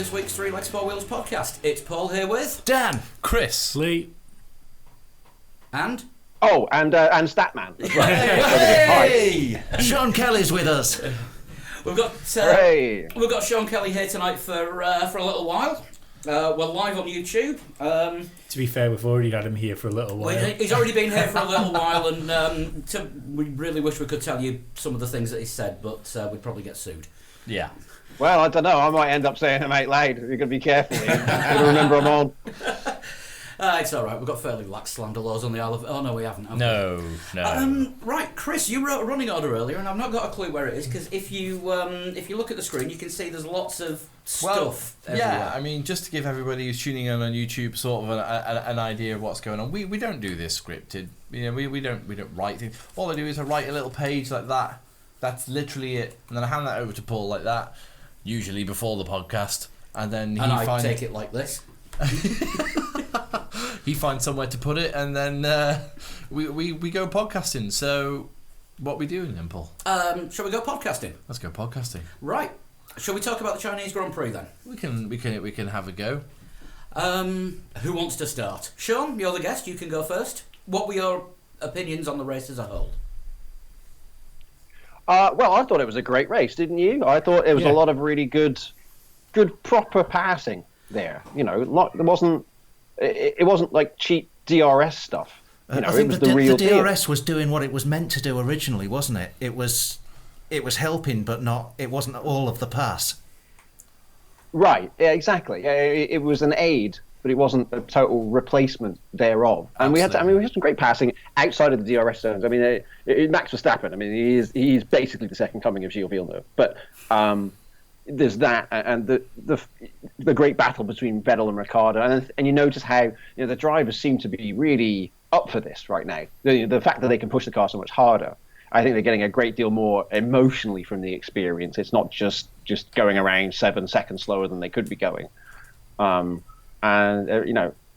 this week's Three Legs Four Wheels podcast. It's Paul here with Dan, Chris, Lee, and and Statman. hey! Sean Kelly's with us. We've got Sean Kelly here tonight for a little while. We're live on YouTube. To be fair, we've already had him here for a little while. He's already been here for a little while, and we really wish we could tell you some of the things that he said, but we'd probably get sued. Yeah. Well, I don't know. I might end up saying them out loud. You're going to be careful. You've got to remember them on. It's all right. We've got fairly lax slander laws on the Isle of... Oh, no, we haven't. No. Right, Chris, you wrote a running order earlier, and I've not got a clue where it is, because if you look at the screen, you can see there's lots of stuff everywhere. Yeah, I mean, just to give everybody who's tuning in on YouTube sort of an idea of what's going on, we don't do this scripted. You know, we don't write things. All I do is I write a little page like that. That's literally it, and then I hand that over to Paul like that, usually before the podcast, and then I take it like this. He finds somewhere to put it, and then we go podcasting. So, what are we doing then, Paul? Shall we go podcasting? Let's go podcasting. Right. Shall we talk about the Chinese Grand Prix then? We can have a go. Who wants to start? Sean, you're the guest. You can go first. What were your opinions on the race as a whole? Well, I thought it was a great race, didn't you? I thought there was a lot of really good proper passing there. You know, it wasn't like cheap DRS stuff. You know, I think it was the real DRS deal. was doing what it was meant to do originally, wasn't it? It was helping, but it wasn't all of the pass. Right, yeah, exactly. It was an aid, but it wasn't a total replacement thereof. And we had some great passing outside of the DRS zones. I mean, Max Verstappen. I mean, he's basically the second coming of Gilles Villeneuve. But there's that, and the great battle between Vettel and Ricciardo, and you notice how the drivers seem to be really up for this right now. The fact that they can push the car so much harder. I think they're getting a great deal more emotionally from the experience. It's not just going around 7 seconds slower than they could be going.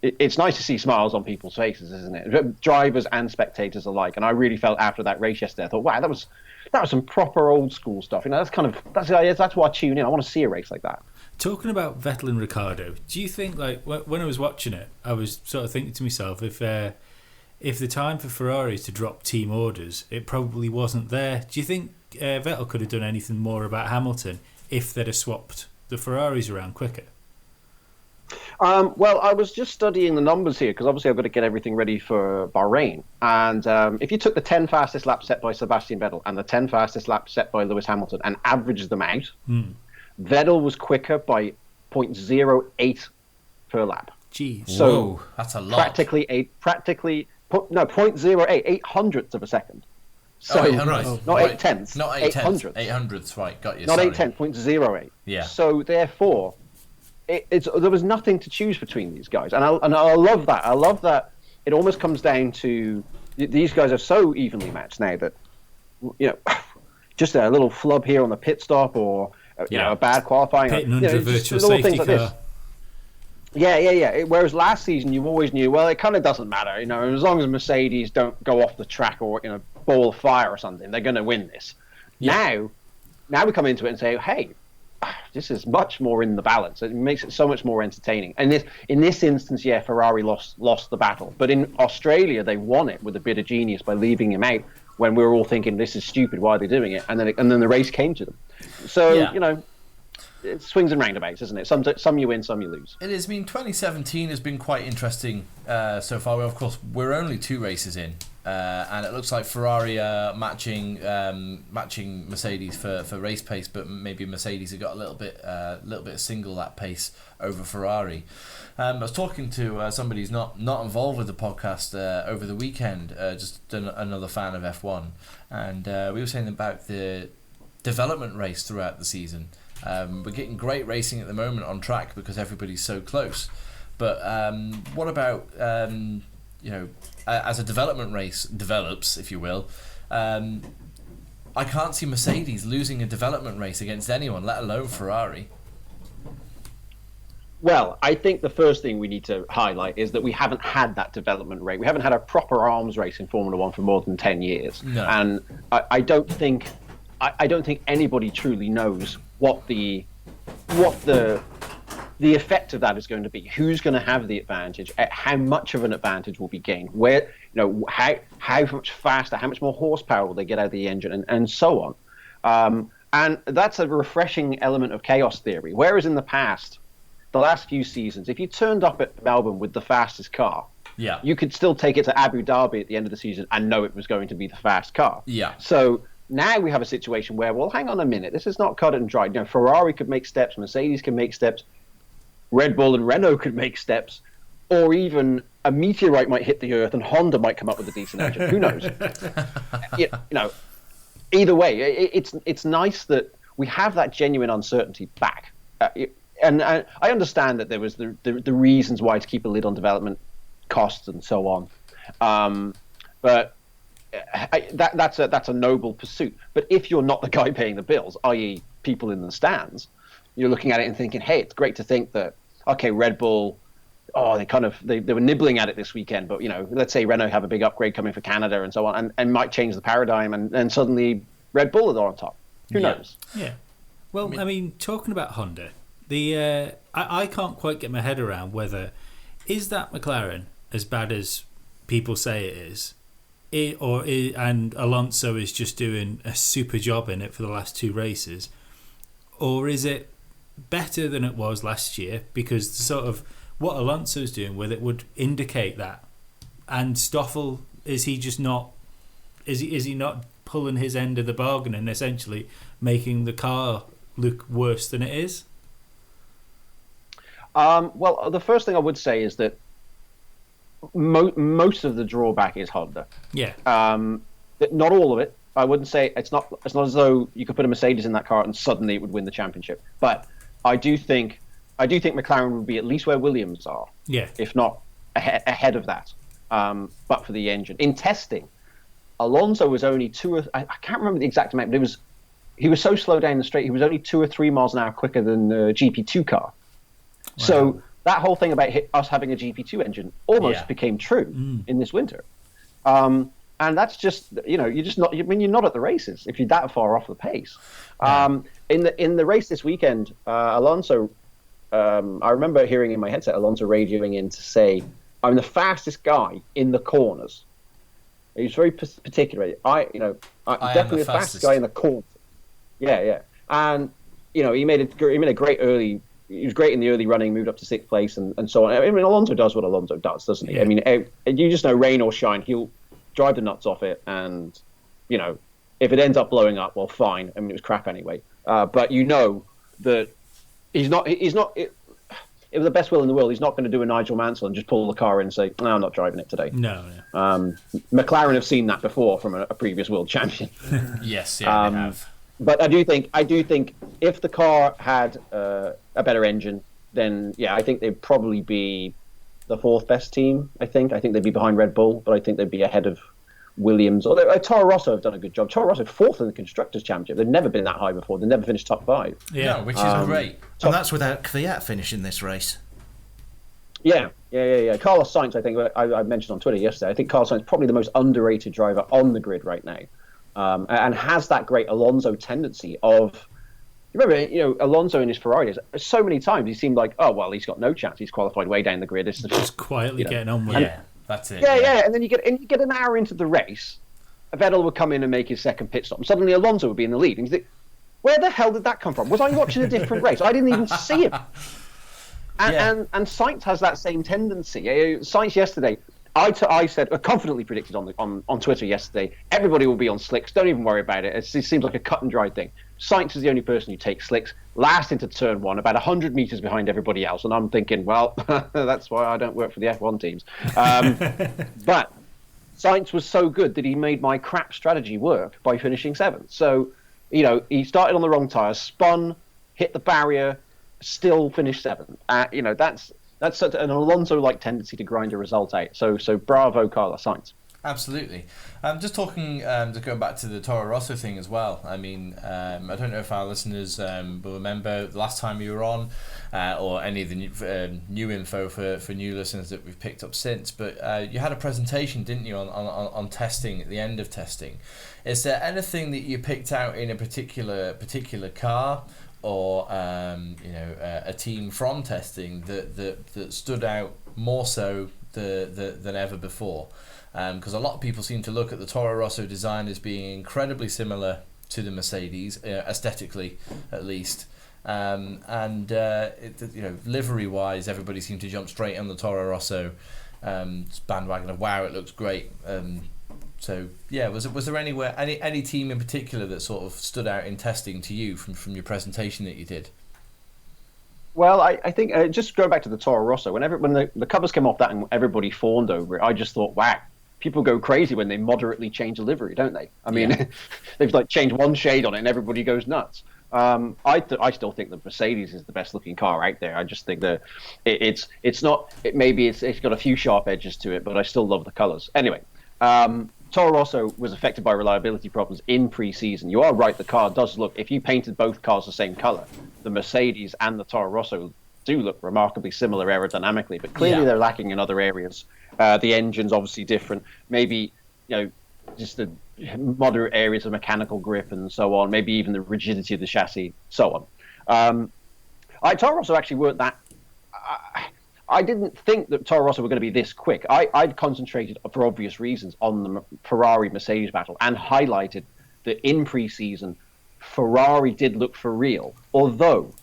It's nice to see smiles on people's faces, isn't it? Drivers and spectators alike. And I really felt after that race yesterday, I thought, wow, that was some proper old school stuff. That's why I tune in. I want to see a race like that. Talking about Vettel and Ricciardo, do you think, like, when I was watching it, I was sort of thinking to myself, if the time for Ferrari to drop team orders, it probably wasn't there. Do you think Vettel could have done anything more about Hamilton if they'd have swapped the Ferraris around quicker? Well, I was just studying the numbers here because obviously I've got to get everything ready for Bahrain. And if you took the 10 fastest laps set by Sebastian Vettel and the 10 fastest laps set by Lewis Hamilton and averaged them out, Vettel was quicker by 0.08 per lap. Jeez. So whoa, that's a lot. 0.08, 8 hundredths of a second. So not 8 tenths. Not 8 hundredths. 8 hundredths, right, got you. Not 8 tenths, 0.08. Yeah. So therefore, there was nothing to choose between these guys. And I love that. I love that it almost comes down to these guys are so evenly matched now that, just a little flub here on the pit stop or a bad qualifying. Pitting under a virtual safety car. Yeah. Whereas last season, you always knew, well, it kind of doesn't matter. As long as Mercedes don't go off the track or ball of fire or something, they're going to win this. Yeah. Now we come into it and say, hey, this is much more in the balance. It makes it so much more entertaining. And in this instance, Ferrari lost the battle. But in Australia, they won it with a bit of genius by leaving him out when we were all thinking, this is stupid, why are they doing it? And then the race came to them. So, it swings and roundabouts, isn't it? Some you win, some you lose. It is. I mean, 2017 has been quite interesting so far. Well, of course, we're only 2 races in, and it looks like Ferrari are matching Mercedes for race pace, but maybe Mercedes have got a little bit single lap pace over Ferrari. I was talking to somebody who's not involved with the podcast over the weekend, just another fan of F1, and we were saying about the development race throughout the season. We're getting great racing at the moment on track because everybody's so close. But what about, as a development race develops, if you will, I can't see Mercedes losing a development race against anyone, let alone Ferrari. Well, I think the first thing we need to highlight is that we haven't had that development rate. We haven't had a proper arms race in Formula One for more than 10 years. No. And I don't think anybody truly knows what the the effect of that is going to be who's going to have the advantage, how much of an advantage will be gained, where, how much faster, how much more horsepower will they get out of the engine, and so on. And that's a refreshing element of chaos theory. Whereas in the past, the last few seasons, if you turned up at Melbourne with the fastest car, you could still take it to Abu Dhabi at the end of the season and know it was going to be the fast car. Yeah. So now we have a situation where, well, hang on a minute, this is not cut and dried. Ferrari could make steps, Mercedes can make steps, Red Bull and Renault could make steps, or even a meteorite might hit the Earth and Honda might come up with a decent engine. Who knows? Either way, it's nice that we have that genuine uncertainty back. And I understand that there was the reasons why to keep a lid on development costs and so on. But that's a noble pursuit. But if you're not the guy paying the bills, i.e. people in the stands, you're looking at it and thinking, hey, it's great to think that, okay, Red Bull, they were nibbling at it this weekend, but let's say Renault have a big upgrade coming for Canada and so on, and might change the paradigm, and suddenly Red Bull are on top. Who knows? Yeah. Well, I mean, talking about Honda, I can't quite get my head around whether is that McLaren as bad as people say it is, and Alonso is just doing a super job in it for the last 2 races, or is it better than it was last year, because sort of what Alonso's doing with it would indicate that, and Stoffel, is he not pulling his end of the bargain and essentially making the car look worse than it is? Well, the first thing I would say is that most of the drawback is Honda. Yeah. Not all of it. I wouldn't say it's not as though you could put a Mercedes in that car and suddenly it would win the championship. But I do think McLaren would be at least where Williams are. Yeah. If not ahead of that. But for the engine. In testing, Alonso was only I can't remember the exact amount, but he was so slow down the straight, he was only 2 or 3 miles an hour quicker than the GP2 car. Wow. So that whole thing about us having a GP2 engine almost became true in this winter. And that's just, you're just not, you're not at the races if you're that far off the pace. In the race this weekend, Alonso, I remember hearing in my headset Alonso radioing in to say, I'm the fastest guy in the corners. He was very particular. I'm definitely the fastest guy in the corners. Yeah. And, he made a great early. He was great in the early running, moved up to 6th place and so on. I mean, Alonso does what Alonso does, doesn't he? Yeah. I mean, you just know, rain or shine, he'll drive the nuts off it. And, if it ends up blowing up, well, fine. I mean, it was crap anyway. But that he's not, with the best will in the world, he's not going to do a Nigel Mansell and just pull the car in and say, no, I'm not driving it today. No. McLaren have seen that before from a previous world champion. Yes, they have. But I do think if the car had a better engine, then I think they'd probably be the 4th best team. I think they'd be behind Red Bull, but I think they'd be ahead of Williams. Although Toro Rosso have done a good job. Toro Rosso 4th in the Constructors' Championship. They've never been that high before. They've never finished top 5. Yeah, no, which is great. And that's without Kvyat finishing this race. Yeah. Carlos Sainz, I think I mentioned on Twitter yesterday. I think Carlos Sainz is probably the most underrated driver on the grid right now. And has that great Alonso tendency of, remember, Alonso in his Ferrari, so many times he seemed like, oh, well, he's got no chance. He's qualified way down the grid. It's just quietly getting on with it. Yeah, that's it. Yeah. And then you get an hour into the race, Vettel would come in and make his second pit stop, and suddenly Alonso would be in the lead. And you think, where the hell did that come from? Was I watching a different race? I didn't even see him. And Sainz has that same tendency. Sainz yesterday, I said, confidently predicted on Twitter yesterday, everybody will be on slicks. Don't even worry about it. It seems like a cut and dry thing. Sainz is the only person who takes slicks. Last into turn 1, about 100 meters behind everybody else. And I'm thinking, well, that's why I don't work for the F1 teams. But Sainz was so good that he made my crap strategy work by finishing 7th. So, he started on the wrong tyre, spun, hit the barrier, still finished 7th. That's such an Alonso-like tendency to grind a result out. So bravo, Carlos Sainz. Absolutely. Just talking, just going back to the Toro Rosso thing as well. I mean, I don't know if our listeners will remember the last time you were on, or any of the new info for new listeners that we've picked up since. But you had a presentation, didn't you, on testing, at the end of testing. Is there anything that you picked out in a particular car, or a team from testing that stood out more so than ever before, because a lot of people seem to look at the Toro Rosso design as being incredibly similar to the Mercedes, aesthetically at least. Livery wise, everybody seemed to jump straight on the Toro Rosso bandwagon of wow, it looks great. So yeah, was there any team in particular that sort of stood out in testing to you from your presentation that you did? Well, I think just going back to the Toro Rosso, when the covers came off that and everybody fawned over it, I just thought, wow, people go crazy when they moderately change a livery, don't they? I mean, they've like changed one shade on it and everybody goes nuts. I still think the Mercedes is the best looking car out there. I just think that it's got a few sharp edges to it, but I still love the colors. Anyway, Toro Rosso was affected by reliability problems in pre-season. You are right, the car does look, if you painted both cars the same color, the Mercedes and the Toro Rosso do look remarkably similar aerodynamically, but clearly they're lacking in other areas. The engine's obviously different. Maybe, just the moderate areas of mechanical grip and so on, maybe even the rigidity of the chassis, so on. Toro Rosso actually weren't that... I didn't think that Toro Rosso were going to be this quick. I'd concentrated, for obvious reasons, on the Ferrari-Mercedes battle and highlighted that in pre-season, Ferrari did look for real. Although,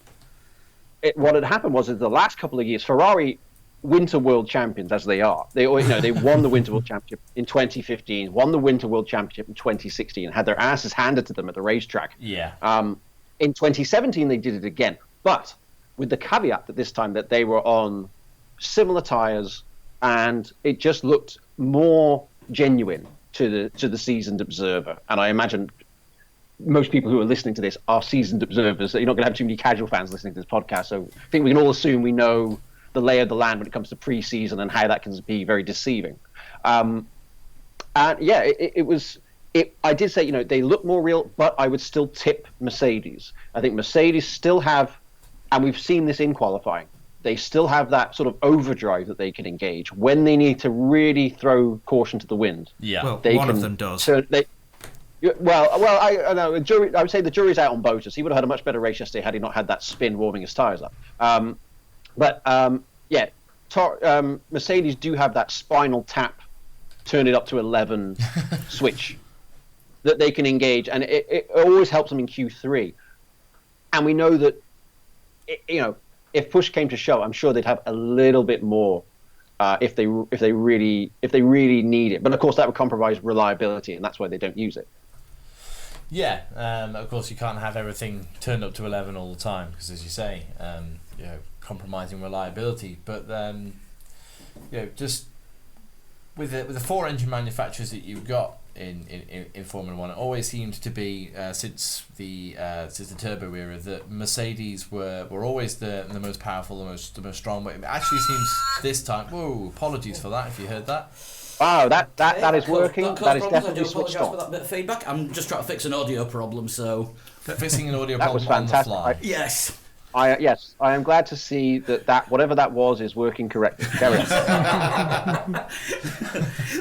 what had happened was that the last couple of years, Ferrari, Winter World Champions as they are, they won the Winter World Championship in 2015, won the Winter World Championship in 2016, had their asses handed to them at the racetrack. Yeah. In 2017, they did it again, but with the caveat that this time that they were on similar tires, and it just looked more genuine to the seasoned observer. And I imagine most people who are listening to this are seasoned observers. So you're not going to have too many casual fans listening to this podcast. So I think we can all assume we know the lay of the land when it comes to pre-season and how that can be very deceiving. And yeah, I did say, they look more real, but I would still tip Mercedes. I think Mercedes still have, and we've seen this in qualifying, they still have that sort of overdrive that they can engage when they need to really throw caution to the wind. Yeah, well, one of them does. I know. I would say the jury's out on Bottas. He would have had a much better race yesterday had he not had that spin warming his tyres up. Mercedes do have that spinal tap, turn it up to 11 switch that they can engage, and it always helps them in Q3. And we know that, if push came to shove, I'm sure they'd have a little bit more if they really need it. But of course, that would compromise reliability, and that's why they don't use it. Yeah, of course you can't have everything turned up to 11 all the time because, as you say, compromising reliability. But just with the four engine manufacturers that you've got in Formula One, it always seemed to be since the turbo era that Mercedes were always the most powerful, the most strong. But it actually seems this time. Whoa! Apologies for that if you heard that. Wow, that is working. That is definitely I do switched apologise for on. that bit of feedback. I'm just trying to fix an audio problem, so Fixing an audio That was problem on the fantastic. fly. yes. Yes, I am glad to see that whatever that was is working correctly. Carry on.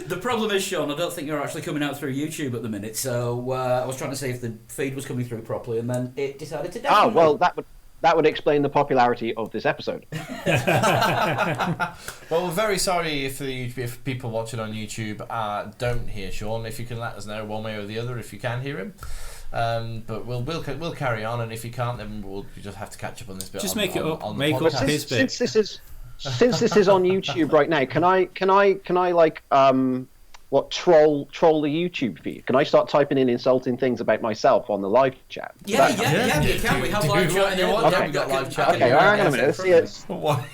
The problem is, Sean, I don't think you're actually coming out through YouTube at the minute, so I was trying to see if the feed was coming through properly, and then it decided to download. Well, that would explain the popularity of this episode. Well, we're very sorry if people watching on YouTube don't hear Sean. If you can let us know one way or the other if you can hear him. But we'll carry on, and if you can't, then we'll just have to catch up on this bit. Just on, make it on, up. on the Make up podcast. his bit. Since this is on YouTube right now, can I like troll the YouTube feed? Can I start typing in insulting things about myself on the live chat? Yeah, you can. We have live chat. Okay, we got live chat. Okay, hang on a minute.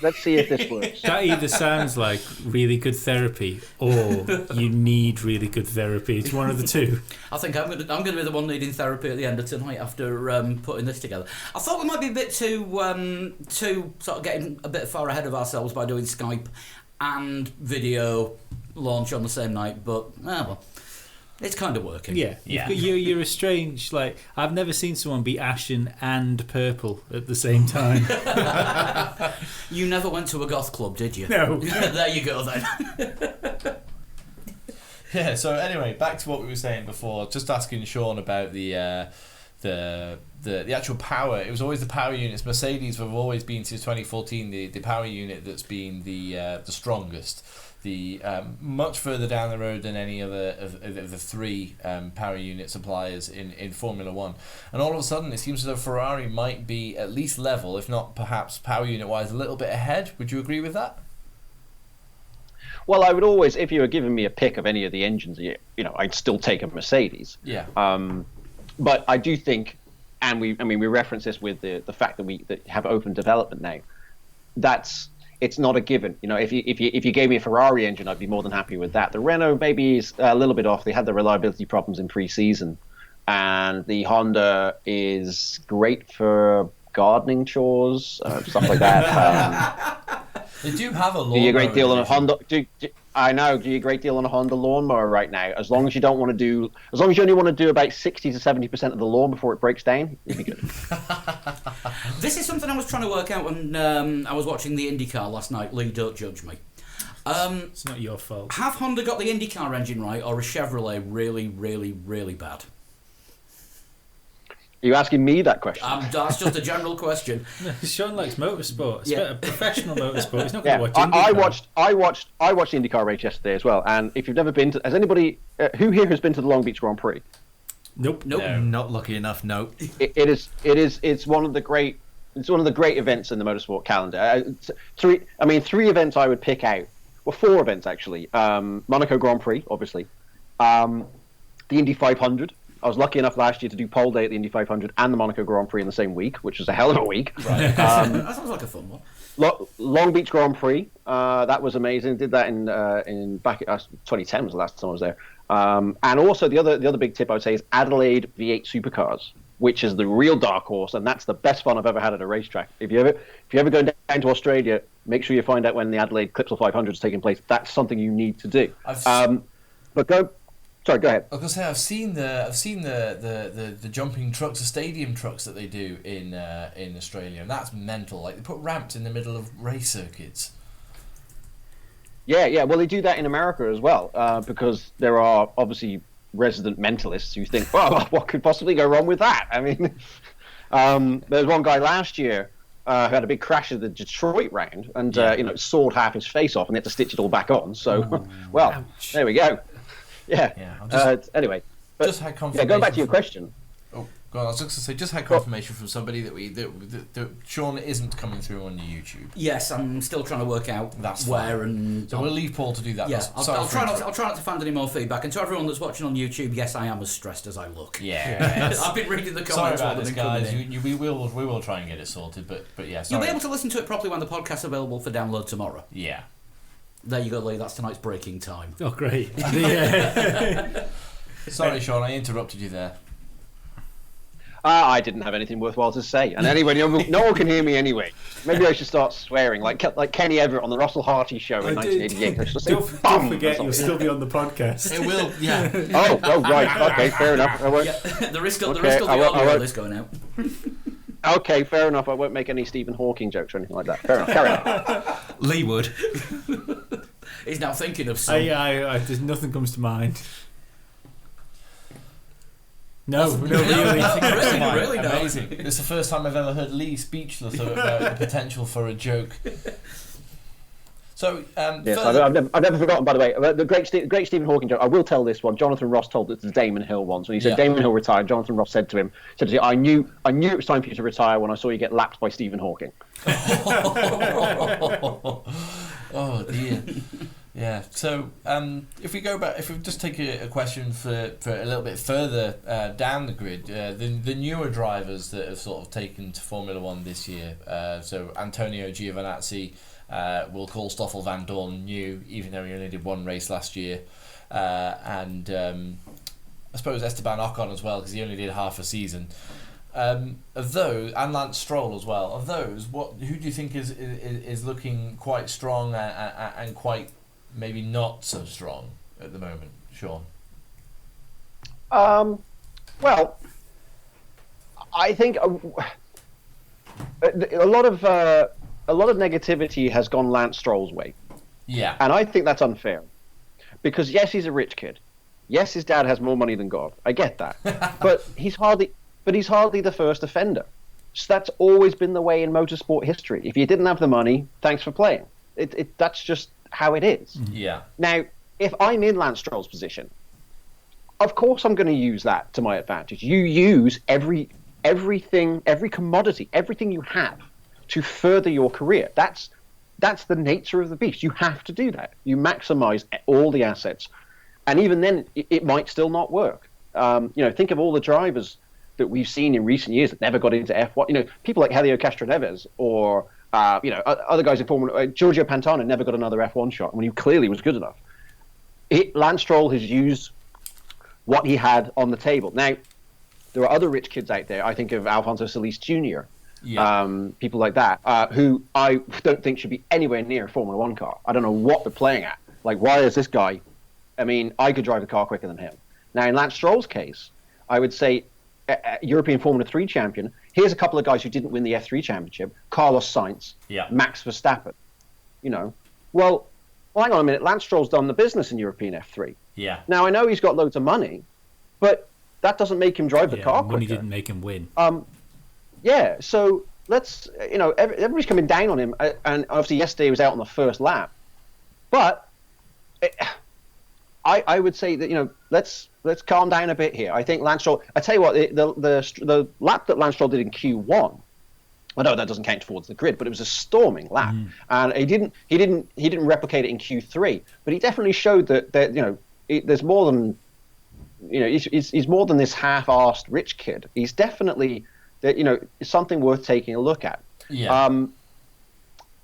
Let's see if this works. That either sounds like really good therapy or you need really good therapy. It's one of the two. I think I'm gonna be the one needing therapy at the end of tonight after putting this together. I thought we might be a bit too sort of getting a bit far ahead of ourselves by doing Skype and video launch on the same night, but well, it's kind of working. Yeah. You're a strange, like, I've never seen someone be ashen and purple at the same time. You never went to a goth club, did you? No. There you go then. Yeah. So anyway, back to what we were saying before. Just asking Sean about the the actual power. It was always the power units. Mercedes have always been, since 2014, the power unit that's been the strongest. The much further down the road than any other of the three power unit suppliers in Formula One. And all of a sudden, it seems as though Ferrari might be at least level, if not perhaps power unit wise, a little bit ahead. Would you agree with that? Well, I would always, if you were giving me a pick of any of the engines, I'd still take a Mercedes. Yeah. But I do think, and we reference this with the fact that we have open development now. It's not a given. If you gave me a Ferrari engine, I'd be more than happy with that. The Renault maybe is a little bit off. They had the reliability problems in pre-season, and the Honda is great for gardening chores, stuff like that. They do have a lawnmower. Do you a great deal on a Honda? I know. Do you a great deal on a Honda lawnmower right now? As long as you only want to do about 60 to 70% of the lawn before it breaks down, you'll be good. This is something I was trying to work out when I was watching the IndyCar last night. Lee, don't judge me. It's not your fault. Have Honda got the IndyCar engine right, or is Chevrolet really, really, really bad? Are you asking me that question? That's just a general question. No, Sean likes motorsport. It's Yeah. a professional motorsport. He's not Yeah, going to watch IndyCar. I watched the IndyCar race yesterday as well. And if you've never been to, has anybody who here has been to the Long Beach Grand Prix? Nope. Nope. Not lucky enough. No. It's one of the great events in the motorsport calendar. Three events I would pick out. Well, four events actually. Monaco Grand Prix, obviously. The Indy 500. I was lucky enough last year to do pole day at the Indy 500 and the Monaco Grand Prix in the same week, which was a hell of a week. Right. That sounds like a fun one. Long Beach Grand Prix, that was amazing. Did that in back 2010 was the last time I was there. And also the other big tip I would say is Adelaide V8 Supercars, which is the real dark horse, and that's the best fun I've ever had at a racetrack. If you ever go down to Australia, make sure you find out when the Adelaide Clipsal 500 is taking place. That's something you need to do. Sorry, go ahead. I was gonna say I've seen the jumping trucks, the stadium trucks that they do in Australia, and that's mental. Like, they put ramps in the middle of race circuits. Yeah. Well, they do that in America as well, because there are obviously resident mentalists who think, well, what could possibly go wrong with that? I mean, there was one guy last year who had a big crash at the Detroit round, and sawed half his face off, and they had to stitch it all back on. So, well, ouch. There we go. Yeah. Anyway, but, just had confirmation. Going back to your question. Oh, God, I was just going to say, just had confirmation from somebody that Sean isn't coming through on the YouTube. Yes, I'm still trying to work out That's where fine. and. So we'll leave Paul to do that. Yeah, I'll try not to find any more feedback. And to everyone that's watching on YouTube, yes, I am as stressed as I look. Yeah. I've been reading the Sorry comments. about this, guys. We We will try and get it sorted, but yeah. Sorry. You'll be able to listen to it properly when the podcast's available for download tomorrow. Yeah. There you go, Lee. That's tonight's breaking time. Oh, great. Sorry, Sean, I interrupted you there. I didn't have anything worthwhile to say, and anyway, no one can hear me anyway. Maybe I should start swearing, like Kenny Everett on the Russell Harty show in 1988. I should say, Don't forget, you'll still be on the podcast. It will, yeah. Oh, right. Okay, fair enough. I won't. Yeah, there is still Okay, the I won't- audio of this going out. Okay, fair enough. I won't make any Stephen Hawking jokes or anything like that. Fair enough. Carry on. Lee would. He's now thinking of some. There's nothing comes to mind. No, really. Really, no. Amazing. It's the first time I've ever heard Lee speechless about the potential for a joke. So, Yes, I've never forgotten, by the way, the great Stephen Hawking joke. I will tell this one. Jonathan Ross told it to Damon Hill once. When he said Damon Hill retired, Jonathan Ross said to him, I knew it was time for you to retire when I saw you get lapped by Stephen Hawking. Oh dear. Yeah. So, if we go back, if we just take a question for a little bit further down the grid, the newer drivers that have sort of taken to Formula One this year. So Antonio Giovinazzi, we'll call Stoffel Van Dorn new, even though he only did one race last year, and I suppose Esteban Ocon as well, because he only did half a season. Of those, and Lance Stroll as well. Of those, who do you think is looking quite strong and quite maybe not so strong at the moment, Sean? Well, I think a lot of negativity has gone Lance Stroll's way. Yeah. And I think that's unfair. Because yes, he's a rich kid. Yes, his dad has more money than God. I get that. But he's hardly but he's hardly the first offender. So that's always been the way in motorsport history. If you didn't have the money, thanks for playing. That's just how it is. Yeah. Now, if I'm in Lance Stroll's position, of course I'm going to use that to my advantage. You use everything, every commodity, everything you have to further your career. That's the nature of the beast. You have to do that. You maximize all the assets. And even then, it might still not work. Think of all the drivers that we've seen in recent years that never got into F1. People like Helio Castroneves or other guys in Formula. Giorgio Pantano never got another F1 shot when he clearly was good enough. Lance Stroll has used what he had on the table. Now, there are other rich kids out there. I think of Alfonso Solis Jr. People like that, who I don't think should be anywhere near a Formula One car. I don't know what they're playing at. Like, why is this guy? I mean, I could drive a car quicker than him. Now, in Lance Stroll's case, I would say European Formula 3 champion. Here's a couple of guys who didn't win the F3 championship: Carlos Sainz, Max Verstappen. Well, hang on a minute. Lance Stroll's done the business in European F3. Yeah. Now, I know he's got loads of money, but that doesn't make him drive the car quicker. Money didn't make him win. So let's, everybody's coming down on him, and obviously yesterday he was out on the first lap. But I would say that, let's calm down a bit here. I think Lance Stroll, I tell you what, the lap that Lance Stroll did in Q1, I know that doesn't count towards the grid, but it was a storming lap, and he didn't replicate it in Q3, but he definitely showed that there's more than, he's more than this half-arsed rich kid. He's definitely something worth taking a look at. Yeah.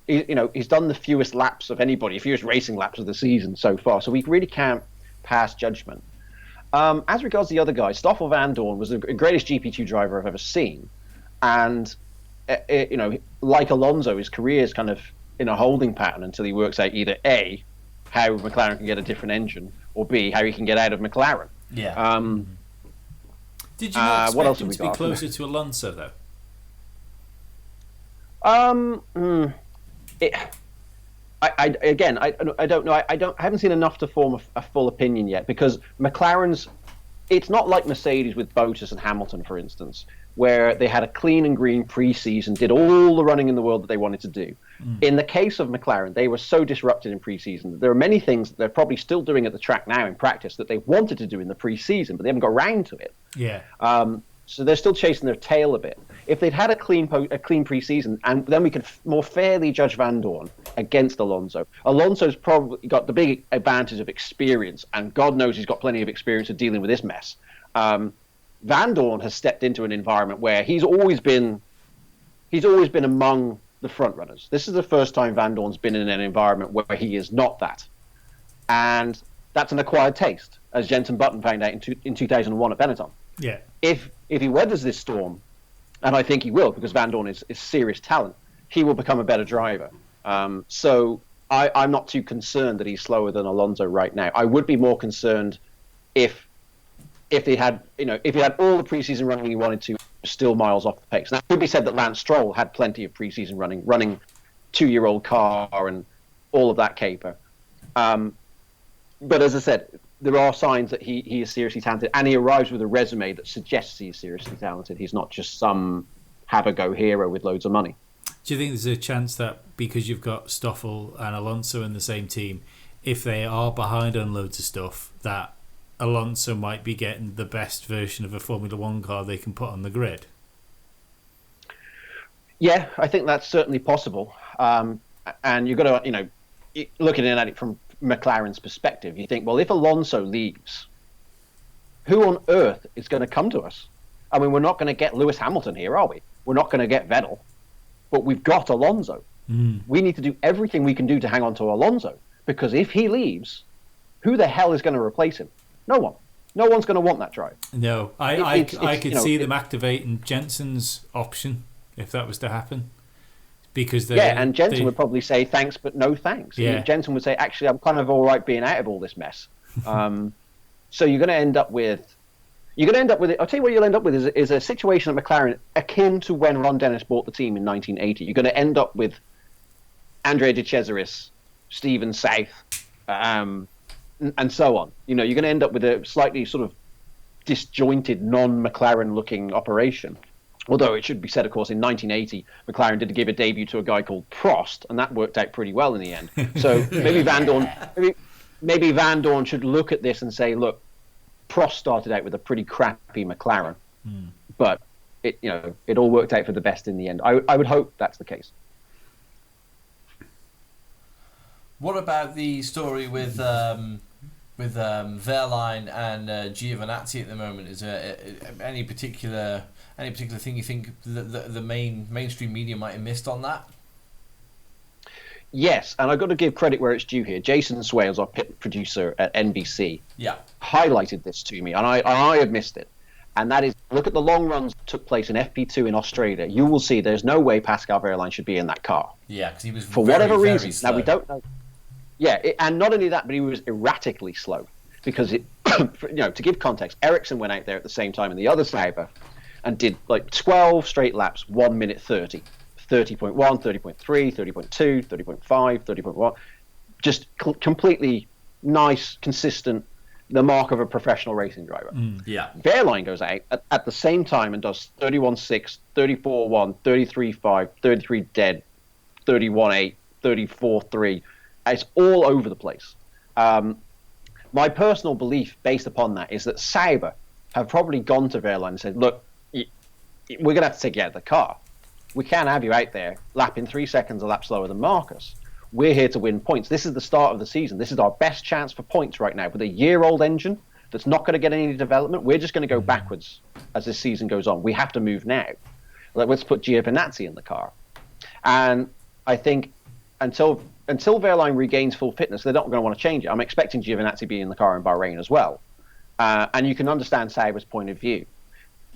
He's done the fewest laps of anybody, fewest racing laps of the season so far, so we really can't pass judgment. As regards the other guys, Stoffel Vandoorne was the greatest GP2 driver I've ever seen, and like Alonso, his career is kind of in a holding pattern until he works out either A, how McLaren can get a different engine, or B, how he can get out of McLaren. Yeah. Did you not what else expect him have we to be got? closer to Alonso, though? I don't know. I haven't seen enough to form a full opinion yet, because McLaren's. It's not like Mercedes with Bottas and Hamilton, for instance, where they had a clean and green pre-season, did all the running in the world that they wanted to do. In the case of McLaren, they were so disrupted in pre-season that there are many things that they're probably still doing at the track now in practice that they wanted to do in the pre-season, but they haven't got around to it. Yeah. So they're still chasing their tail a bit. If they'd had a clean pre-season, and then we could more fairly judge Vandoorne against Alonso. Alonso's probably got the big advantage of experience, and God knows he's got plenty of experience of dealing with this mess. Vandoorne has stepped into an environment where he's always been among the front runners. This is the first time Vandoorne's been in an environment where he is not that, and that's an acquired taste, as Jenson Button found out in 2001 at Benetton. Yeah. If he weathers this storm, and I think he will, because Vandoorne is serious talent, he will become a better driver. So I'm not too concerned that he's slower than Alonso right now. I would be more concerned if he had all the preseason running he wanted to, still miles off the pace. Now, it could be said that Lance Stroll had plenty of preseason running 2-year-old car and all of that caper. But as I said, there are signs that he is seriously talented, and he arrives with a resume that suggests he's seriously talented. He's not just some have-a-go hero with loads of money. Do you think there's a chance that because you've got Stoffel and Alonso in the same team, if they are behind on loads of stuff, that Alonso might be getting the best version of a Formula One car they can put on the grid? Yeah, I think that's certainly possible. And you've got to, looking at it from McLaren's perspective, you think, well, if Alonso leaves, who on earth is going to come to us? I mean, we're not going to get Lewis Hamilton here, are we? We're not going to get Vettel, but we've got Alonso. We need to do everything we can do to hang on to Alonso, because if he leaves, who the hell is going to replace him? No one. No one's going to want that drive. No, I could see them activating Jensen's option if that was to happen. Because and Jensen would probably say thanks, but no thanks. Yeah. Jensen would say, actually, I'm kind of all right being out of all this mess. So you're going to end up with. I'll tell you what you'll end up with is a situation at McLaren akin to when Ron Dennis bought the team in 1980. You're going to end up with Andrea De Cesaris, Stephen South, and so on. You're going to end up with a slightly sort of disjointed, non-McLaren looking operation. Although it should be said, of course, in 1980, McLaren did give a debut to a guy called Prost, and that worked out pretty well in the end. So maybe maybe Van Dorn should look at this and say, look, Prost started out with a pretty crappy McLaren, but it all worked out for the best in the end. I would hope that's the case. What about the story with Wehrlein and Giovinazzi at the moment? Is there any particular thing you think the mainstream media might have missed on that? Yes, and I've got to give credit where it's due here. Jason Swales, our pit producer at NBC, highlighted this to me, and I had missed it. And that is, look at the long runs that took place in FP2 in Australia. You will see there's no way Pascal Wehrlein should be in that car. Yeah, because he was for whatever reason. Now we don't know. Yeah, and not only that, but he was erratically slow because to give context, Ericsson went out there at the same time in the other Sauber and did like 12 straight laps, 1 minute 30. 30.1, 30.3, 30.2, 30.5, 30.1. Just completely nice, consistent, the mark of a professional racing driver. Yeah. Wehrlein goes out at the same time and does 31.6, 34.1, 33.5, 33 dead, 31.8, 34.3. It's all over the place. My personal belief based upon that is that Sauber have probably gone to Wehrlein and said, look, we're going to have to take you out of the car. We can't have you out there lapping 3 seconds a lap slower than Marcus. We're here to win points. This is the start of the season. This is our best chance for points right now. With a year-old engine that's not going to get any development, we're just going to go backwards as this season goes on. We have to move now. Let's put Giovinazzi in the car. And I think until Wehrlein regains full fitness, they're not going to want to change it. I'm expecting Giovinazzi to be in the car in Bahrain as well. And you can understand Sauber's point of view.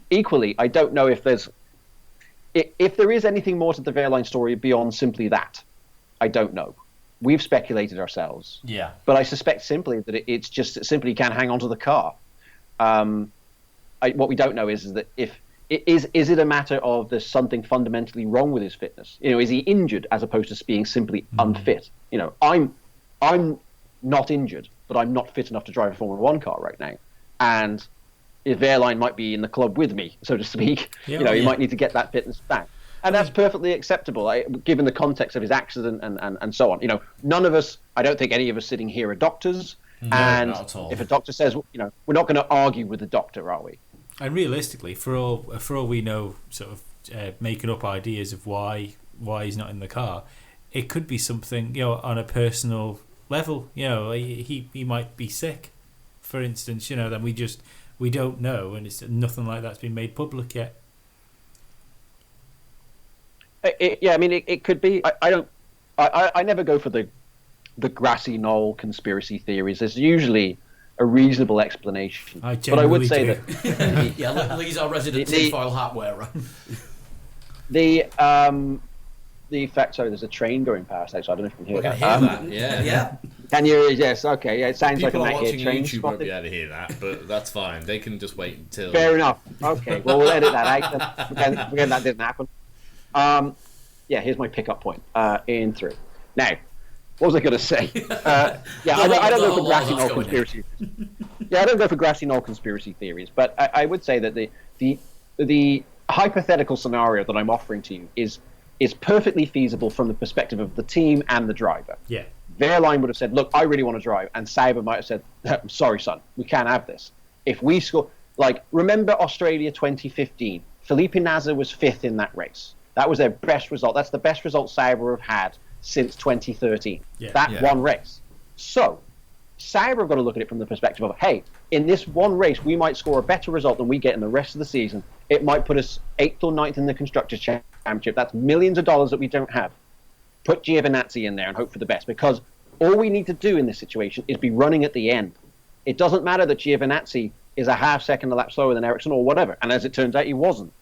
Equally, I don't know if there is anything more to the Wehrlein story beyond simply that. I don't know. We've speculated ourselves. Yeah. But I suspect simply that it's just that simply can't hang on to the car. What we don't know is that is it a matter of there's something fundamentally wrong with his fitness? Is he injured as opposed to being simply unfit? I'm not injured, but I'm not fit enough to drive a Formula One car right now. And if Wehrlein might be in the club with me, so to speak, he might need to get that fitness back. And that's perfectly acceptable, given the context of his accident and so on. None of us, I don't think any of us sitting here are doctors. No, and not at all. If a doctor says, we're not going to argue with the doctor, are we? And realistically, for all we know, sort of making up ideas of why he's not in the car, it could be something on a personal level. He might be sick, for instance. Then we don't know, and it's nothing like that's been made public yet. It could be. I never go for the grassy knoll conspiracy theories. There's usually a reasonable explanation. But I would say that yeah, Lee's our resident tinfoil hat wearer. The fact, sorry, there's a train going past outside. I don't know if you can hear that. Yeah. Can you? Yes. Okay. Yeah. It sounds People like a watching train YouTube spotted. won't be able to hear that, but that's fine. They can just wait until. Fair enough. Okay. Well, we'll edit that out. Pretend that didn't happen. Here's my pickup point. In through. Now, what was I going to say? I don't go for grassy knoll conspiracy. I don't go for grassy knoll conspiracy theories, but I would say that the hypothetical scenario that I'm offering to you is perfectly feasible from the perspective of the team and the driver. Yeah. Wehrlein would have said, look, I really want to drive. And Sauber might have said, I'm sorry, son, we can't have this. If we score, remember Australia 2015? Felipe Nasr was 5th in that race. That was their best result. That's the best result Sauber have had since 2013. One race. So, Sauber have got to look at it from the perspective of, hey, in this one race, we might score a better result than we get in the rest of the season. It might put us 8th or 9th in the Constructors' Championship. That's millions of dollars that we don't have. Put Giovinazzi in there and hope for the best, because all we need to do in this situation is be running at the end. It doesn't matter that Giovinazzi is a half second a lap slower than Ericsson or whatever, and as it turns out, he wasn't.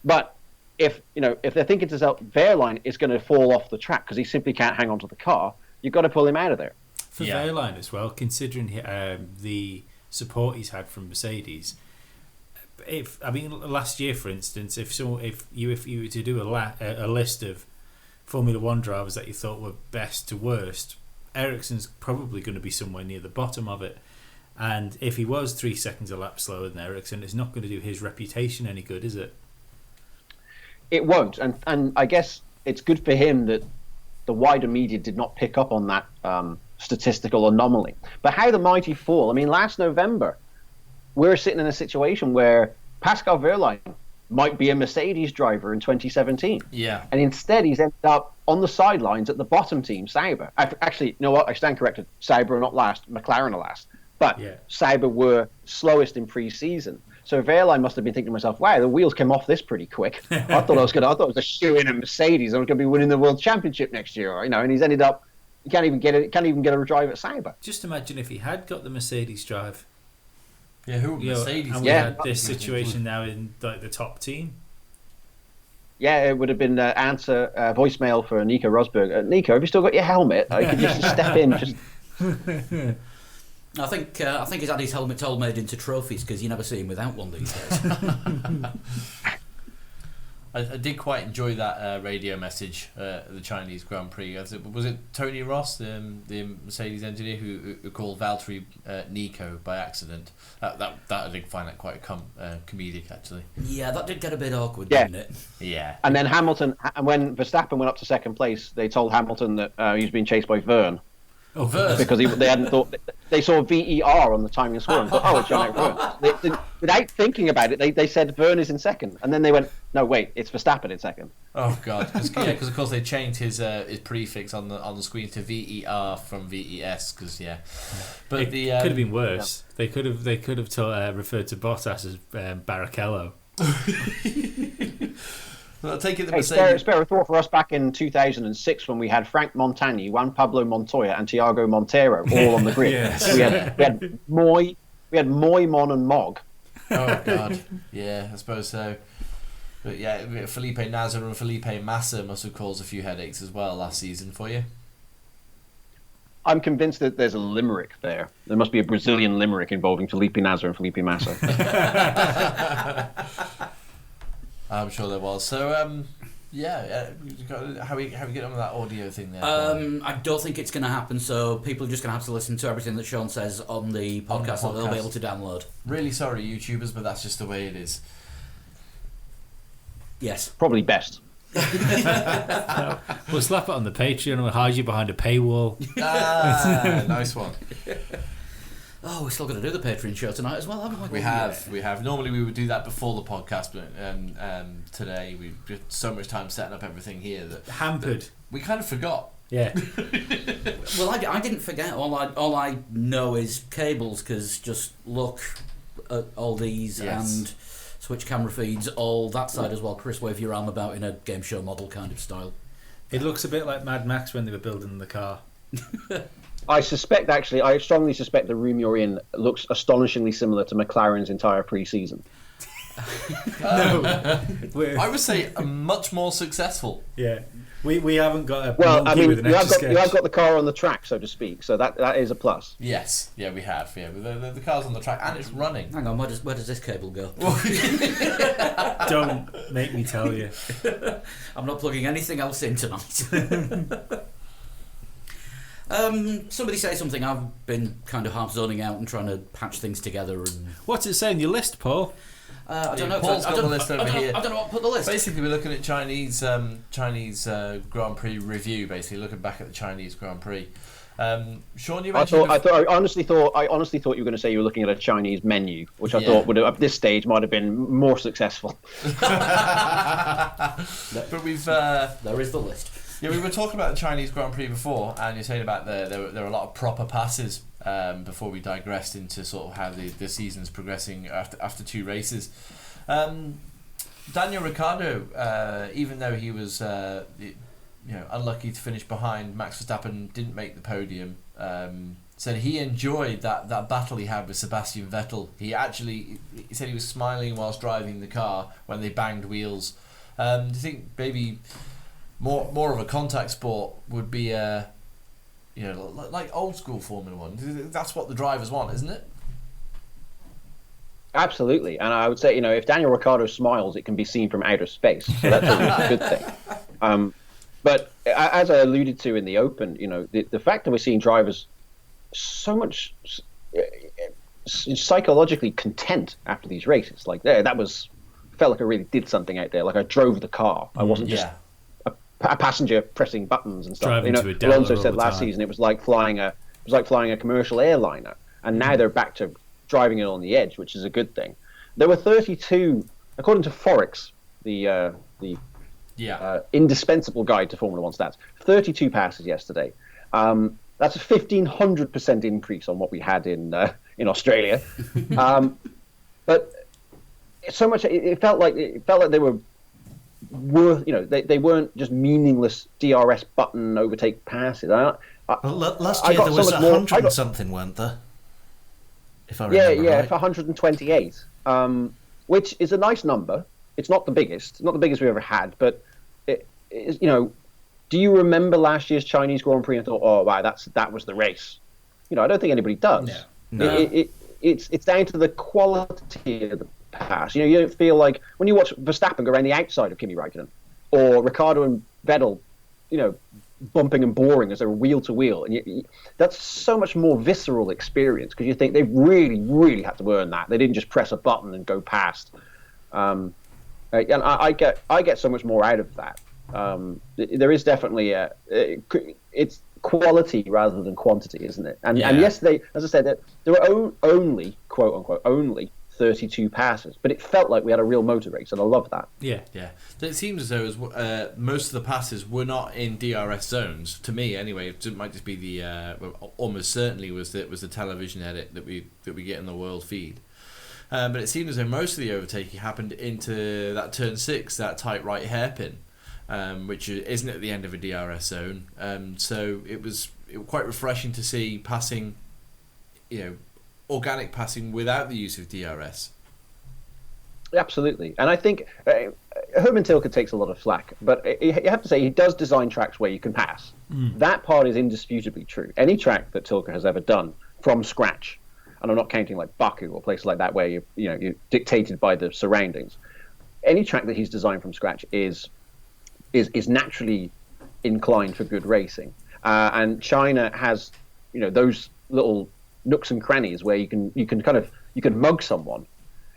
But if they're thinking to themselves, Wehrlein is going to fall off the track because he simply can't hang on to the car, you've got to pull him out of there. For Wehrlein as well, considering the support he's had from Mercedes. Last year, for instance, if you were to do a list of Formula One drivers that you thought were best to worst, Ericsson's probably going to be somewhere near the bottom of it. And if he was 3 seconds a lap slower than Ericsson, it's not going to do his reputation any good, is it? It won't, and I guess it's good for him that the wider media did not pick up on that statistical anomaly. But how the mighty fall? I mean, last November, we're sitting in a situation where Pascal Wehrlein might be a Mercedes driver in 2017. Yeah. And instead, he's ended up on the sidelines at the bottom team, Sauber. Actually, you know what? I stand corrected. Sauber are not last. McLaren are last. But Sauber were slowest in pre-season. So Wehrlein must have been thinking to himself, wow, the wheels came off this pretty quick. I thought it was a shoe-in a Mercedes. I was going to be winning the World Championship next year, you know. And he's ended up, he can't even get a drive at Sauber. Just imagine if he had got the Mercedes drive. Yeah, who would Mercedes? And we had this situation now in like the top team. Yeah, it would have been answer voicemail for Nico Rosberg. Nico, have you still got your helmet? I could just step in. Just. I think he's had his helmet all made into trophies because you never see him without one these days. I did quite enjoy that radio message at the Chinese Grand Prix. Was it Tony Ross, the Mercedes engineer, who called Valtteri Nico by accident? That I did find that quite comedic, actually. Yeah, that did get a bit awkward, didn't it? Yeah. And then Hamilton, when Verstappen went up to second place, they told Hamilton that he was being chased by Verne. Oh, Verne. Because they hadn't thought, they saw VER on the timing and score and thought, oh, it's Jean-Eric Verne. Without thinking about it, they said Verne is in second, and then they went, no, wait, it's Verstappen in second. Oh God, because of course they changed his prefix on the screen to VER from VES, because but it could have been worse. Yeah. They could have referred to Bottas as Barrichello. Well, I'll take it. Spare a thought for us back in 2006 when we had Frank Montagny, Juan Pablo Montoya, and Tiago Montero all on the grid. Yes. We had Moy, Mon, and Mog. Oh God, yeah, I suppose so. But yeah, Felipe Nasr and Felipe Massa must have caused a few headaches as well last season for you. I'm convinced that there's a limerick there. There must be a Brazilian limerick involving Felipe Nasr and Felipe Massa. I'm sure there was. So, how we get on with that audio thing there? I don't think it's going to happen, so people are just going to have to listen to everything that Sean says on the podcast that they'll be able to download. Really sorry, YouTubers, but that's just the way it is. Yes. Probably best. We'll slap it on the Patreon and we'll hide you behind a paywall. Nice one. Oh, we're still going to do the Patreon show tonight as well, haven't we? We have. Normally we would do that before the podcast, but today we've just so much time setting up everything here that hampered. We kind of forgot. Yeah. Well, I didn't forget. All I know is cables, because just look at all these and switch camera feeds, all that side as well. Chris, wave your arm about in a game show model kind of style. It looks a bit like Mad Max when they were building the car. I strongly suspect the room you're in looks astonishingly similar to McLaren's entire pre-season. No. I would say much more successful. Yeah. We haven't got a with an you have got the car on the track, so to speak, so that is a plus. Yes, yeah, we have. Yeah, the car's on the track and it's running. Hang on, where does this cable go? Don't make me tell you. I'm not plugging anything else in tonight. Somebody say something. I've been kind of half zoning out and trying to patch things together. And what's it saying? Your list, Paul? I don't know. Paul's got the list over here. I don't know what to put the list. Basically, we're looking at Chinese Grand Prix review. Basically, looking back at the Chinese Grand Prix. Sean, you mentioned. I honestly thought you were going to say you were looking at a Chinese menu, which I thought would have, at this stage might have been more successful. But we've there is the list. Yeah, we were talking about the Chinese Grand Prix before, and you're saying about there were a lot of proper passes before we digressed into sort of how the season's progressing after two races. Daniel Ricciardo, even though he was unlucky to finish behind Max Verstappen, didn't make the podium. Said he enjoyed that battle he had with Sebastian Vettel. He said he was smiling whilst driving the car when they banged wheels. Do you think maybe more of a contact sport would be like old school Formula One? That's what the drivers want, isn't it? Absolutely, and I would say, if Daniel Ricciardo smiles, it can be seen from outer space, so that's a good thing. But as I alluded to in the Open, the fact that we're seeing drivers so much psychologically content after these races. Like, that was felt like I really did something out there. Like I drove the car. I wasn't just a passenger pressing buttons and stuff. Driving to a delta Alonso all said the last time. season it was like flying a commercial airliner, and now they're back to driving it on the edge, which is a good thing. There were 32, according to Forex, the indispensable guide to Formula One stats. 32 passes yesterday. That's a 1,500% increase on what we had in Australia. But so much it felt like they were worth. They weren't just meaningless DRS button overtake passes. Last year there was 100 and something, weren't there? If I remember right. For 128, which is a nice number. It's not the biggest we've ever had, but it is, do you remember last year's Chinese Grand Prix and thought, oh wow, that was the race? I don't think anybody does. No. It's down to the quality of the pass. You don't feel like when you watch Verstappen go around the outside of Kimi Raikkonen, or Ricciardo and Vettel, bumping and boring as they're wheel to wheel, and that's so much more visceral experience because you think they've really, really had to earn that. They didn't just press a button and go past. And I get so much more out of that. There is definitely it's quality rather than quantity, isn't it? And yesterday, as I said, there were only, quote unquote, only 32 passes, but it felt like we had a real motor race, and I love that. Yeah. It seems as though most of the passes were not in DRS zones. To me, anyway, it might just be the almost certainly was the television edit that we get in the world feed. But it seemed as though most of the overtaking happened into that turn 6, that tight right hairpin, which isn't at the end of a DRS zone. So it was quite refreshing to see passing, organic passing without the use of DRS. Absolutely, and I think Herman Tilke takes a lot of flack, but you have to say he does design tracks where you can pass. That part is indisputably true. Any track that Tilke has ever done from scratch, and I'm not counting like Baku or places like that where you're dictated by the surroundings. Any track that he's designed from scratch is naturally inclined for good racing, and China has those little nooks and crannies where you can mug someone.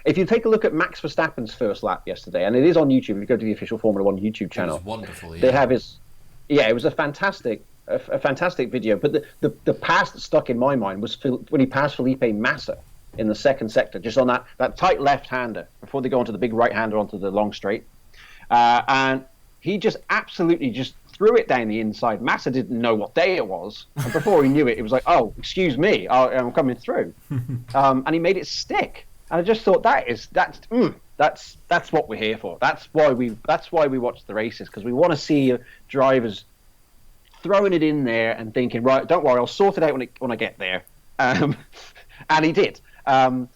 If you take a look at Max Verstappen's first lap yesterday, and it is on YouTube, if you go to the official Formula One YouTube channel, it was wonderful. They have his, it was a fantastic video. But the pass that stuck in my mind was when he passed Felipe Massa in the second sector, just on that tight left-hander before they go onto the big right-hander onto the long straight, and he just absolutely just threw it down the inside. Massa didn't know what day it was, and before he knew it, it was like, oh, excuse me, I'm coming through, and he made it stick. And I just thought that's what we're here for. That's why we watch the races, because we want to see drivers throwing it in there and thinking, right, don't worry, I'll sort it out when I get there, and he did. And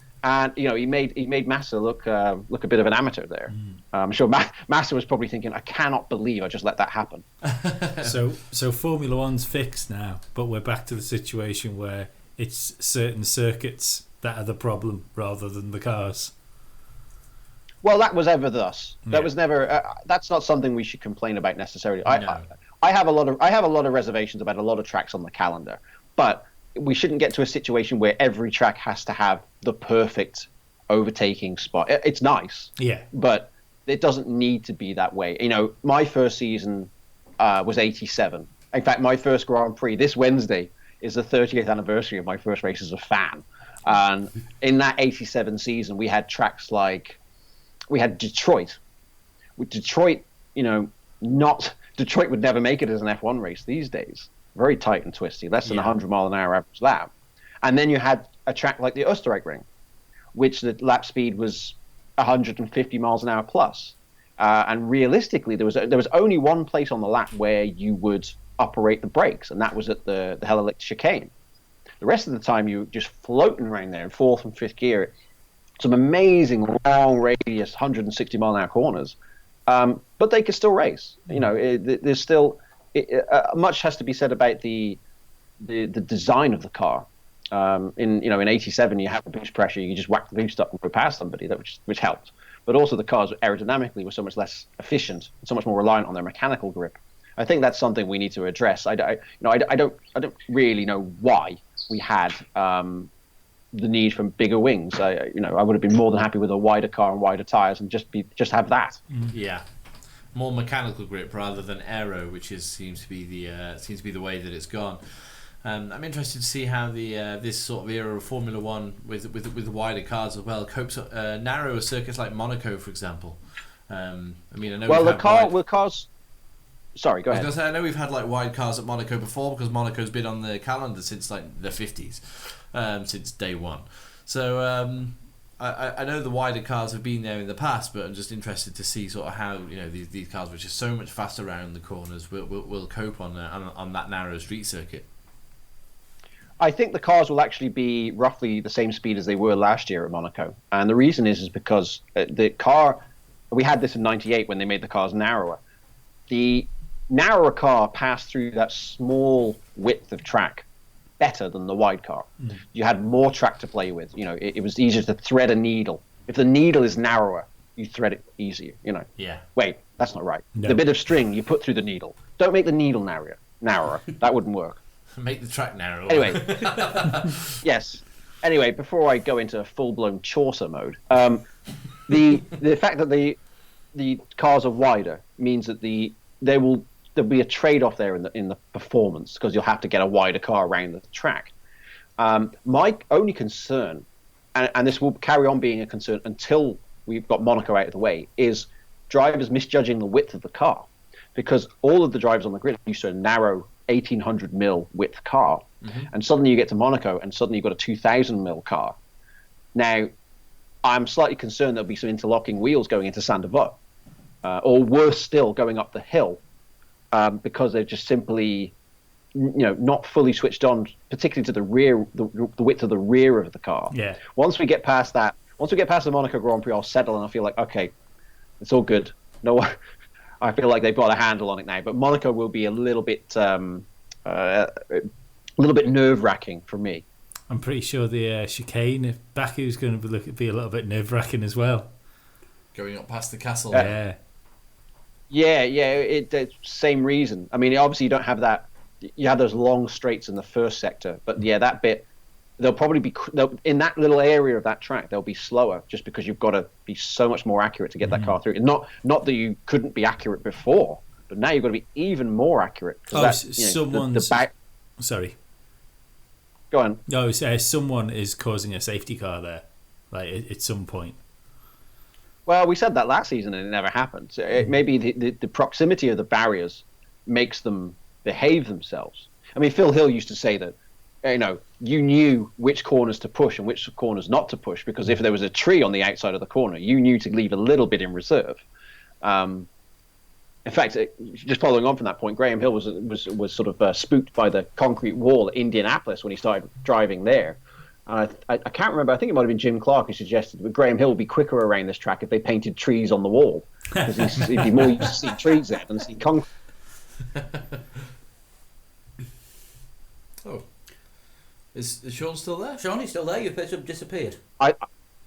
he made Massa look a bit of an amateur there. I'm sure Massa was probably thinking, I cannot believe I just let that happen. So Formula One's fixed now, but we're back to the situation where it's certain circuits that are the problem rather than the cars. Well, that was ever thus. That was never. That's not something we should complain about necessarily. No. I have a lot of reservations about a lot of tracks on the calendar, but we shouldn't get to a situation where every track has to have the perfect overtaking spot. It's nice, but it doesn't need to be that way. My first season was 87. In fact, my first Grand Prix this Wednesday is the 30th anniversary of my first race as a fan. And in that 87 season, we had tracks like Detroit. With Detroit, Detroit would never make it as an F1 race these days. Very tight and twisty, less than 100 mile an hour average lap. And then you had a track like the Österreichring, which the lap speed was 150 miles an hour plus. And realistically, there was only one place on the lap where you would operate the brakes, and that was at the Hellelicht chicane. The rest of the time, you were just floating around there in fourth and fifth gear. Some amazing long radius, 160 mile an hour corners, but they could still race. There's still much has to be said about the design of the car. In 87, you have the boost pressure, you just whack the boost up and go past somebody, which helped. But also the cars aerodynamically were so much less efficient, so much more reliant on their mechanical grip. I think that's something we need to address. I don't really know why we had the need for bigger wings. I would have been more than happy with a wider car and wider tyres and just have that. Yeah, more mechanical grip rather than aero, which seems to be the way that it's gone. I'm interested to see how this sort of era of Formula One with the wider cars as well copes narrower circuits like Monaco, for example. I know. Well, the cars. Sorry, go ahead. I was going to say, I know we've had like wide cars at Monaco before because Monaco's been on the calendar since like the 50s, since day one. So I know the wider cars have been there in the past, but I'm just interested to see sort of how these cars, which are so much faster around the corners, will cope on that narrow street circuit. I think the cars will actually be roughly the same speed as they were last year at Monaco, and the reason is because the car. We had this in '98 when they made the cars narrower. The narrower car passed through that small width of track better than the wide car. You had more track to play with. It was easier to thread a needle. If the needle is narrower, you thread it easier. Yeah. Wait, that's not right. No. The bit of string you put through the needle. Don't make the needle narrower. That wouldn't work. Make the track narrower. Anyway, yes. Anyway, before I go into full-blown Chaucer mode, the fact that the cars are wider means that there'll be a trade-off there in the performance because you'll have to get a wider car around the track. My only concern, and this will carry on being a concern until we've got Monaco out of the way, is drivers misjudging the width of the car, because all of the drivers on the grid used to a narrow 1800 mil width car, and suddenly you get to Monaco and suddenly you've got a 2000 mil car. Now, I'm slightly concerned there'll be some interlocking wheels going into Saint-Devote, or worse still, going up the hill, because they're just simply, not fully switched on, particularly to the rear, the width of the rear of the car. Yeah. Once we get past that, once we get past the Monaco Grand Prix, I'll settle and I feel like, okay, it's all good. No, I feel like they've got a handle on it now. But Monaco will be a little bit nerve-wracking for me. I'm pretty sure the chicane of Baku's going to be a little bit nerve-wracking as well. Going up past the castle. Yeah. It's same reason. I mean, obviously you don't have that. You have those long straights in the first sector, but that bit, they'll probably be in that little area of that track. They'll be slower just because you've got to be so much more accurate to get that car through. And not that you couldn't be accurate before, but now you've got to be even more accurate. Sorry. Go on. No, someone is causing a safety car there, like at some point. Well, we said that last season and it never happened. So maybe the proximity of the barriers makes them behave themselves. I mean, Phil Hill used to say that, you knew which corners to push and which corners not to push, because if there was a tree on the outside of the corner, you knew to leave a little bit in reserve. In fact, just following on from that point, Graham Hill was sort of spooked by the concrete wall at Indianapolis when he started driving there. I can't remember. I think it might have been Jim Clark who suggested that Graham Hill would be quicker around this track if they painted trees on the wall, because he'd be more used to see trees there than see concrete. Oh, is Sean still there? Sean, you still there? You've disappeared.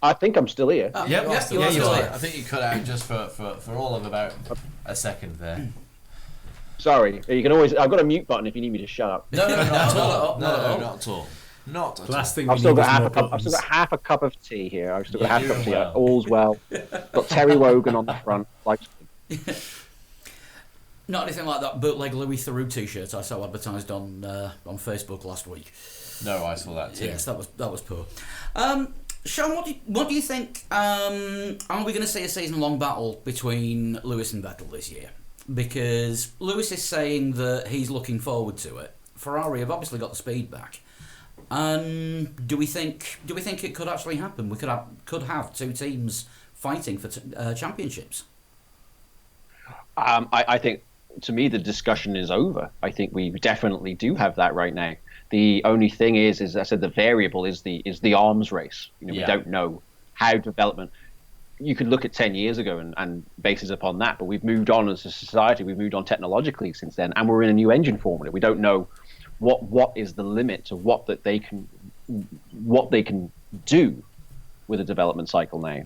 I think I'm still here. Oh, Yep, you are still still there. here. I think you cut out just for all of about a second there. Sorry, you can always. I've got a mute button if you need me to shut up. No, not at all. Not at all. Not at all. Not at The last all. thing I've we still need got is half more a cup. I've buttons. still got half a cup of tea here. I've still got Yeah, half a cup of tea. you're well. All's well. Got Terry Wogan on the front. Like, Not anything like that bootleg Louis Theroux t-shirt I saw advertised on Facebook last week. No, I saw that too. Yes, that was poor. Sean, what do you think? Are we going to see a season-long battle between Lewis and Vettel this year? Because Lewis is saying that he's looking forward to it. Ferrari have obviously got the speed back. And do we think it could actually happen? We could have two teams fighting for championships. I think, to me, the discussion is over. I think we definitely do have that right now. The only thing is, as I said, the variable is the arms race. We don't know how development. You could look at 10 years ago and base it upon that, but we've moved on as a society. We've moved on technologically since then, and we're in a new engine formula. We don't know what is the limit to what they can do with a development cycle now.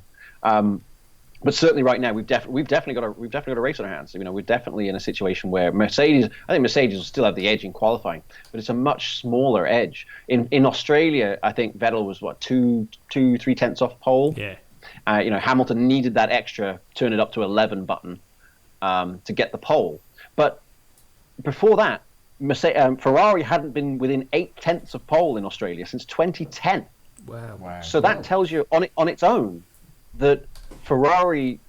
But certainly right now we've definitely got a race on our hands. You know, we're definitely in a situation where I think Mercedes will still have the edge in qualifying, but it's a much smaller edge. In Australia, I think Vettel was 3 tenths off pole. Yeah. You know, Hamilton needed that extra turn it up to 11 button to get the pole. But before that, Ferrari hadn't been within 8 tenths of pole in Australia since 2010. Wow. So that tells you on its own that Ferrari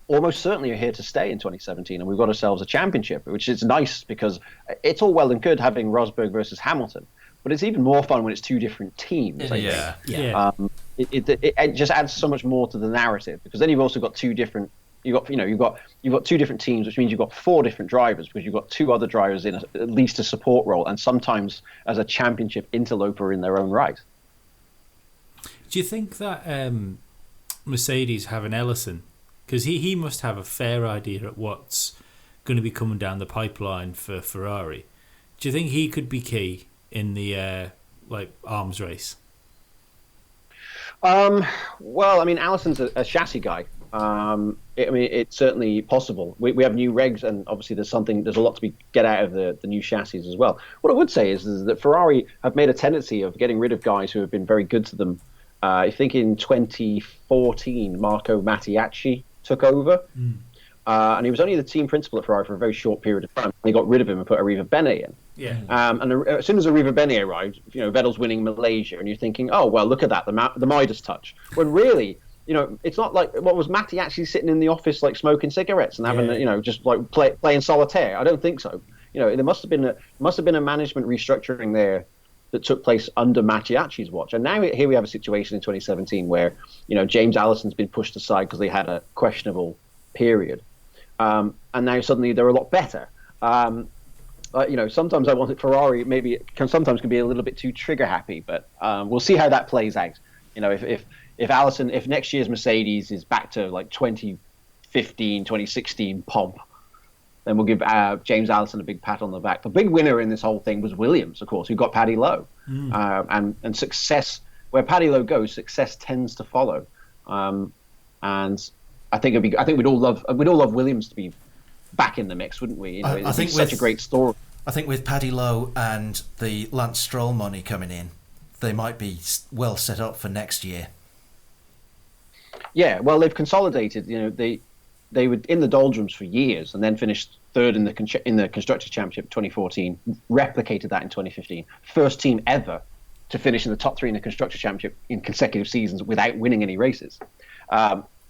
almost certainly are here to stay in 2017, and we've got ourselves a championship, which is nice because it's all well and good having Rosberg versus Hamilton, but it's even more fun when it's 2 different teams. I think. Yeah. It just adds so much more to the narrative, because then you've also got 2 different. You've got 2 different teams, which means you've got 4 different drivers, because you've got 2 other drivers in at least a support role, and sometimes as a championship interloper in their own right. Do you think that Mercedes having Ellison, because he must have a fair idea at what's going to be coming down the pipeline for Ferrari? Do you think he could be key in the arms race? Well, I mean, Allison's a chassis guy. It's certainly possible. We have new regs, and obviously there's a lot to get out of the new chassis as well. What I would say is that Ferrari have made a tendency of getting rid of guys who have been very good to them. I think in 2014, Marco Mattiacci took over, and he was only the team principal at Ferrari for a very short period of time. They got rid of him and put Arriva Bene in. Yeah. And as soon as Arriva Bene arrived, Vettel's winning Malaysia, and you're thinking, oh well, look at that, the Midas touch. When really, it's not like, what was Matty actually sitting in the office like smoking cigarettes and having, just like playing solitaire? I don't think so. There must have been a management restructuring there that took place under Mattiacci's watch. And now here we have a situation in 2017 where, James Allison's been pushed aside because they had a questionable period. And now suddenly they're a lot better. Sometimes I want it Ferrari sometimes can be a little bit too trigger happy, but we'll see how that plays out. If next year's Mercedes is back to like 2015, 2016 pomp, then we'll give James Allison a big pat on the back. The big winner in this whole thing was Williams, of course, who got Paddy Lowe. And success, where Paddy Lowe goes, success tends to follow. And I think we'd all love Williams to be back in the mix, wouldn't we? I think such a great story. I think with Paddy Lowe and the Lance Stroll money coming in, they might be well set up for next year. Yeah, well, they've consolidated. They were in the doldrums for years, and then finished third in the Constructors' Championship 2014. Replicated that in 2015. First team ever to finish in the top 3 in the Constructors' Championship in consecutive seasons without winning any races.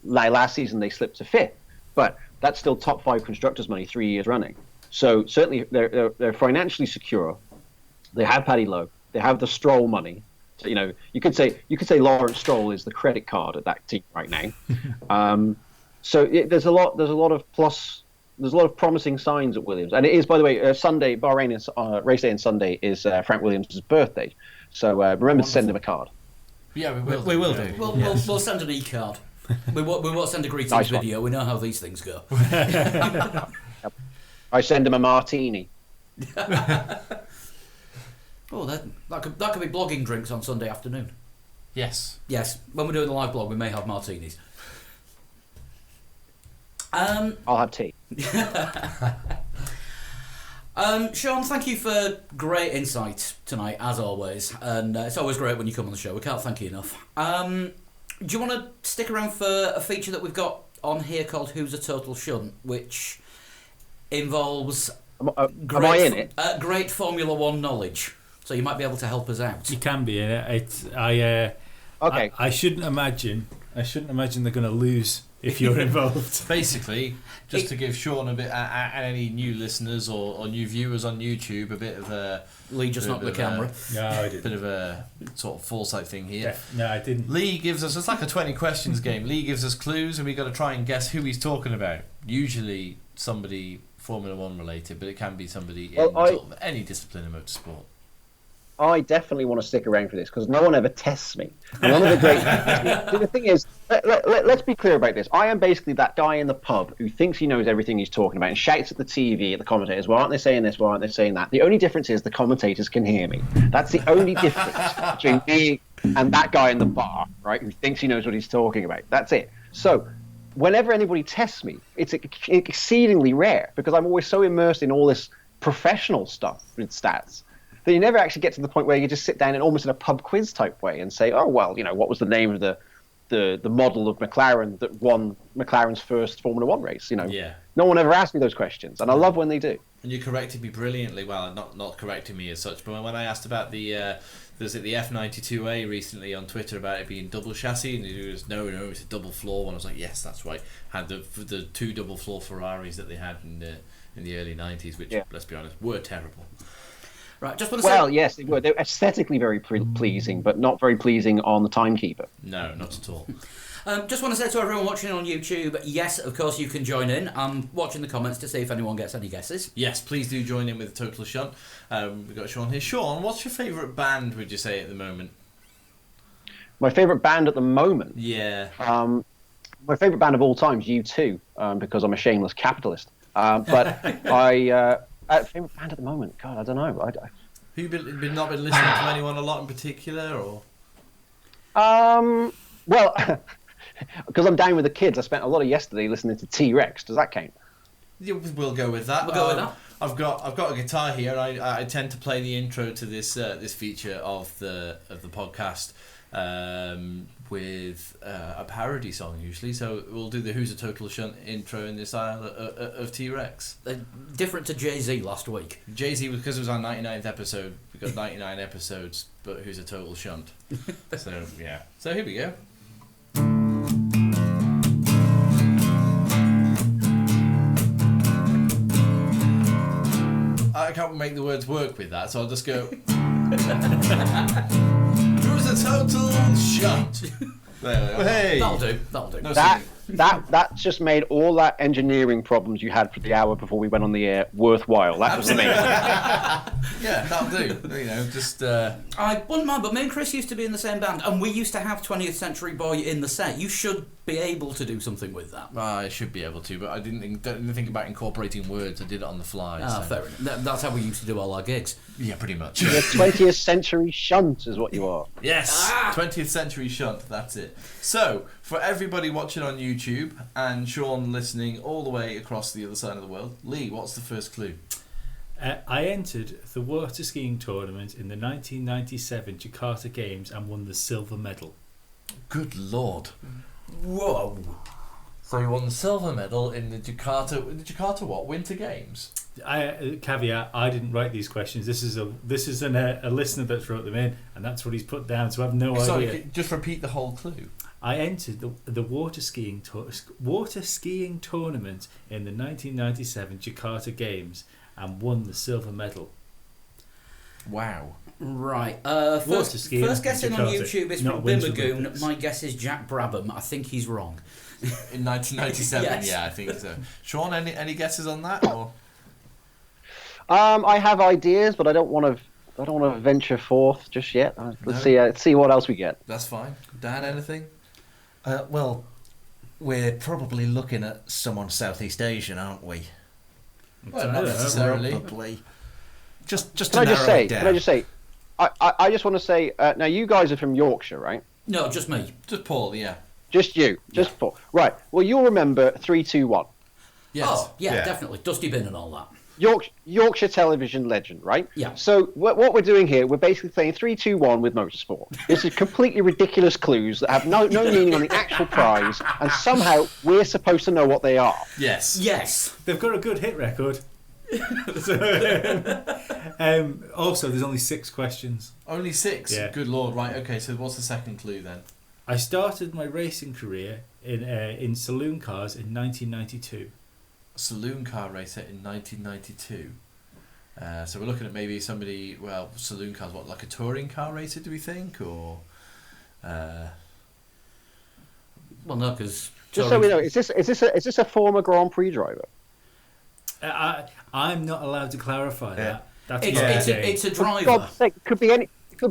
Last season they slipped to 5th, but that's still top 5 constructors' money 3 years running. So certainly they're financially secure. They have Paddy Lowe. They have the Stroll money. So, you could say Lawrence Stroll is the credit card at that team right now. There's a lot of promising signs at Williams, and it is, by the way, Sunday, Bahrain race day, and Sunday is Frank Williams' birthday. So remember to send him a card. Yeah, we will do. We'll send an e-card. we won't send a greetings video. We know how these things go. I send him a martini. Oh, that could be blogging drinks on Sunday afternoon. Yes. When we're doing the live blog, we may have martinis. I'll have tea. Sean, thank you for great insight tonight, as always, and it's always great when you come on the show. We can't thank you enough. Do you want to stick around for a feature that we've got on here called Who's a Total Shunt, which involves am I in it? Great Formula One knowledge, so you might be able to help us out. You can be in it. Okay. I shouldn't imagine they're going to lose if you're involved. Basically, just to give Sean a bit, and any new listeners or new viewers on YouTube, a bit of a... Lee just knocked the camera. No, I didn't. Bit of a sort of foresight thing here. No, I didn't. Lee gives us... It's like a 20 questions game. Lee gives us clues, and we've got to try and guess who he's talking about. Usually somebody Formula One related, but it can be somebody in sort of any discipline of motorsport. I definitely want to stick around for this because no one ever tests me. And one of the great the thing is, let's be clear about this. I am basically that guy in the pub who thinks he knows everything he's talking about and shouts at the TV at the commentators. Why aren't they saying this? Why aren't they saying that? The only difference is the commentators can hear me. That's the only difference between me and that guy in the bar, right? Who thinks he knows what he's talking about. That's it. So whenever anybody tests me, it's exceedingly rare because I'm always so immersed in all this professional stuff with stats that you never actually get to the point where you just sit down and almost in a pub quiz type way and say, oh, well, what was the name of the model of McLaren that won McLaren's first Formula One race? Yeah. No one ever asked me those questions, and I love when they do. And you corrected me brilliantly. Well, not correcting me as such, but when I asked about the F92A recently on Twitter about it being double chassis, and he was no, it's a double floor one. I was like, yes, that's right. Had the two double floor Ferraris that they had in the early 90s, which, let's be honest, were terrible. Right, just want to say. Well, yes, they were. They're aesthetically very pleasing, but not very pleasing on the timekeeper. No, not at all. Just want to say to everyone watching on YouTube, yes, of course you can join in. I'm watching the comments to see if anyone gets any guesses. Yes, please do join in with Total Shunt. We've got Sean here. Sean, what's your favourite band, would you say, at the moment? My favourite band at the moment? Yeah. My favourite band of all time is U2, because I'm a shameless capitalist. But favourite band at the moment? God, I don't know. Have you not been listening to anyone a lot in particular, or? Well, because I'm down with the kids, I spent a lot of yesterday listening to T-Rex. Does that count? Yeah, we'll go with that. We'll go with that. I've got a guitar here. And I tend to play the intro to this feature of the podcast with a parody song usually. So we'll do the Who's a Total Shunt intro in the style of T-Rex. Different to Jay-Z last week. Jay-Z, because it was our 99th episode. We've got 99 episodes, but Who's a Total Shunt. So yeah. So here we go. I can't make the words work with that, so I'll just go. Who's a total shunt? There we go. Hey. That'll do. No, That just made all that engineering problems you had for the hour before we went on the air worthwhile. That was amazing. Yeah, that'll do. Just. I wouldn't mind, but me and Chris used to be in the same band, and we used to have 20th Century Boy in the set. You should be able to do something with that. I should be able to, but I didn't think about incorporating words. I did it on the fly. So. Fair enough. That's how we used to do all our gigs. Yeah, pretty much. The 20th century shunt is what you are. Yes, 20th century shunt. That's it. So, for everybody watching on YouTube and Sean listening all the way across the other side of the world, Lee, what's the first clue? I entered the water skiing tournament in the 1997 Jakarta Games and won the silver medal. Good Lord. Whoa. So you won the silver medal in the Jakarta what? Winter Games? Caveat: I didn't write these questions. This is a listener that's wrote them in, and that's what he's put down. So I have no idea. Sorry, just repeat the whole clue. I entered the water skiing tournament in the 1997 Jakarta Games and won the silver medal. Wow. Right. First guessing on Jakarta, YouTube is not from Winter Bimmergoon. Olympics. My guess is Jack Brabham. I think he's wrong. In 1997, Yes. Yeah, I think so. Sean, any guesses on that? Or? I have ideas, but I don't want to venture forth just yet. Let's see what else we get. That's fine. Dan, anything? Well, we're probably looking at someone Southeast Asian, aren't we? Well, not necessarily. Probably. Just Can to I just narrow say? it down. Can I just say? I just want to say. Now you guys are from Yorkshire, right? No, just me. Just Paul, yeah. Just you. Just Paul. Right. Well, you'll remember 3-2-1. Yes. Oh, yeah, Yeah. definitely. Dusty Bin and all that. Yorkshire television legend, right? Yeah. So what we're doing here, we're basically playing 3-2-1 with motorsport. This is completely ridiculous clues that have no meaning on the actual prize, and somehow we're supposed to know what they are. Yes. Yes. They've got a good hit record. Also, there's only 6 questions. Only 6? Yeah. Good Lord. Right, okay, so what's the second clue then? I started my racing career in saloon cars in 1992. A saloon car racer in 1992. So we're looking at maybe somebody, well, saloon cars, what, like a touring car racer, do we think? Or... Well, no, because... Just so we know, is this a former Grand Prix driver? I'm not allowed to clarify that. That's It's a For driver. God's sake, it could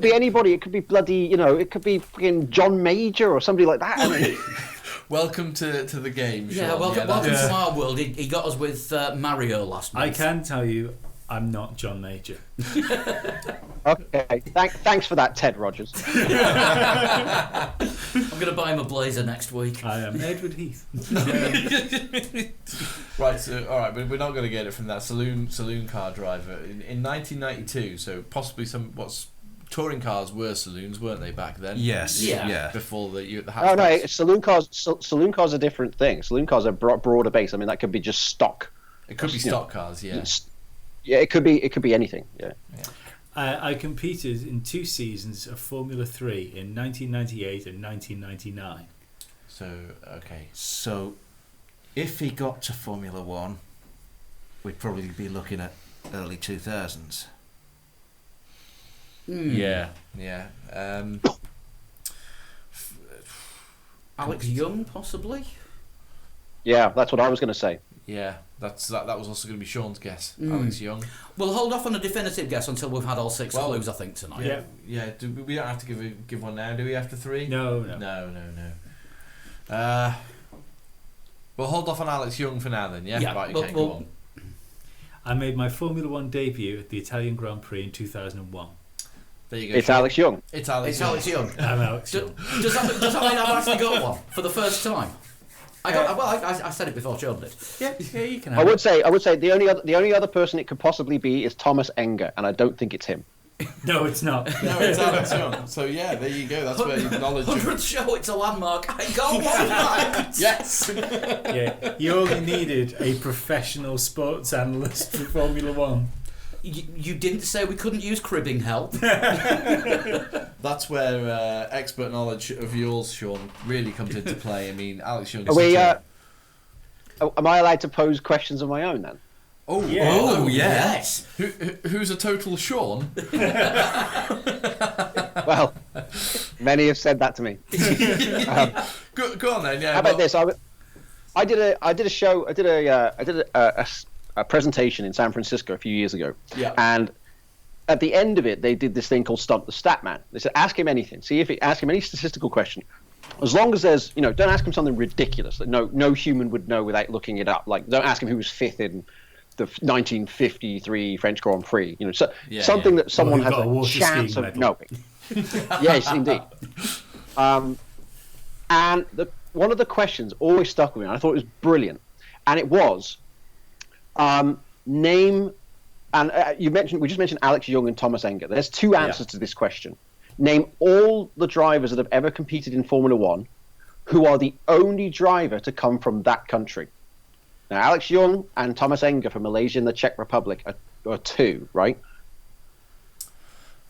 be anybody. It could be bloody, it could be fucking John Major or somebody like that. I mean, Welcome to the game, Sean. Yeah, welcome that's- to our world. He got us with Mario last month. I can tell you, I'm not John Major. okay, thanks for that, Ted Rogers. I'm going going to buy him a blazer next week. I am Edward Heath. Right, so all right, but we're not going to get it from that saloon car driver in 1992. So possibly touring cars were saloons, weren't they, back then? Yes. Yeah. Yeah. Before the Oh no, hatchbacks. saloon cars are a different thing. Saloon cars are broader base. I mean, that could be just stock. It could be stock cars, yeah. Yeah, it could be anything. Yeah. I competed in 2 seasons of Formula 3 in 1998 and 1999. So okay. So, if he got to Formula One, we'd probably be looking at early 2000s. Yeah. Alex Young, possibly. Yeah, that's what I was going to say. Yeah, that was also going to be Sean's guess. Mm. Alex Young. We'll hold off on a definitive guess until we've had all 6 Well, clues, I think, tonight. Yeah. Yeah, we don't have to give one now, do we? After 3? No. We'll hold off on Alex Young for now then. Yeah. Yeah, Right. well- Okay. well- Go on. I made my Formula 1 debut at the Italian Grand Prix in 2001. There you go. It's Sean. Alex Young. It's Alex. It's Young. Alex Young. I'm Alex Do- Young. does that mean I've actually got one for the first time? I said it before Sean did. Yeah, you can I have would say the only other person it could possibly be is Thomas Enger, and I don't think it's him. it. No, it's not. No, it's Alex Young. So yeah, there you go. That's where you acknowledge. 100th show, it's a landmark. I got one right. Yes. Yeah, you only needed a professional sports analyst for Formula 1. You didn't say we couldn't use cribbing help. That's where expert knowledge of yours, Sean, really comes into play. I mean, Alex Young. Are we? Am I allowed to pose questions of my own then? Oh, Yeah. Oh, yeah. Yes. Who's a total Sean? Well, many have said that to me. Go on then. Yeah. How about this? I did a show. I did a presentation in San Francisco a few years ago. Yeah. And at the end of it, they did this thing called Stump the Stat Man. They said, ask him anything. Ask him any statistical question. As long as there's, don't ask him something ridiculous that no human would know without looking it up. Like, don't ask him who was 5th in the 1953 French Grand Prix. Something that someone Or who has got a a water chance skiing of medal. knowing. Yes, indeed. And one of the questions always stuck with me, and I thought it was brilliant. And it was, name, and we just mentioned Alex Young and Thomas Enger. There's 2 answers to this question. Name all the drivers that have ever competed in Formula One who are the only driver to come from that country. Now, Alex Young and Thomas Enger from Malaysia and the Czech Republic are 2, right?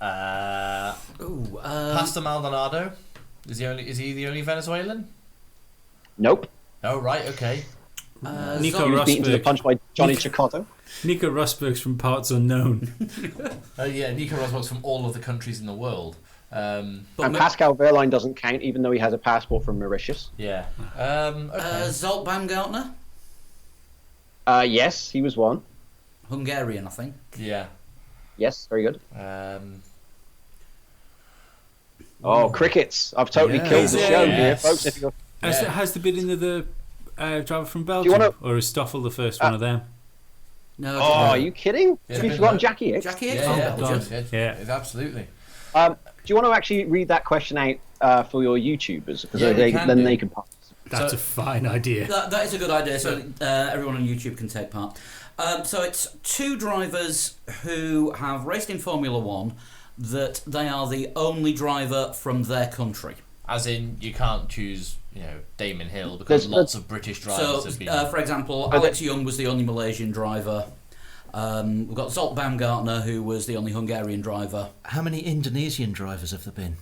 Pastor Maldonado. Is he the only Venezuelan? Nope. Oh right. Okay. Nico He was beaten to the Rosberg. punch by Johnny Cecotto. Nico Rosberg's from parts unknown. Yeah. Nico Rosberg's from all of the countries in the world. And Pascal Wehrlein doesn't count, even though he has a passport from Mauritius. Yeah. Okay. Zolt Baumgartner, Yes, he was one. Hungarian, I think. Yeah. Yes, very good. Um, Crickets! I've totally Yeah. killed the show here, Yes. folks. If you're... Has there been another driver from you Belgium? wanna- Or is Stoffel the first one of them? No. Oh, are you kidding? Yeah, Have you been forgotten that. Jackie Hicks? Jackie yeah. Hicks Yeah. from Belgium. God. Yeah. Yeah. Absolutely. Do you want to actually read that question out for your YouTubers? Because Yeah, we can then do. they can pass. That's So- a fine idea. That is a good idea, so everyone on YouTube can take part. So it's 2 drivers who have raced in Formula One that they are the only driver from their country. As in, you can't choose, Damon Hill because There's- lots of British drivers So, have been. for example, Oh, Alex Young was the only Malaysian driver. We've got Zolt Baumgartner, who was the only Hungarian driver. How many Indonesian drivers have there been?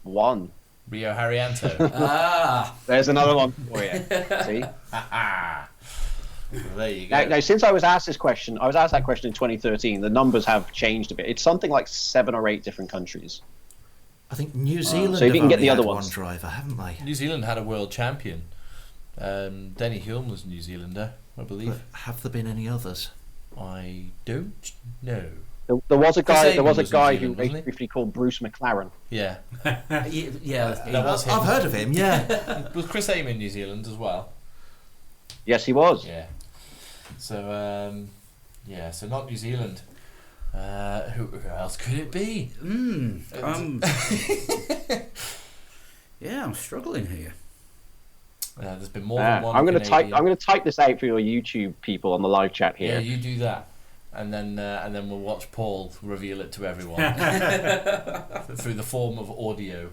One. Rio Haryanto. Ah, There's another one for you. See? Well, there you go. Now, since I was asked this question, I was asked that question in 2013. The numbers have changed a bit. It's something like 7 or 8 different countries. I think New Zealand so if have you can get only the other had ones. one driver, haven't they? New Zealand had a world champion. Denny Hulme was a New Zealander, I believe. But have there been any others? I don't know. There was a guy. Chris There was a Amon was guy New who Zealand, wasn't he? raced briefly called Bruce McLaren. Yeah. yeah. That was him. I've heard of him, yeah. Was Chris Amon New Zealand as well? Yes, he was. Yeah. So, so not New Zealand. Who else could it be? Yeah, I'm struggling here. There's been more than one. I'm going Canadian. to type this out for your YouTube people on the live chat Yeah, here. you do that, and then we'll watch Paul reveal it to everyone through the form of audio.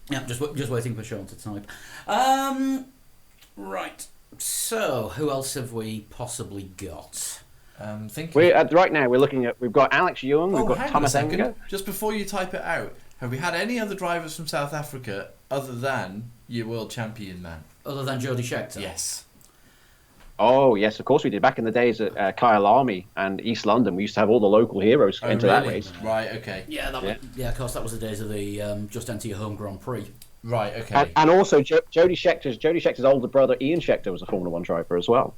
Yeah, just waiting for Sean to type. Right. So, who else have we possibly got? We're right now. We've got Alex Young. We've got hang on a Thomas second. Enger. Just before you type it out, have we had any other drivers from South Africa other than your world champion man? Other than Jody Scheckter? Yes. Oh yes, of course we did. Back in the days at Kyle Army and East London, we used to have all the local heroes enter that race. Right. Okay. Yeah, of course, that was the days of the Just Enter Your Home Grand Prix. Right. Okay. And also Jody Schecter's older brother Ian Scheckter was a Formula One driver as well.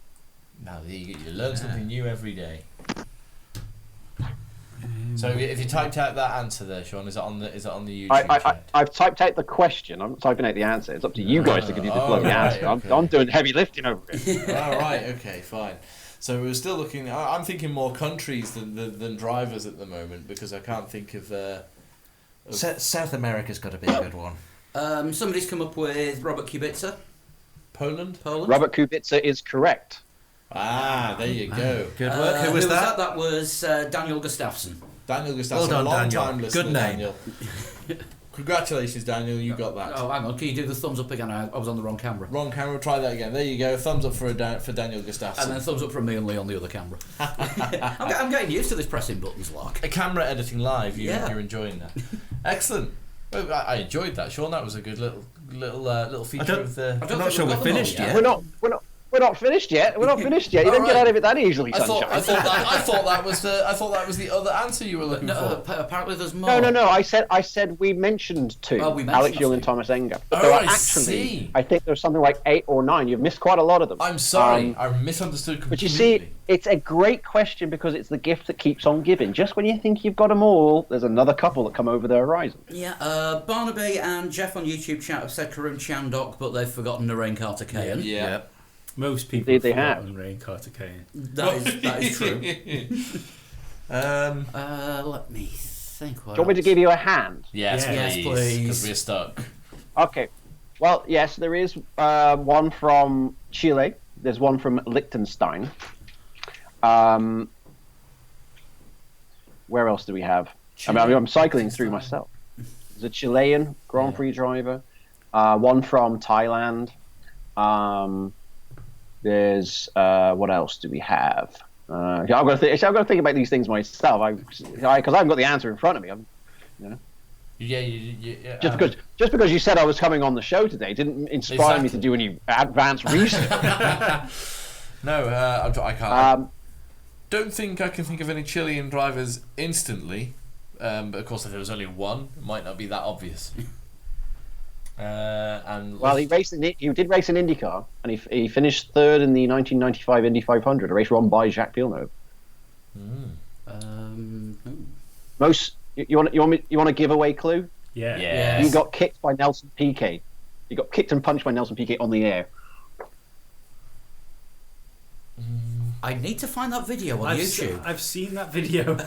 Now you learn something new every day. So if you typed out that answer there, Sean, is it on the YouTube chat? I've typed out the question. I'm not typing out the answer. It's up to you guys to give you the bloody answer. Okay. I'm doing heavy lifting over it. All right. Okay. Fine. So we're still looking. I'm thinking more countries than drivers at the moment because I can't think of. South America's got to be a good one. Somebody's come up with Robert Kubica. Poland. Robert Kubica is correct. Ah, there you go. Good work. Who was that? That was Daniel Gustafsson. Daniel Gustafsson, Well done, a long Daniel. time listener. Good name. Daniel. Congratulations, Daniel. You got that. Oh, hang on. Can you do the thumbs up again? I was on the wrong camera. Wrong camera. Try that again. There you go. Thumbs up for Daniel Gustafsson. And then thumbs up from me and Lee on the other camera. I'm getting used to this pressing buttons, like. A camera editing live. Yeah. You're enjoying that. Excellent. Well, I enjoyed that, Sean. That was a good little feature of the. I'm not sure we're finished yet. We're not finished yet. We're not finished yet. You don't get out of it that easily, I Sunshine. thought that was the other answer you were looking for. Apparently there's more. No. I said we mentioned two. Oh, we mentioned Alex Young two. and Thomas Enger. But Oh, there are I actually, see. I think there's something like 8 or 9. You've missed quite a lot of them. I'm sorry, I misunderstood completely. But you see, it's a great question because it's the gift that keeps on giving. Just when you think you've got them all, there's another couple that come over the horizon. Yeah, Barnaby and Jeff on YouTube chat have said Karun Chandok, but they've forgotten Narain Carter-Cayan. Yeah. Most people Indeed they forgot have. on Rain Carter-Cayan. That is true. Let me think. Do you want me to give you a hand? Yes, Yes, please. Because please. we're stuck. Okay. Well, yes, there is one from Chile. There's one from Liechtenstein. Where else do we have? I'm cycling through myself. There's a Chilean Grand Prix driver. One from Thailand. There's what else do we have? I've got to think about these things myself. Because I haven't got the answer in front of me. Yeah. Just because you said I was coming on the show today didn't inspire me to do any advanced research. No, I can't. Don't think I can think of any Chilean drivers instantly. But of course, if there was only one, it might not be that obvious. Well, he did race in IndyCar, and he finished third in the 1995 Indy 500, a race run by Jacques Villeneuve. You want to give away clue? Yeah. Yes. He got kicked by Nelson Piquet. He got kicked and punched by Nelson Piquet on the air. I need to find that video on YouTube. I've seen that video.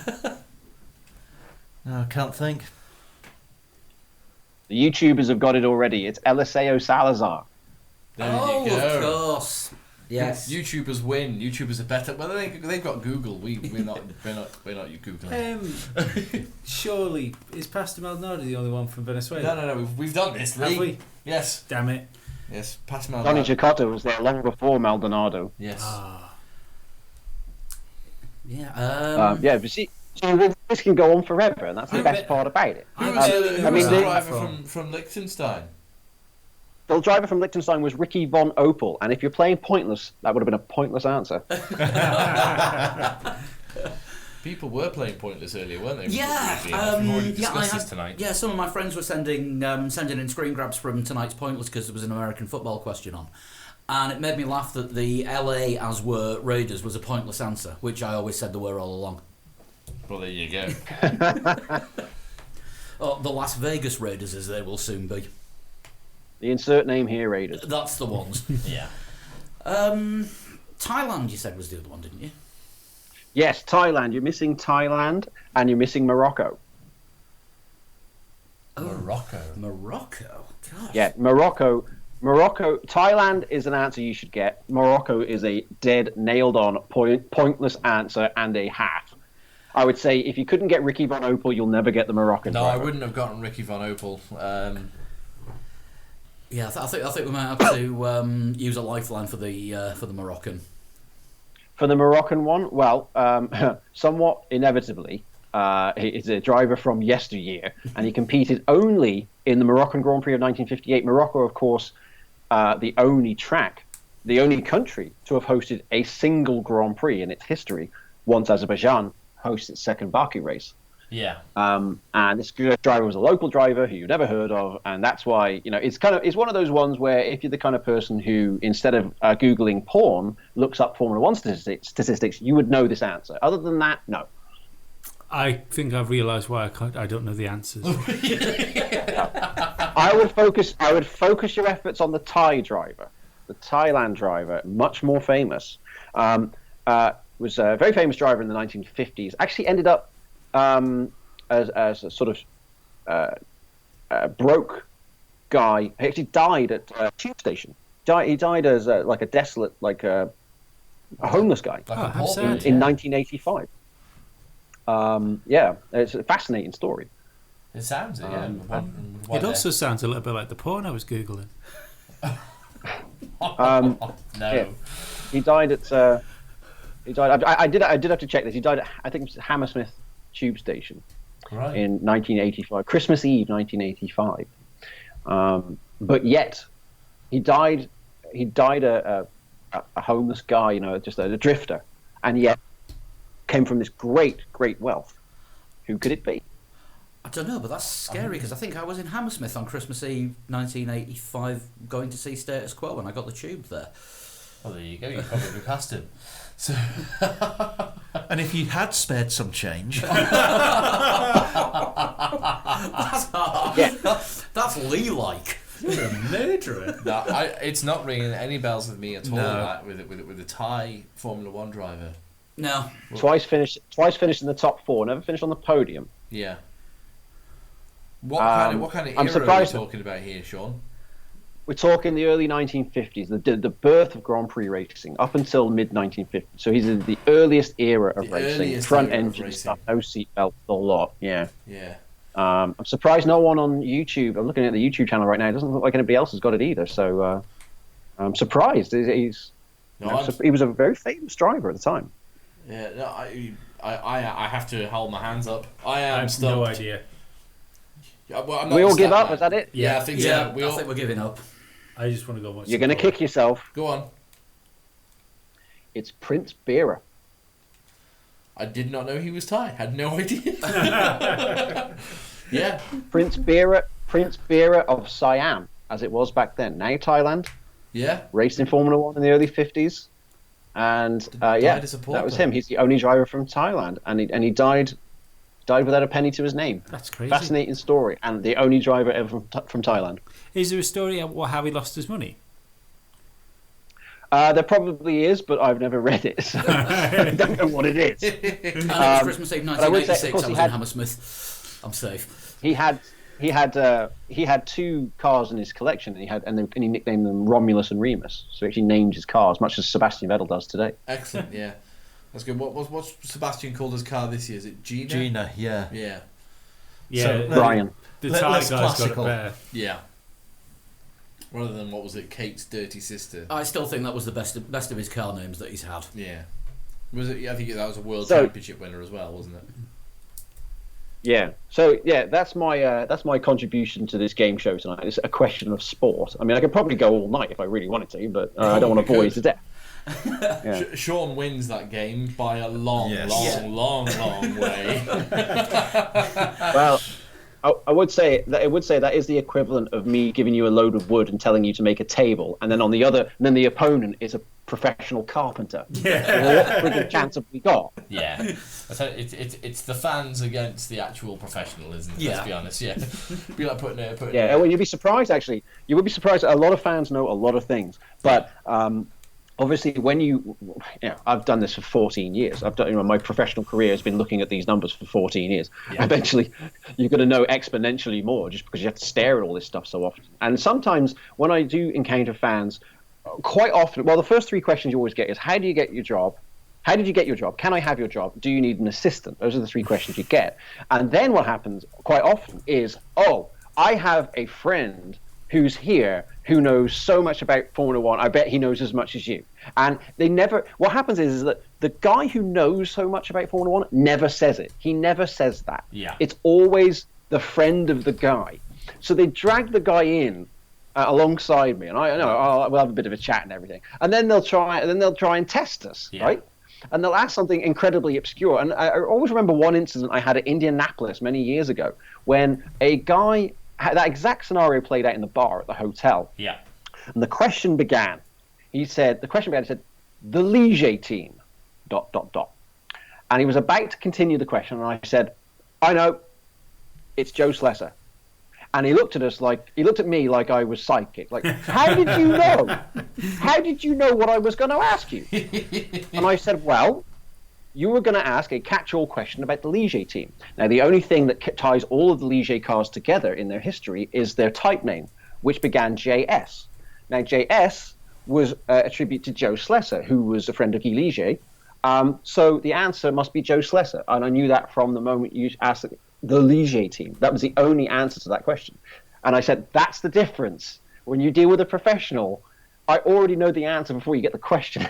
No, I can't think. The YouTubers have got it already. It's Eliseo Salazar. There you go. Of course. Yes. YouTubers win. YouTubers are better. Well, they've got Google. We're not Googling. Surely is Pastor Maldonado the only one from Venezuela? No. We've done this. Have we? Yes. Damn it. Yes. Pass Johnny Maldonado. Cecotto was there long before Maldonado. Yes. Yeah. Yeah, but see, this can go on forever, and that's the best part about it. Who was the the driver from Liechtenstein? The driver from Liechtenstein was Ricky Von Opel, and if you're playing pointless, that would have been a pointless answer. People were playing pointless earlier, weren't they? Yeah, We've already discussed this tonight. Yeah, some of my friends were sending in screen grabs from tonight's Pointless because there was an American football question on. And it made me laugh that the LA as were Raiders was a pointless answer, which I always said they were all along. Well, there you go. Oh, the Las Vegas Raiders, as they will soon be. The insert name here, Raiders. That's the ones. Yeah. Thailand, you said, was the other one, didn't you? Yes, Thailand. You're missing Thailand, and you're missing Morocco. Morocco. Morocco. Gosh. Yeah, Morocco. Thailand is an answer you should get. Morocco is a dead, nailed-on, pointless answer and a half. I would say if you couldn't get Ricky Van Opel, you'll never get the Moroccan No, driver. I wouldn't have gotten Ricky Van Opel. Yeah, I think we might have to use a lifeline for the Moroccan. For the Moroccan one, well, somewhat inevitably, he is a driver from yesteryear, and he competed only in the Moroccan Grand Prix of 1958. Morocco, of course, the only country to have hosted a single Grand Prix in its history, once Azerbaijan hosted its second Baku race. Yeah. And this driver was a local driver who you'd never heard of, and that's why it's one of those ones where if you're the kind of person who instead of googling porn looks up Formula One statistics, you would know this answer. Other than that, no. I think I've realised why I don't know the answers. I would focus your efforts on the Thai driver, the Thailand driver, much more famous. Was a very famous driver in the 1950s. Actually ended up as a sort of broke guy. He actually died at a tube station. He died as like a desolate, like a homeless guy how sad. in 1985. Yeah, it's a fascinating story. It sounds it, yeah. It also sounds a little bit like the porn I was googling. No. Yeah. He died at. He died. I did have to check this. He died at, I think it was Hammersmith Tube Station Right. in 1985, Christmas Eve 1985. But yet, he died. He died a homeless guy, just a drifter, and yet came from this great wealth. Who could it be? I don't know, but that's scary because I think I was in Hammersmith on Christmas Eve 1985 going to see Status Quo and I got the tube there. Well, there you go. You probably passed him. So, And if you had spared some change, That's Lee-like. You're a murderer. No, it's not ringing any bells with me at all. No. That with a Thai Formula One driver. No. Twice finished in the top four. Never finished on the podium. Yeah. What kind of I'm era are we surprised- talking about here, Sean? We're talking the early 1950s, the birth of Grand Prix racing, up until mid 1950s. So he's in the earliest era of The racing, earliest front era of engine racing. stuff, no seatbelt, the lot. Yeah. Yeah. I'm surprised no one on YouTube. I'm looking at the YouTube channel right now. It doesn't look like anybody else has got it either. So I'm surprised. He was a very famous driver at the time. Yeah. No, I have to hold my hands up. I I am have stumped. no idea. Yeah, well, I'm not We all the give stat up. man. Is that it? Yeah, I think so. Yeah, We I all think we're giving up. I just want to go watch. You're going to kick yourself. go on. It's Prince Bearer. I did not know he was Thai. Had no idea. Yeah. Prince Bearer of Siam, as it was back then. Now Thailand. Yeah. Raced in Formula One in the early 50s. And Died yeah, as a that pauper. was him. He's the only driver from Thailand. And he died without a penny to his name. That's crazy. Fascinating story. And the only driver ever from Thailand. Is there a story of how he lost his money? There probably is, but I've never read it. So I don't know what it is. And it was Christmas Eve but I would say, 1986. of course, I he was had- in Hammersmith. I'm safe. He had two cars in his collection, and he nicknamed them Romulus and Remus. So he actually named his cars, much as Sebastian Vettel does today. Excellent. Yeah. That's good. What's Sebastian called his car this year? Is it Gina? Gina, yeah. Yeah. Yeah, So, Brian. the less Thai guy's got it classical. better. Yeah. Rather than what was it, Kate's dirty sister? I still think that was the best of his car names that he's had. Yeah. Was it? Yeah, I think that was a world So- championship winner as well, wasn't it? Yeah. So yeah, that's my contribution to this game show tonight. It's a question of sport. I mean, I could probably go all night if I really wanted to, but I don't want to bore you to death. Yeah. Sean wins that game by a long, Yes. long way. Well, I would say that is the equivalent of me giving you a load of wood and telling you to make a table, and then then the opponent is a professional carpenter. Yeah. What friggin' chance have we got? Yeah. It's the fans against the actual professional, isn't it? Yeah. Let's be honest. Yeah. Be like putting Yeah, well, you'd be surprised actually. You would be surprised. A lot of fans know a lot of things, but obviously when I've done this for 14 years. I've done, my professional career has been looking at these numbers for 14 years. Yeah. Eventually you're going to know exponentially more, just because you have to stare at all this stuff so often. And sometimes when I do encounter fans, quite often, well, the first three questions you always get is, how do you get your job? How did you get your job? Can I have your job? Do you need an assistant? Those are the three questions you get. And then what happens quite often is, oh, I have a friend who's here who knows so much about Formula One. I bet he knows as much as you. And they never, what happens is that the guy who knows so much about Formula One never says it. He never says that. Yeah. It's always the friend of the guy. So they drag the guy in alongside me, and we'll have a bit of a chat and everything. And then they'll try and test us, right? And they'll ask something incredibly obscure. And I always remember one incident I had at Indianapolis many years ago when a guy had that exact scenario played out in the bar at the hotel. Yeah. And the question began. He said, the Ligier team, ... And he was about to continue the question, and I said, I know, it's Joe Slesser. And he looked at me like I was psychic. Like, how did you know? How did you know what I was going to ask you? And I said, well, you were going to ask a catch-all question about the Ligier team. Now, the only thing that ties all of the Ligier cars together in their history is their type name, which began JS. Now, JS was a tribute to Joe Slesser, who was a friend of Guy Ligier. So the answer must be Joe Slesser. And I knew that from the moment you asked the Ligier team. That was the only answer to that question. And I said, that's the difference. When you deal with a professional, I already know the answer before you get the question.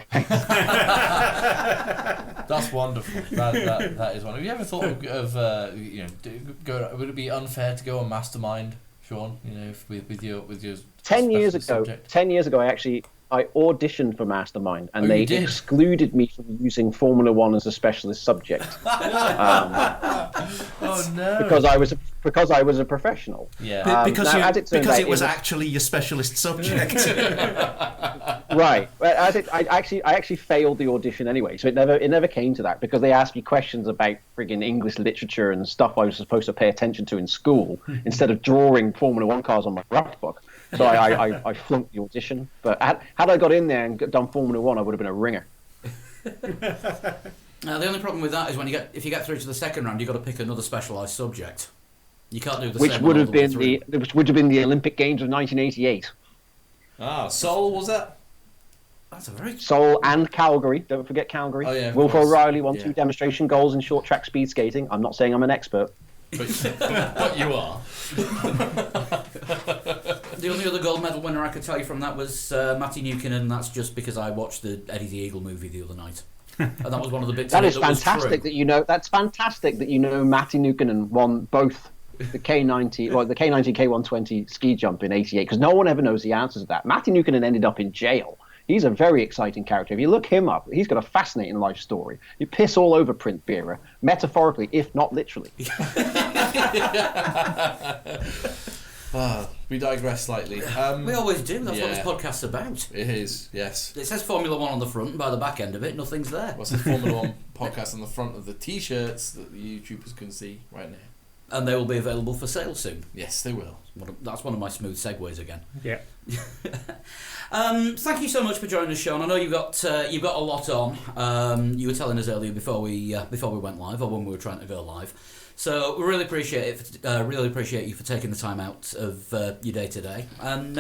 That's wonderful. That is wonderful. Have you ever thought of would it be unfair to go on Mastermind, Sean? With your 10 years specialist ago, subject? 10 years ago, I auditioned for Mastermind, and Oh, they you did? excluded me from using Formula One as a specialist subject. Oh no! because I was a professional. Yeah. Because now, as it turns out, it was actually your specialist subject. right. But I actually failed the audition anyway, so it never came to that, because they asked me questions about friggin' English literature and stuff I was supposed to pay attention to in school instead of drawing Formula One cars on my rough book. So I flunked the audition. But had I got in there and done Formula One, I would have been a ringer. Now, the only problem with that is if you get through to the second round, you've got to pick another specialised subject. You can't do the Which same would one have all the way been through. which would have been the Olympic Games of 1988. Seoul, was that? That's a very... Seoul and Calgary. Don't forget Calgary. Oh, yeah, of Wilf course. O'Reilly won Yeah. 2 demonstration goals in short track speed skating. I'm not saying I'm an expert. But you are. The only other gold medal winner I could tell you from that was Matti Nukkinen, and that's just because I watched the Eddie the Eagle movie the other night. And that was one of the bits That of it is that was fantastic true. that you know. That's fantastic that you know Matti Nukkinen won both the K90, the K90 K120 ski jump in '88, because no one ever knows the answers to that. Matti Nukkinen ended up in jail. He's a very exciting character. If you look him up, he's got a fascinating life story. You piss all over Prince Bira, metaphorically, if not literally. We digress slightly. We always do. That's what yeah. this podcast's about. It is, yes. It says Formula One on the front, and by the back end of it, nothing's there. What's the Formula One podcast on the front of the T-shirts that the YouTubers can see right now? And they will be available for sale soon. Yes, they will. That's one of my smooth segues again. Yeah. Thank you so much for joining us, Sean. I know you've got a lot on. You were telling us earlier before we went live, or when we were trying to go live. So we really appreciate it. Really appreciate you for taking the time out of your day today, and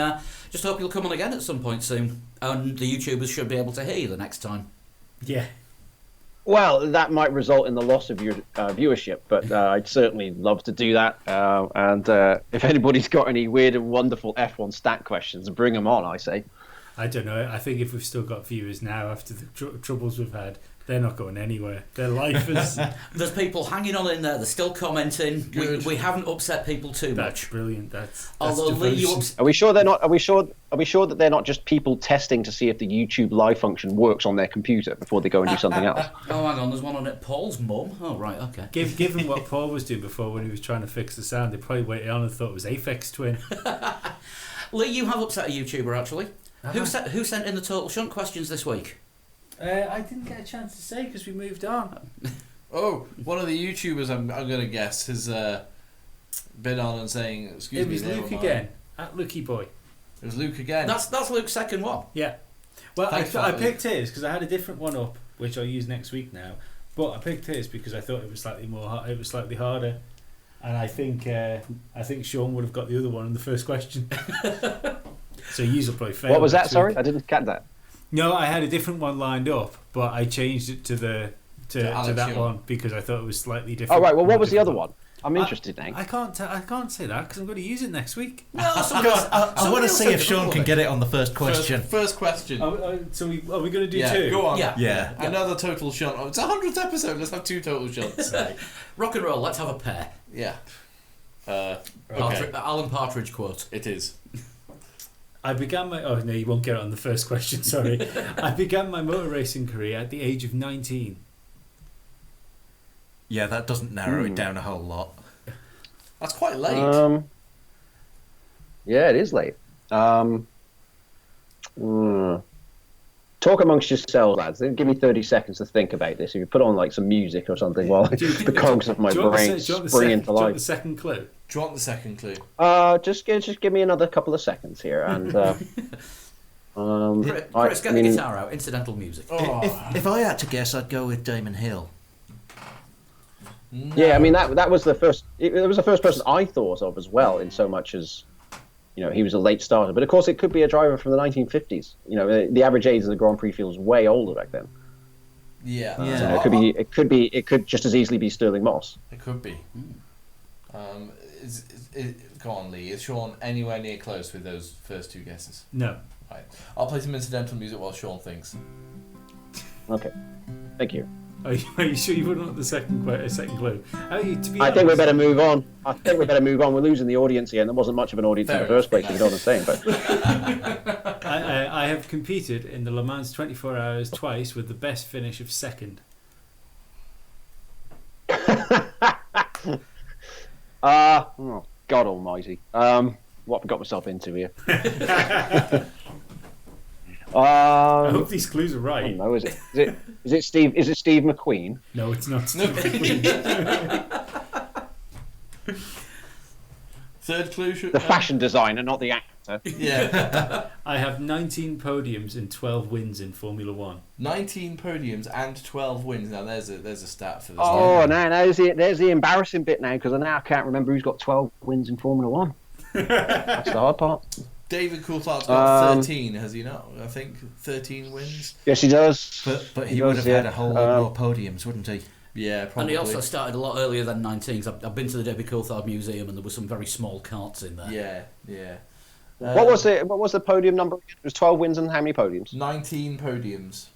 just hope you'll come on again at some point soon. And the YouTubers should be able to hear you the next time. Yeah. Well, that might result in the loss of your viewership, but I'd certainly love to do that. And if anybody's got any weird and wonderful F1 stat questions, bring them on, I say. I don't know. I think if we've still got viewers now after the troubles we've had, they're not going anywhere. Their life is... There's people hanging on in there. They're still commenting. We haven't upset people too That's much. brilliant. That's Although Lee, you devotion. Are we sure they're not? Are we sure that they're not just people testing to see if the YouTube live function works on their computer before they go and do something else? Oh, hang on. There's one on it. Paul's mum. Oh, right. Okay. Given what Paul was doing before when he was trying to fix the sound, they probably waited on and thought it was Aphex Twin. Lee, you have upset a YouTuber actually. Who sent in the total shunt questions this week? I didn't get a chance to say because we moved on. Oh, one of the YouTubers I'm going to guess has been on and saying, excuse It me, was they Luke were mine. again, at Lucky Boy. It was Luke again. That's Luke's second one. Yeah. Well, Thanks, I Fatty. picked his because I had a different one up, which I'll use next week now. But I picked his because I thought it was slightly harder, and I think Sean would have got the other one in the first question. So you will probably fail. What was that? next Sorry, week. I didn't catch that. No, I had a different one lined up, but I changed it to Alex that Sean. one because I thought it was slightly different. Oh right. Well, what more was the other difficult. one? I'm interested now. I can't say that because I'm going to use it next week. Well, I want to see if Sean can get it on the first question. First question. So are we going to do Yeah, two? go on. Yeah. Yeah. Another total shot. Oh, it's 100th episode. Let's have 2 total shots. Rock and roll. Let's have a pair. Yeah. Okay. Alan Partridge quote. It is. I began my... Oh, no, you won't get it on the first question, sorry. I began my motor racing career at the age of 19. Yeah, that doesn't narrow it down a whole lot. That's quite late. Yeah, it is late. Talk amongst yourselves, lads. Give me 30 seconds to think about this. If you put on like some music or something while the cogs of my Do you want brain the spring into do you want life. the second clue? Do you want the second clue? Just give me another couple of seconds here, and Chris, get the guitar out. Incidental music. Oh. If I had to guess, I'd go with Damon Hill. No. Yeah, I mean that was the first. It was the first person I thought of as well, in so much as, you know, he was a late starter. But of course, it could be a driver from the 1950s. You know, the average age of the Grand Prix field was way older back then. Yeah. Yeah. So it could just as easily be Sterling Moss. It could be. Go on, Lee. Is Sean anywhere near close with those first 2 guesses? No. Right. I'll play some incidental music while Sean thinks. Okay, thank you. Are you sure you wouldn't want the second clue? I think we better move on. We're losing the audience here, and there wasn't much of an audience in the first place. If you know what I'm saying, but I have competed in the Le Mans 24 Hours twice with the best finish of second. oh, God Almighty, what have I got myself into here? I hope these clues are I right. don't know, is it Steve? Is it Steve McQueen? No, it's not. Third clue. The fashion designer, not the actor. Yeah. I have 19 podiums and 12 wins in Formula One. 19 podiums and 12 wins. Now there's a stat for this. Oh, now there's the embarrassing bit now, because I can't remember who's got 12 wins in Formula One. That's the hard part. David Coulthard's got 13, has he not? I think 13 wins. Yes, he does. But he He would does, have had yeah. a whole lot more podiums, wouldn't he? Yeah, probably. And he also started a lot earlier than 19. 'Cause I've been to the David Coulthard Museum, and there were some very small carts in there. Yeah. What was the podium number? It was 12 wins and how many podiums? 19 podiums.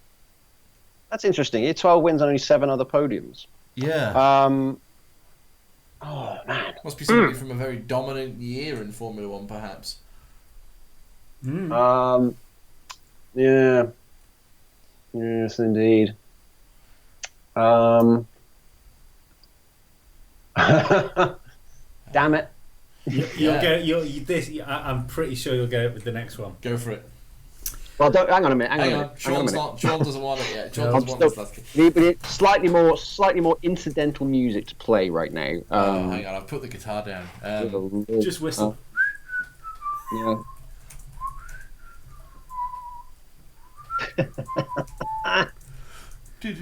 That's interesting. He had 12 wins and only 7 other podiums. Yeah. Oh man. Must be somebody from a very dominant year in Formula One, perhaps. Yeah. Yes, indeed. Damn it. You'll get I'm pretty sure you'll get it with the next one. Go for it. Well, hang on a minute. Hang on. Sean doesn't want it yet. Sean doesn't want this last game. We need slightly more incidental music to play right now. Hang on, I've put the guitar down. Just whistle. Yeah. See,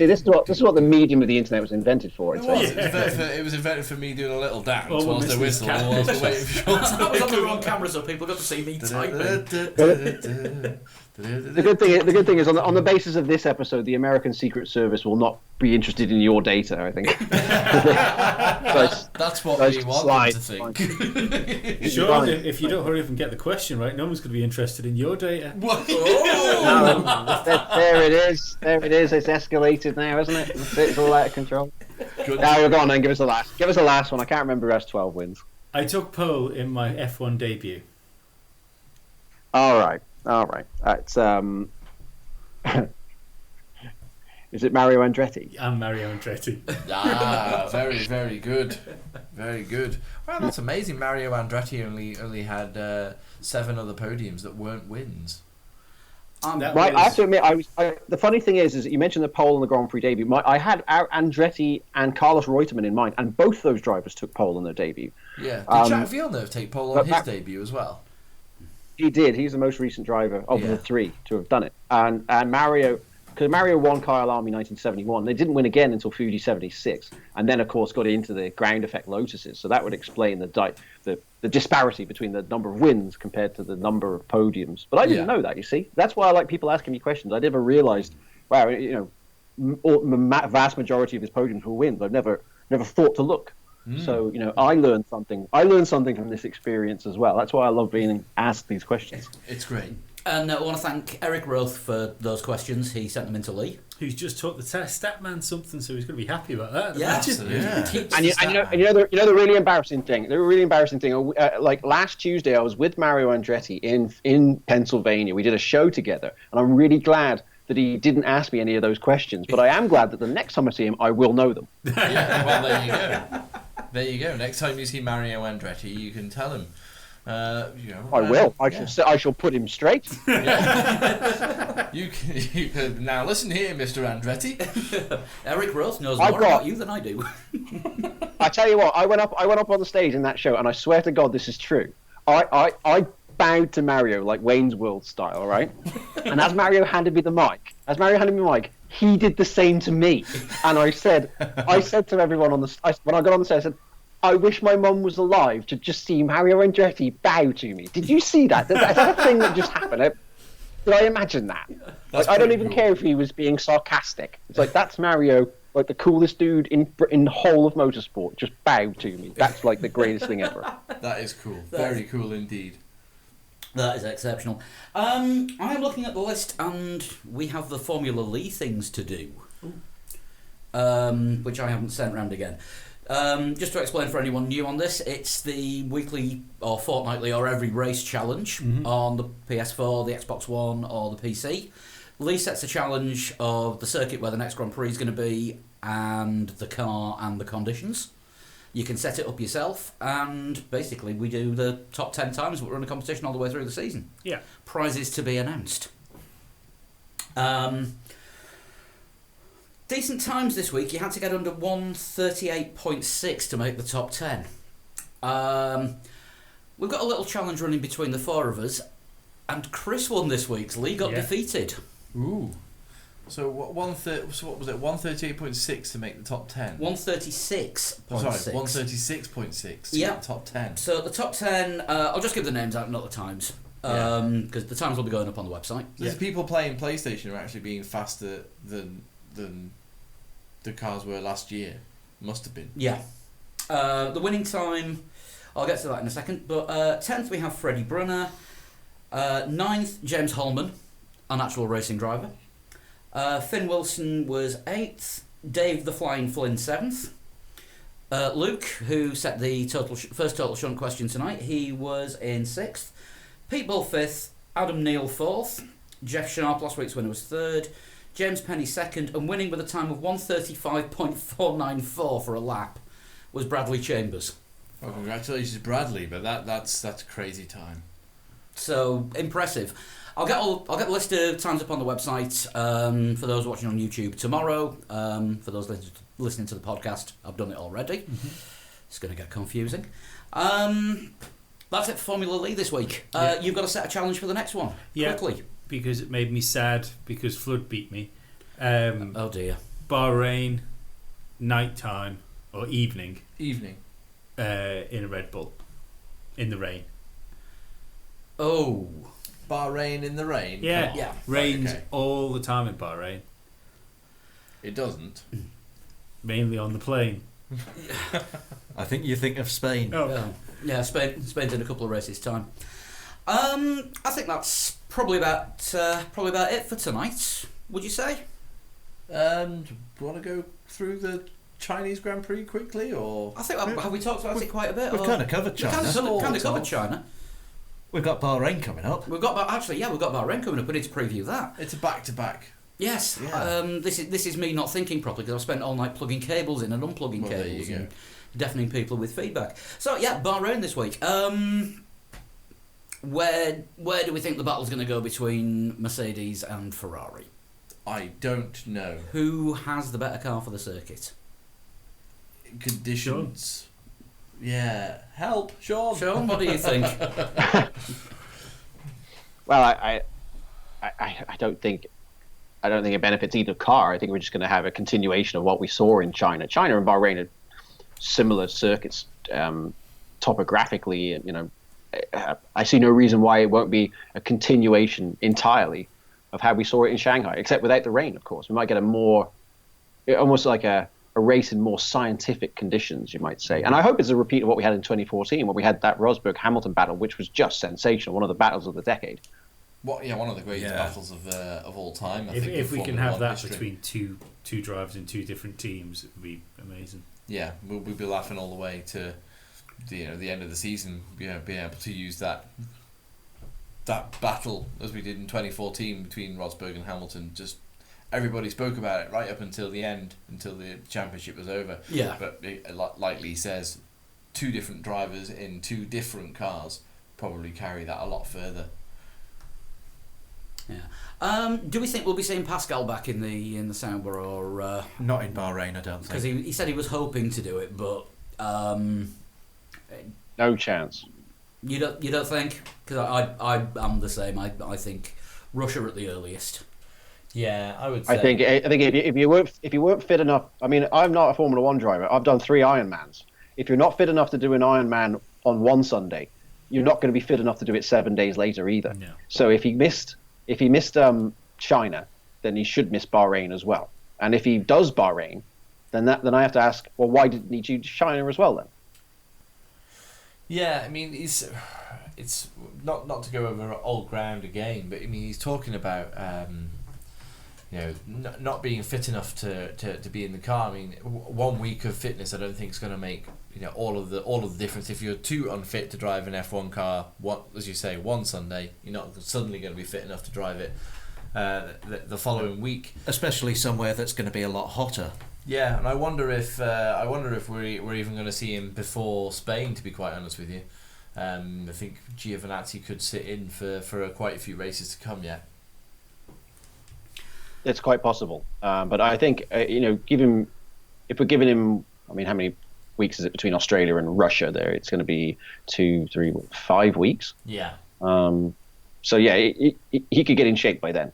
this is what the medium of the internet was invented for. It It's was. like- It was invented for me doing a little dance Oh, whilst they Mr. whistle. Cat. Whilst they wait for Sean to That was on the wrong camera, so people got to see me typing. The good thing is on the basis of this episode, the American Secret Service will not be interested in your data. I think. That's what Those we want them slides. to think. Sure, Fine. if you don't hurry up and get the question right, no one's going to be interested in your data. There it is. There it is. It's escalated now, isn't it? It's all out of control. Good. Now you're gone and give us the last. Give us the last one. I can't remember who has 12 wins. I took pole in my F1 debut. All right. It's Is it Mario Andretti? I'm Mario Andretti. Very, very good. Very good. Well, that's amazing. Mario Andretti only had 7 other podiums that weren't wins. Right, I have to admit, the funny thing is that you mentioned the pole in the Grand Prix debut. I had Andretti and Carlos Reutemann in mind, and both those drivers took pole in their debut. Yeah. Did Jack Villeneuve take pole on his debut as well? He did. He's the most recent driver of Yeah. the three to have done it. And Mario, because Mario won Kyle Army 1971. They didn't win again until Fuji 76. And then, of course, got into the ground effect Lotuses. So that would explain the disparity between the number of wins compared to the number of podiums. But I didn't know that, you see. That's why I like people asking me questions. I never realized, wow, vast majority of his podiums were wins. I've never thought to look. So, I learned something. I learned something from this experience as well. That's why I love being asked these questions. It's great. And I want to thank Eric Roth for those questions. He sent them into Lee. Who's just taught the stat man something, so he's going to be happy about that. Yeah, absolutely. Yeah. And you know the really embarrassing thing. The really embarrassing thing. Like last Tuesday, I was with Mario Andretti in Pennsylvania. We did a show together, and I'm really glad that he didn't ask me any of those questions. But I am glad that the next time I see him, I will know them. Yeah, well, there you go. There you go. Next time you see Mario Andretti, you can tell him. I will. I shall put him straight. You can now listen here, Mr. Andretti. Eric Roth knows more about you than I do. I tell you what, I went up on the stage in that show, and I swear to God, this is true. I bowed to Mario like Wayne's World style, right? And as Mario handed me the mic, he did the same to me. And I said to everyone when I got on the stage, I said, I wish my mum was alive to just see Mario Andretti bow to me. Did you see that? Is that a thing that just happened? Did I imagine that? Like, I don't even care if he was being sarcastic. It's like, that's Mario, like the coolest dude in the whole of motorsport, just bowed to me. That's like the greatest thing ever. That is cool. Very cool indeed. That is exceptional. I'm looking at the list, and we have the Formula Lee things to do, which I haven't sent round again. Just to explain for anyone new on this, it's the weekly or fortnightly or every race challenge on the PS4, the Xbox One or the PC. Lee sets a challenge of the circuit where the next Grand Prix is going to be and the car and the conditions. You can set it up yourself, and basically we do the top 10 times, but we're in a competition all the way through the season. Yeah. Prizes to be announced. Decent times this week. You had to get under 1:38.6 to make the top 10. We've got a little challenge running between the four of us, and Chris won this week's. Lee got defeated. Ooh. So what was it? 138.6 to make the top 10. 136.6. Oh, sorry, 136.6 to make the top 10. So the top 10. I'll just give the names out, not the times, because the times will be going up on the website. There's people playing PlayStation who are actually being faster than the cars were last year. Must have been. Yeah. The winning time, I'll get to that in a second. But 10th we have Freddie Brunner. 9th, James Holman, an actual racing driver. Finn Wilson was 8th. Dave the Flying Flynn 7th. Luke, who set the first total shunt question tonight, he was in 6th. Pete Bull 5th. Adam Neal 4th. Jeff Sharp, last week's winner, was 3rd. James Penny 2nd, and winning with a time of 1:35.494 for a lap was Bradley Chambers. Well, congratulations, Bradley! But that's a crazy time. So impressive. I'll get the list of times up on the website for those watching on YouTube tomorrow. For those listening to the podcast, I've done it already. Mm-hmm. It's going to get confusing. That's it for Formula Lee this week. You've got to set a challenge for the next one. Quickly. Because it made me sad because Flood beat me. Oh dear. Bahrain, nighttime or evening. Evening. In a Red Bull. In the rain. Oh. Bahrain in the rain? Yeah. Yeah. Rains all the time in Bahrain. It doesn't. Mainly on the plane. I think you think of Spain. Oh. Yeah, Spain's in a couple of races' time. I think that's probably about it for tonight. Would you say? Do you want to go through the Chinese Grand Prix quickly, or I think have we talked about it quite a bit? We've kind of covered China. Kind of covered China. We've got Bahrain coming up. We've got Bahrain coming up. We need to preview that. it's a back-to-back? Yes. Yeah. This is me not thinking properly because I've spent all night plugging cables in and unplugging cables and deafening people with feedback. So yeah, Bahrain this week. Where do we think the battle's going to go between Mercedes and Ferrari? I don't know. Who has the better car for the circuit? Conditions. Yeah. Help, Sean. Sean, what do you think? Well, I don't think it benefits either car. I think we're just going to have a continuation of what we saw in China. China and Bahrain are similar circuits topographically. I see no reason why it won't be a continuation entirely of how we saw it in Shanghai, except without the rain, of course. We might get almost like a race in more scientific conditions, you might say. And I hope it's a repeat of what we had in 2014, when we had that Rosberg-Hamilton battle, which was just sensational, one of the battles of the decade. One of the greatest battles of all time. If we can have that between two drivers in two different teams, it would be amazing. Yeah, we'll be laughing all the way to the end of the season. Being able to use that battle as we did in 2014 between Rosberg and Hamilton. Just everybody spoke about it right up until the end, until the championship was over. Yeah. But like Lee says, two different drivers in two different cars probably carry that a lot further. Yeah. Do we think we'll be seeing Pascal back in the Sauber, or Not in Bahrain, I don't think. because he said he was hoping to do it, but No chance. you don't think? Because I'm the same. I think Russia at the earliest. Yeah, I would say. I think if you weren't fit enough. I mean, I'm not a Formula One driver. I've done 3 Ironmans. If you're not fit enough to do an Ironman on one Sunday, you're not going to be fit enough to do it 7 days later either. No. So if he missed China, then he should miss Bahrain as well. And if he does Bahrain, then I have to ask, well, why didn't he choose China as well then? Yeah, I mean, it's not to go over old ground again, but I mean, he's talking about not being fit enough to be in the car. I mean, 1 week of fitness, I don't think is going to make all of the difference. If you're too unfit to drive an F1 car, as you say, one Sunday, you're not suddenly going to be fit enough to drive it the following week. Especially somewhere that's going to be a lot hotter. Yeah, and I wonder if we're even going to see him before Spain. To be quite honest with you, I think Giovinazzi could sit in for quite a few races to come yet. It's quite possible. But I think, if we're giving him, I mean, how many weeks is it between Australia and Russia there? It's going to be 2, 3, 5 weeks. Yeah. So yeah, he could get in shape by then.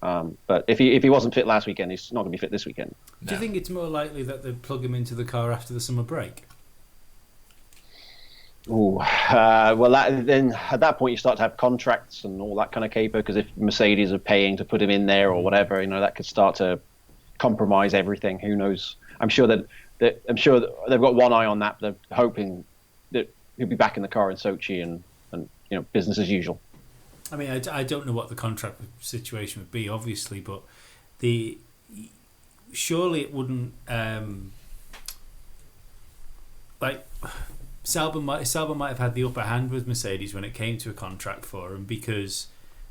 But if he wasn't fit last weekend, he's not going to be fit this weekend. Do you think it's more likely that they plug him into the car after the summer break? Ooh, then at that point you start to have contracts and all that kind of caper, because if Mercedes are paying to put him in there or whatever, that could start to compromise everything. Who knows? I'm sure that they've got one eye on that. They're hoping that he'll be back in the car in Sochi and business as usual. I mean, I don't know what the contract situation would be, obviously, but surely it wouldn't Sauber might have had the upper hand with Mercedes when it came to a contract for him, because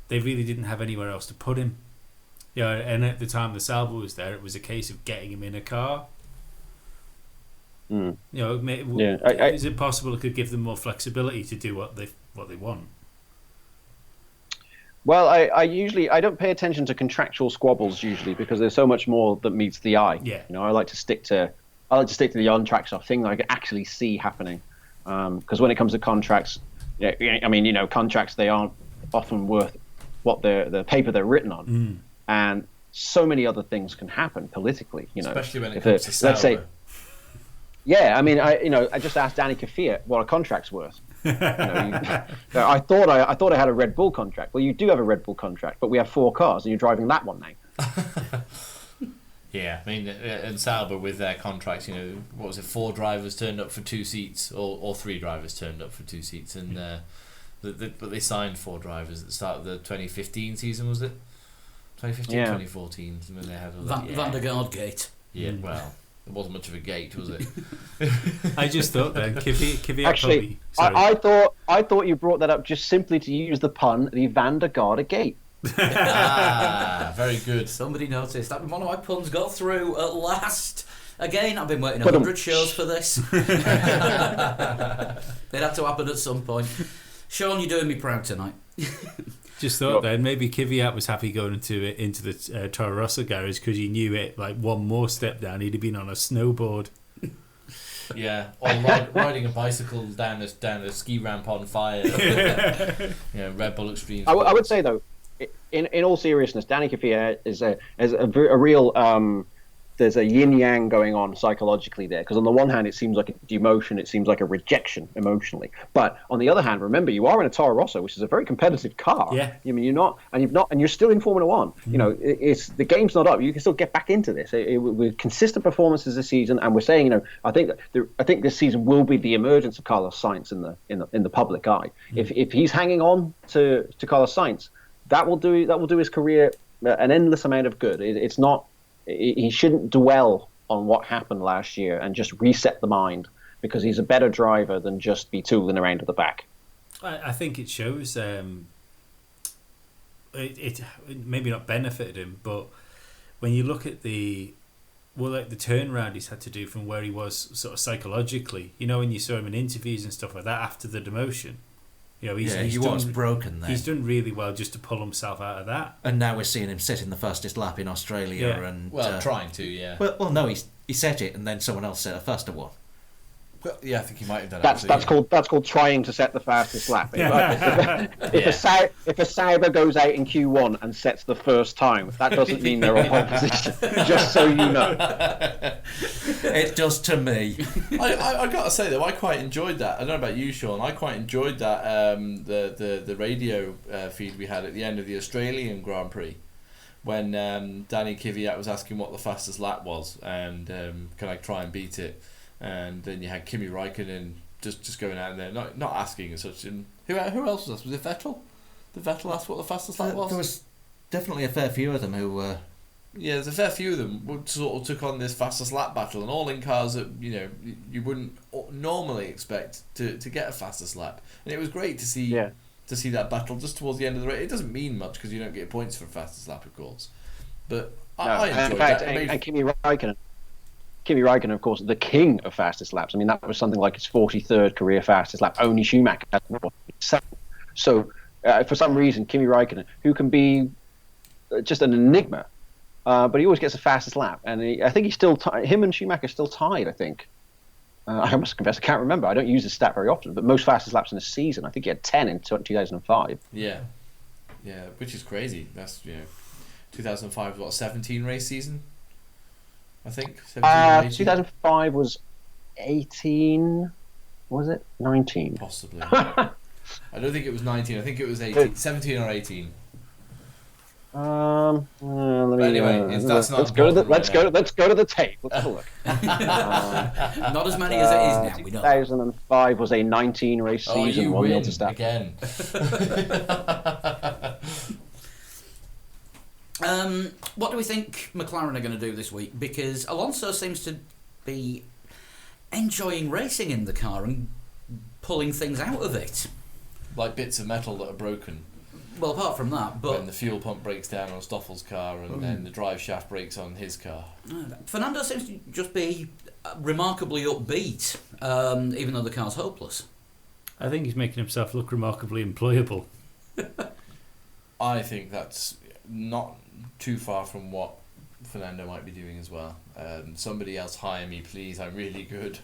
they really didn't have anywhere else to put him. And at the time the Sauber was there, it was a case of getting him in a car. Mm. Is it possible it could give them more flexibility to do what they want? Well, I don't pay attention to contractual squabbles usually, because there's so much more that meets the eye. Yeah. I like to stick to the on-track stuff, things I can actually see happening. Because when it comes to contracts, contracts, they aren't often worth what the paper they're written on, and so many other things can happen politically. Especially when it comes to Sauber. Let's say, yeah, I mean, I just asked Danny Kvyat what a contract's worth. I thought I had a Red Bull contract. Well, you do have a Red Bull contract, but we have 4 cars, and you're driving that one now. Yeah, I mean, and Sauber with their contracts, what was it? 4 drivers turned up for 2 seats, or 3 drivers turned up for 2 seats, and but they signed 4 drivers at the start of the 2015 season, was it? 2015, Yeah. 2014, when they had all that. Van der Gaard gate. Yeah, well, it wasn't much of a gate, was it? I just thought then Kvyat Actually, probably, I thought you brought that up just simply to use the pun, the Van der Garde gate. Very good. Somebody noticed that one of my puns got through at last. Again, I've been waiting 100 shows for this. It had to happen at some point. Sean, you're doing me proud tonight. Just thought then maybe Kvyat was happy going into the Toro Rosso garage because he knew it like one more step down he'd have been on a snowboard. Yeah, or riding a bicycle down a ski ramp on fire. Red Bull Extreme. I would say though, in all seriousness, Danny Kvyat is a real. There's a yin yang going on psychologically there, because on the one hand it seems like a demotion, it seems like a rejection emotionally, but on the other hand, remember, you are in a Toro Rosso, which is a very competitive car. Yeah. I mean, you're still in Formula One. You know, it's the game's not up. You can still get back into this with consistent performances this season, and we're saying, I think this season will be the emergence of Carlos Sainz in the public eye. If he's hanging on to Carlos Sainz, that will do his career an endless amount of good. It's not. He shouldn't dwell on what happened last year and just reset the mind, because he's a better driver than just be tooling around at the back. I think it shows. It maybe not benefited him, but when you look at the turnaround he's had to do from where he was sort of psychologically, when you saw him in interviews and stuff like that after the demotion. He was broken then. He's done really well just to pull himself out of that. And now we're seeing him set in the fastest lap in Australia. Yeah. And trying to, yeah. Well, no, he set it, and then someone else set a faster one. Well, yeah, I think he might have done. That's called trying to set the fastest lap. If a Sauber goes out in Q1 and sets the first time, that doesn't mean they're on pole position. Just so you know, it does to me. I gotta say though, I quite enjoyed that. I don't know about you, Sean. I quite enjoyed that the radio feed we had at the end of the Australian Grand Prix, when Danny Kvyat was asking what the fastest lap was, and can I try and beat it? And then you had Kimi Raikkonen just going out there, not asking as such. And who else was this? Was it Vettel? Did Vettel ask what the fastest lap was? There was definitely a fair few of them who were. Yeah, there's a fair few of them who sort of took on this fastest lap battle, and all in cars that you wouldn't normally expect to get a fastest lap. And it was great to see that battle just towards the end of the race. It doesn't mean much because you don't get points for fastest lap, of course. But I enjoyed that. And Kimi Raikkonen, of course, the king of fastest laps. I mean, that was something like his 43rd career fastest lap. Only Schumacher had 47. So, for some reason, Kimi Raikkonen, who can be just an enigma, but he always gets the fastest lap. And I think he's still him and Schumacher are still tied, I think. I must confess, I can't remember. I don't use this stat very often, but most fastest laps in a season, I think he had 10 in 2005. Yeah, which is crazy. That's 2005 was what, a 17 race season, I think. 2005 was 18. Was it 19? Possibly. I don't think it was 19. I think it was 18, 17 or 18. Anyway, that's not. Let's go to the tape. Let's have a look. Not as many as it is now. We know. 2005 was a 19 race season. You 1-0 win to Staff. again. What do we think McLaren are going to do this week? Because Alonso seems to be enjoying racing in the car and pulling things out of it. Like bits of metal that are broken. Well, apart from that, but when the fuel pump breaks down on Stoffel's car and then the drive shaft breaks on his car. Fernando seems to just be remarkably upbeat, even though the car's hopeless. I think he's making himself look remarkably employable. I think that's not too far from what Fernando might be doing as well. Somebody else hire me, please. I'm really good.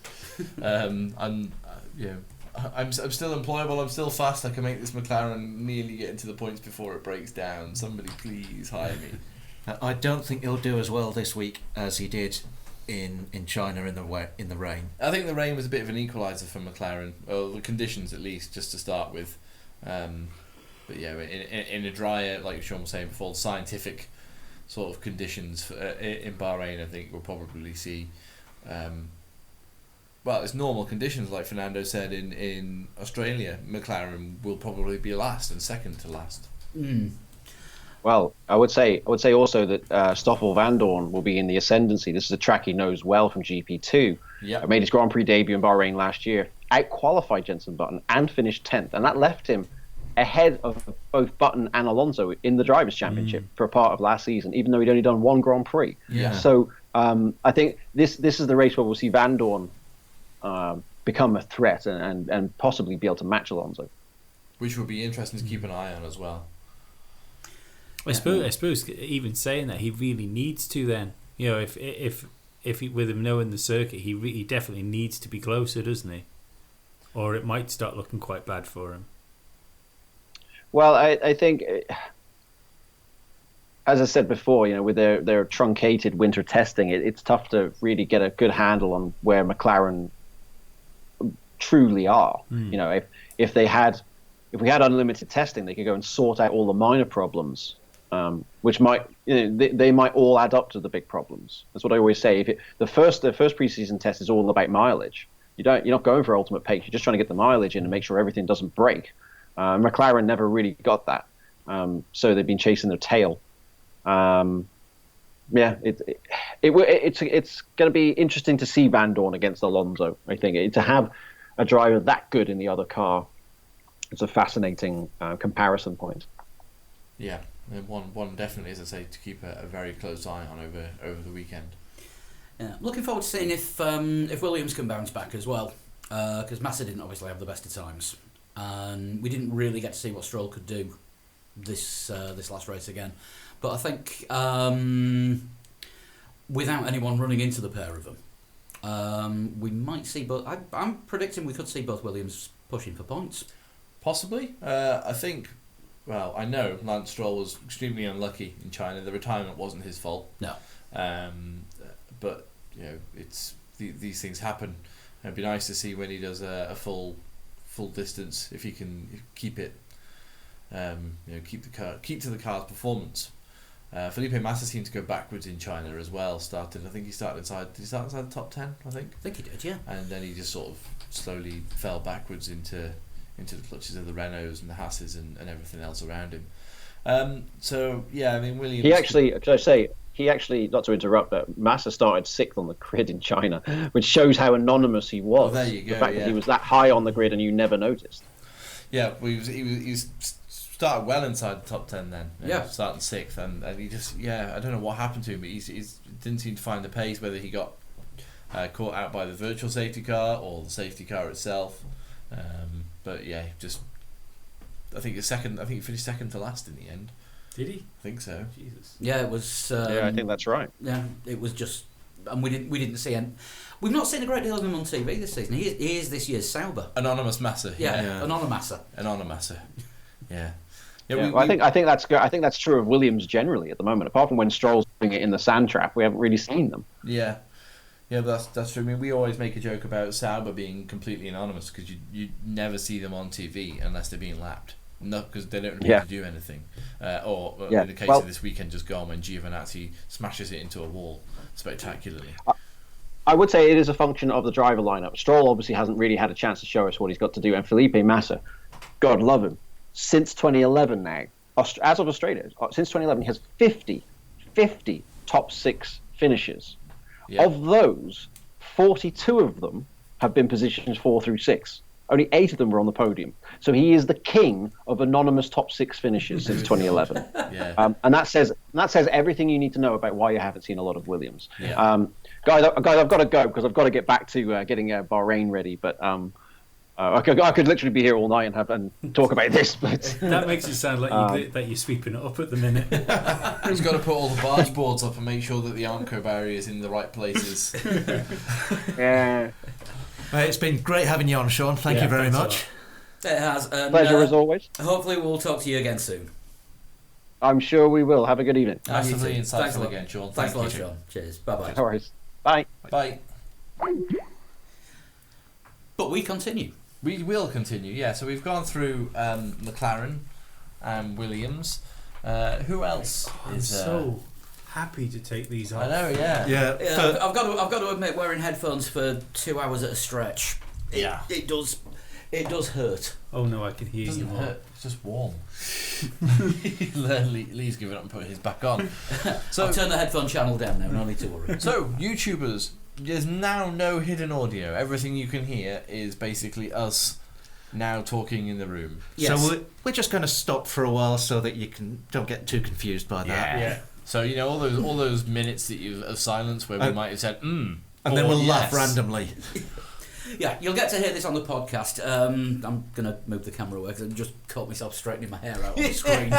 I'm still employable. I'm still fast. I can make this McLaren nearly get into the points before it breaks down. Somebody please hire me. I don't think he'll do as well this week as he did in China in the rain. I think the rain was a bit of an equaliser for McLaren, or the conditions at least, just to start with. But yeah, in a drier, like Sean was saying before, scientific sort of conditions in Bahrain, I think we'll probably see. Well, it's normal conditions, like Fernando said in Australia. McLaren will probably be last and second to last. Well, I would say also that Stoffel Vandoorne will be in the ascendancy. This is a track he knows well from GP2. Yeah, made his Grand Prix debut in Bahrain last year, out-qualified Jenson Button and finished 10th, and that left him ahead of both Button and Alonso in the Drivers' Championship for a part of last season, even though he'd only done one Grand Prix. Yeah. So I think this is the race where we'll see Vandoorne become a threat and possibly be able to match Alonso, which would be interesting to keep an eye on as well. I suppose even saying that, he really needs to then. If with him knowing the circuit, he definitely needs to be closer, doesn't he? Or it might start looking quite bad for him. Well, I think, as I said before, with their truncated winter testing, it's tough to really get a good handle on where McLaren truly are. If we had unlimited testing, they could go and sort out all the minor problems, which might they might all add up to the big problems. That's what I always say. The first preseason test is all about mileage. You're not going for ultimate pace. You're just trying to get the mileage in and make sure everything doesn't break. McLaren never really got that, so they've been chasing their tail. It's going to be interesting to see Van Dorn against Alonso. I think to have a driver that good in the other car, it's a fascinating comparison point. Yeah, one definitely, as I say, to keep a very close eye on over the weekend. Yeah, looking forward to seeing if Williams can bounce back as well, because Massa didn't obviously have the best of times, and we didn't really get to see what Stroll could do this last race again. But I think without anyone running into the pair of them, we might see both. I'm predicting we could see both Williams pushing for points. Possibly. I think. Well, I know Lance Stroll was extremely unlucky in China. The retirement wasn't his fault. No. But it's these things happen. It'd be nice to see when he does a full distance, if he can keep it. Keep to the car's performance. Felipe Massa seemed to go backwards in China as well. I think he started inside. Did he start inside the top 10? I think he did, yeah. And then he just sort of slowly fell backwards into the clutches of the Renaults and the Hasses and everything else around him. Williams. He actually, not to interrupt, but Massa started 6th on the grid in China, which shows how anonymous he was. Well, there you go. The fact that he was that high on the grid and you never noticed. Yeah, he started well inside the top 10 then. Starting 6th, and he just, I don't know what happened to him, but he didn't seem to find the pace, whether he got caught out by the virtual safety car or the safety car itself. I think he finished second to last in the end. Did he? I think so. Jesus. Yeah, it was. I think that's right. Yeah, it was just, and we didn't see any. We've not seen a great deal of him on TV this season. He is this year's Sauber. Anonymous Massa. Anonymous Massa. Yeah. I think that's good. I think that's true of Williams generally at the moment. Apart from when Stroll's doing it in the sand trap, we haven't really seen them. Yeah. Yeah, that's true. I mean, we always make a joke about Sauber being completely anonymous because you never see them on TV unless they're being lapped. Not because they don't need to do anything. In the case of this weekend, just gone when Giovinazzi smashes it into a wall spectacularly. I would say it is a function of the driver lineup. Stroll obviously hasn't really had a chance to show us what he's got to do, and Felipe Massa, God love him, since 2011 now, as of Australia, since 2011 he has 50 top 6 finishes. Yeah. Of those, 42 of them have been positions 4 through 6. Only 8 of them were on the podium. So he is the king of anonymous top 6 finishes since 2011. Yeah. And that says everything you need to know about why you haven't seen a lot of Williams. Yeah. Guys, I've got to go because I've got to get back to getting Bahrain ready. But I could literally be here all night and talk about this. But that makes it sound like that you're sweeping it up at the minute. He's got to put all the barge boards up and make sure that the Armco barrier is in the right places. Yeah. It's been great having you on, Sean. Thank you very much. It has. And, pleasure as always. Hopefully we'll talk to you again soon. I'm sure we will. Have a good evening. Massively insightful again, Sean. Thanks a lot, Sean. Cheers. Bye-bye. No worries. Bye. Bye. But we continue. We will continue, yeah. So we've gone through McLaren and Williams. Who else is... so happy to take these off. I know, yeah. Yeah, I've got to admit, wearing headphones for 2 hours at a stretch, it does hurt. Oh no, I can hear you more. Hurt. It's just warm. Lee's giving up and putting his back on. So I'll turn the headphone channel down now, no need to worry. So, YouTubers, there's now no hidden audio. Everything you can hear is basically us now talking in the room. Yes. So we're just going to stop for a while so that you don't get too confused by that. Yeah. So all those minutes of silence where we might have said and then we'll laugh randomly. Yeah, you'll get to hear this on the podcast. I'm going to move the camera away because I just caught myself straightening my hair out on the screen.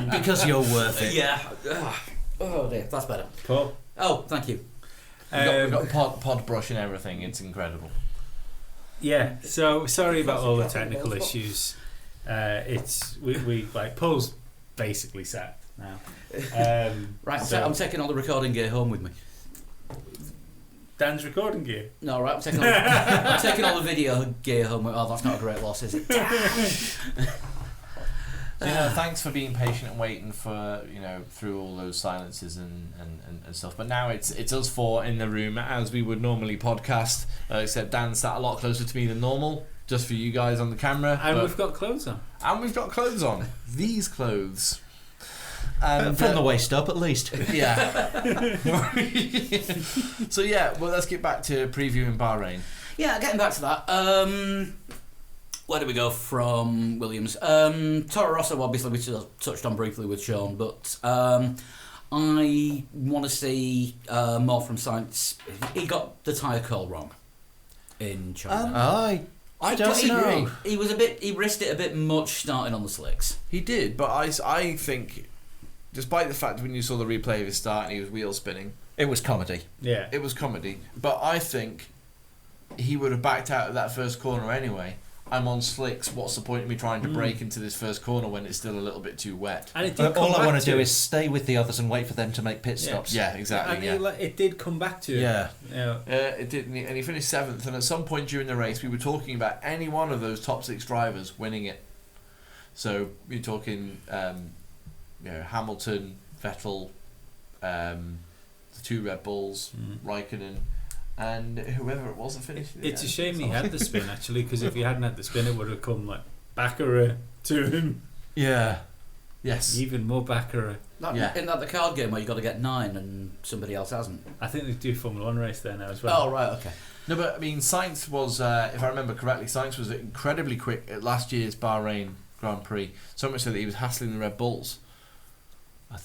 Because you're worth it. Yeah. Oh dear, that's better. Paul. Oh, thank you. We've got pod brush and everything. It's incredible. Yeah, so sorry about all the technical issues. We like Paul's basically sacked now. Right, so I'm taking all the recording gear home with me. Dan's recording gear. No, right, I'm taking all the video gear home with. Oh, that's not a great loss, is it? So, thanks for being patient and waiting for through all those silences and stuff. But now it's us four in the room as we would normally podcast, except Dan sat a lot closer to me than normal, just for you guys on the camera. And we've got clothes on. And we've got clothes on. These clothes. And, From the waist up, at least. Yeah. So well, let's get back to previewing Bahrain. Yeah, getting back to that. Where do we go from Williams? Toro Rosso, obviously, we touched on briefly with Sean, but I want to see more from Sainz. He got the tyre call wrong in China. I don't know. He risked it a bit much starting on the slicks. He did, but I think, despite the fact when you saw the replay of his start and he was wheel spinning, It was comedy. Yeah. it was comedy. But I think he would have backed out of that first corner anyway. I'm on slicks. What's the point of me trying to break into this first corner when it's still a little bit too wet? And it did All I want to do is stay with the others and wait for them to make pit stops. Yeah, exactly. And it did come back to it. Yeah. It did, and he finished 7th. And at some point during the race, we were talking about any one of those top 6 drivers winning it. So you're talking, Hamilton, Vettel, the 2 Red Bulls, Raikkonen, and whoever it was that finished. It's a shame he had the spin, actually, because if he hadn't had the spin, it would have come like Baccarat to him. Yeah. Yes. Even more Baccarat. Isn't that the card game where you got to get 9 and somebody else hasn't? I think they do Formula 1 race there now as well. Oh, right, okay. No, but I mean, Sainz was, if I remember correctly, Sainz was incredibly quick at last year's Bahrain Grand Prix. So much so that he was hassling the Red Bulls. I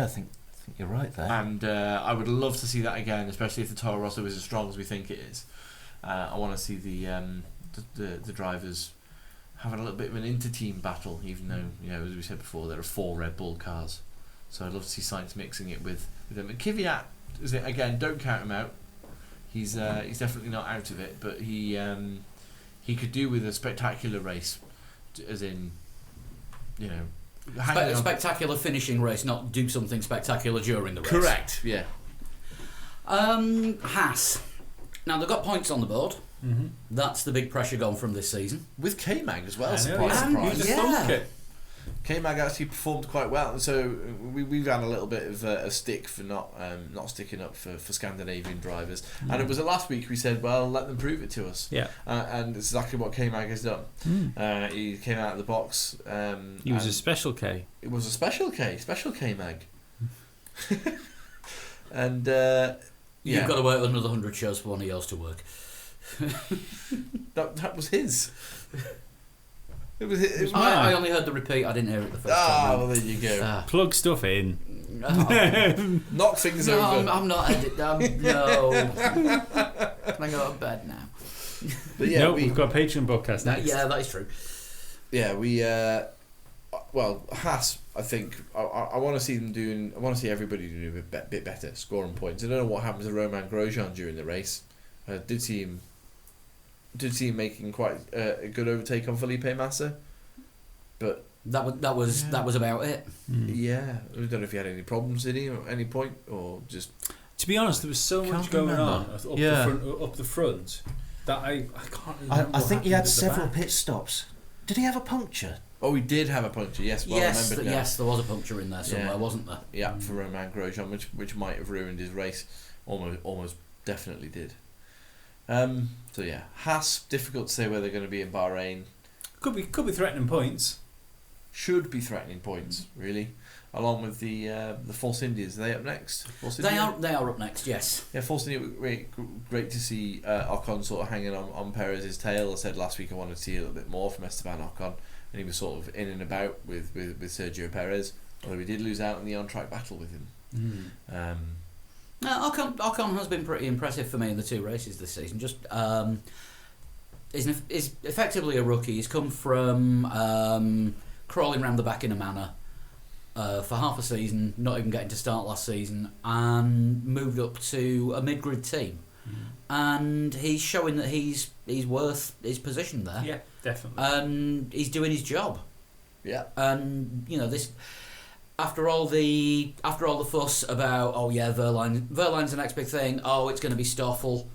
think you're right there. And I would love to see that again, especially if the Toro Rosso is as strong as we think it is. I want to see the drivers having a little bit of an inter-team battle, even though, as we said before, there are 4 Red Bull cars. So I'd love to see Sainz mixing it with them. And Kvyat, again, don't count him out. He's definitely not out of it, but he could do with a spectacular race, as in, Spectacular finishing race, not do something spectacular during the race. Correct. Yeah. Haas. Now they've got points on the board. Mm-hmm. That's the big pressure gone from this season. With K-Mag as well. I know, Surprise. yeah. K-Mag actually performed quite well, and so we've had a little bit of a stick for not sticking up for Scandinavian drivers. And it was last week we said, well, let them prove it to us. Yeah. And it's exactly what K-Mag has done. He came out of the box. He was a special K. It was a special K-Mag. And You've got to wait another 100 shows for one of yours to work. that was his. It was I only heard the repeat. I didn't hear it the first time. well, there you go. Plug stuff in. Knock things No, over. I'm not editing. No. Can I go to bed now? But yeah, No, we've got a Patreon podcast next. Yeah, that is true. Yeah, we. Well, Haas. I think I want to see them doing. I want to see everybody doing a bit better, scoring points. I don't know what happened to Romain Grosjean during the race. Did see him making quite a good overtake on Felipe Massa, but that was about it. yeah, I don't know if he had any problems, did he, at any point, or just. To be honest, there was so Can't much going on remember. up the front that I can't remember. I think he had at the several back. pit stops. Did he have a puncture? Oh, he did have a puncture. Yes, well remembered now. Yes, there was a puncture in there somewhere, Yeah. wasn't there? Yeah, for Romain Grosjean, which might have ruined his race. Almost definitely did. So yeah, Haas, difficult to say where they're going to be in Bahrain. Could be threatening points. Should be threatening points, really. Along with the Force Indians, are they up next? They are up next. Yes. Yeah, Force India. Great to see Ocon sort of hanging on Perez's tail. I said last week I wanted to see a little bit more from Esteban Ocon, and he was sort of in and about with Sergio Perez. Although we did lose out in the on-track battle with him. Ocon has been pretty impressive for me in the 2 races this season. Just is effectively a rookie. He's come from crawling around the back in a manner for half a season, not even getting to start last season, and moved up to a mid-grid team. And he's showing that he's worth his position there. Yeah, definitely. And he's doing his job. Yeah. And this after all the fuss about Verline's the next big thing. Oh, it's going to be Stoffel.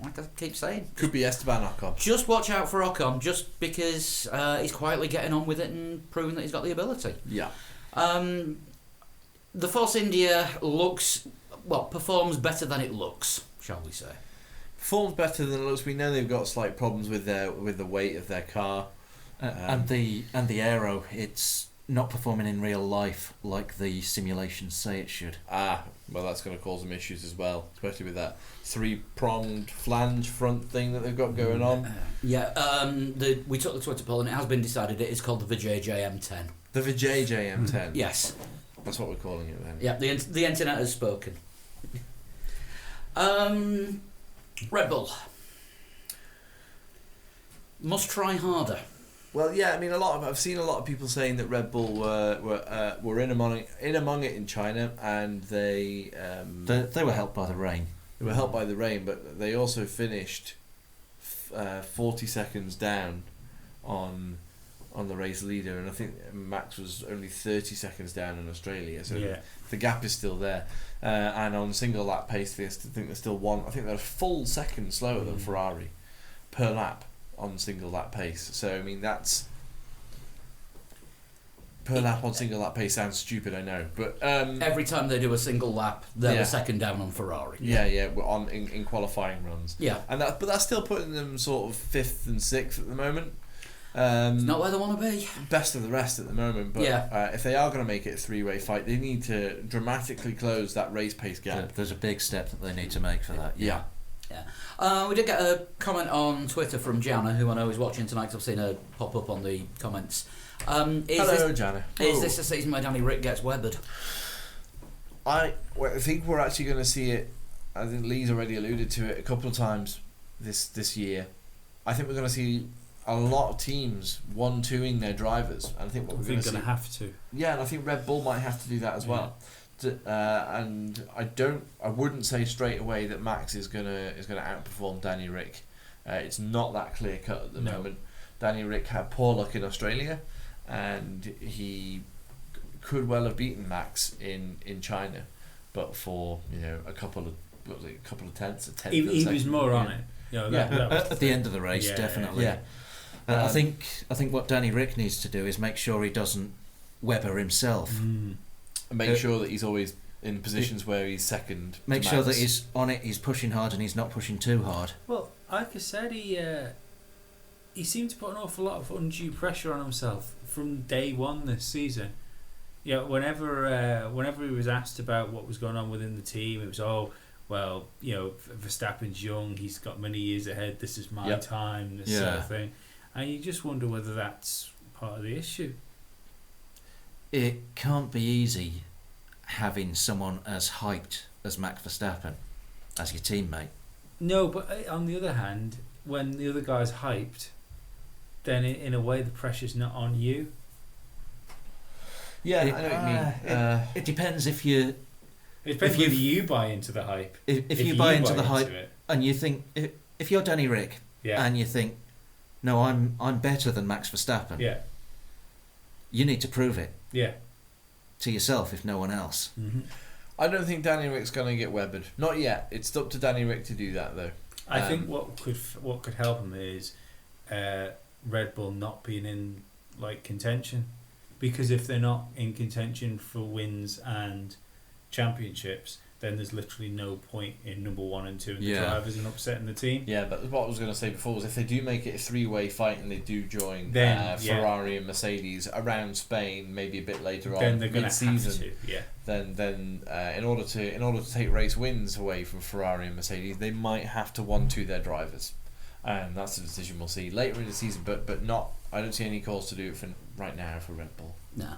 Like I keep saying, Could be Esteban Ocon. just watch out for Ocon, just because he's quietly getting on with it and proving that he's got the ability. Yeah. The Force India performs better than it looks, shall we say? Performs better than it looks. We know they've got slight problems with the weight of their car. And the aero, it's not performing in real life like the simulations say it should. Well, that's going to cause them issues as well, especially with that 3-pronged flange front thing that they've got going on. We took the Twitter poll and it has been decided it is called the Vijay JM10. The Vijay JM10. Yes. That's what we're calling it then. Yeah, the internet has spoken. Red Bull. Must try harder. Well, yeah, I mean, I've seen a lot of people saying that Red Bull were in among it in China, and they were helped by the rain. They were helped by the rain, but they also finished 40 seconds down on the race leader, and I think Max was only 30 seconds down in Australia, so the gap is still there. And on single lap pace, I think they're a full second slower than Ferrari per lap on single lap pace. So I mean, that's per lap on single lap pace sounds stupid, I know, but every time they do a single lap, they're a second down on Ferrari. In qualifying runs. Yeah, but that's still putting them sort of 5th and 6th at the moment. It's not where they want to be. Best of the rest at the moment, but if they are going to make it a 3-way fight, they need to dramatically close that race pace gap. There's a big step that they need to make for that. Yeah. We did get a comment on Twitter from Jana, who I know is watching tonight, 'cause I've seen her pop up on the comments. Hello, Jana. Is this a season where Danny Rick gets webbered? I think we're actually going to see it. I think Lee's already alluded to it a couple of times this year. I think we're going to see a lot of teams 1-2ing their drivers. And I think what we're going to have to. Yeah, and I think Red Bull might have to do that as well. And I wouldn't say straight away that Max is gonna outperform Danny Rick. It's not that clear cut at the moment. Danny Rick had poor luck in Australia, and he could well have beaten Max in China, but for a couple of tenths, he was more on it. At the end of the race, definitely. Yeah. I think what Danny Rick needs to do is make sure he doesn't Webber himself. Make sure that he's always in positions where he's second. Make sure that he's on it, he's pushing hard, and he's not pushing too hard. Well, like I said, he seemed to put an awful lot of undue pressure on himself from day one this season. Whenever he was asked about what was going on within the team, it was Verstappen's young, he's got many years ahead, this is my time, this sort of thing. And you just wonder whether that's part of the issue. It can't be easy having someone as hyped as Max Verstappen as your teammate. No, but on the other hand, when the other guy's hyped, then in a way the pressure's not on you. Yeah, I know what you mean. It depends if you... It depends whether you buy into the hype. If you buy into the hype and you think... If you're Danny Rick and you think, no, I'm better than Max Verstappen, you need to prove it. Yeah. To yourself, if no one else. Mm-hmm. I don't think Danny Rick's going to get webbered. Not yet. It's up to Danny Rick to do that, though. I think what could help him is Red Bull not being in contention, because if they're not in contention for wins and championships, then there's literally no point in number 1 and 2 and the drivers and upsetting the team. Yeah, but what I was going to say before was if they do make it a 3-way fight and they do join Ferrari and Mercedes around Spain, maybe a bit later on, then they're going to have to. Yeah. Then in order to take race wins away from Ferrari and Mercedes, they might have to 1-2 their drivers, and that's a decision we'll see later in the season. But not. I don't see any calls to do it for right now for Red Bull. No.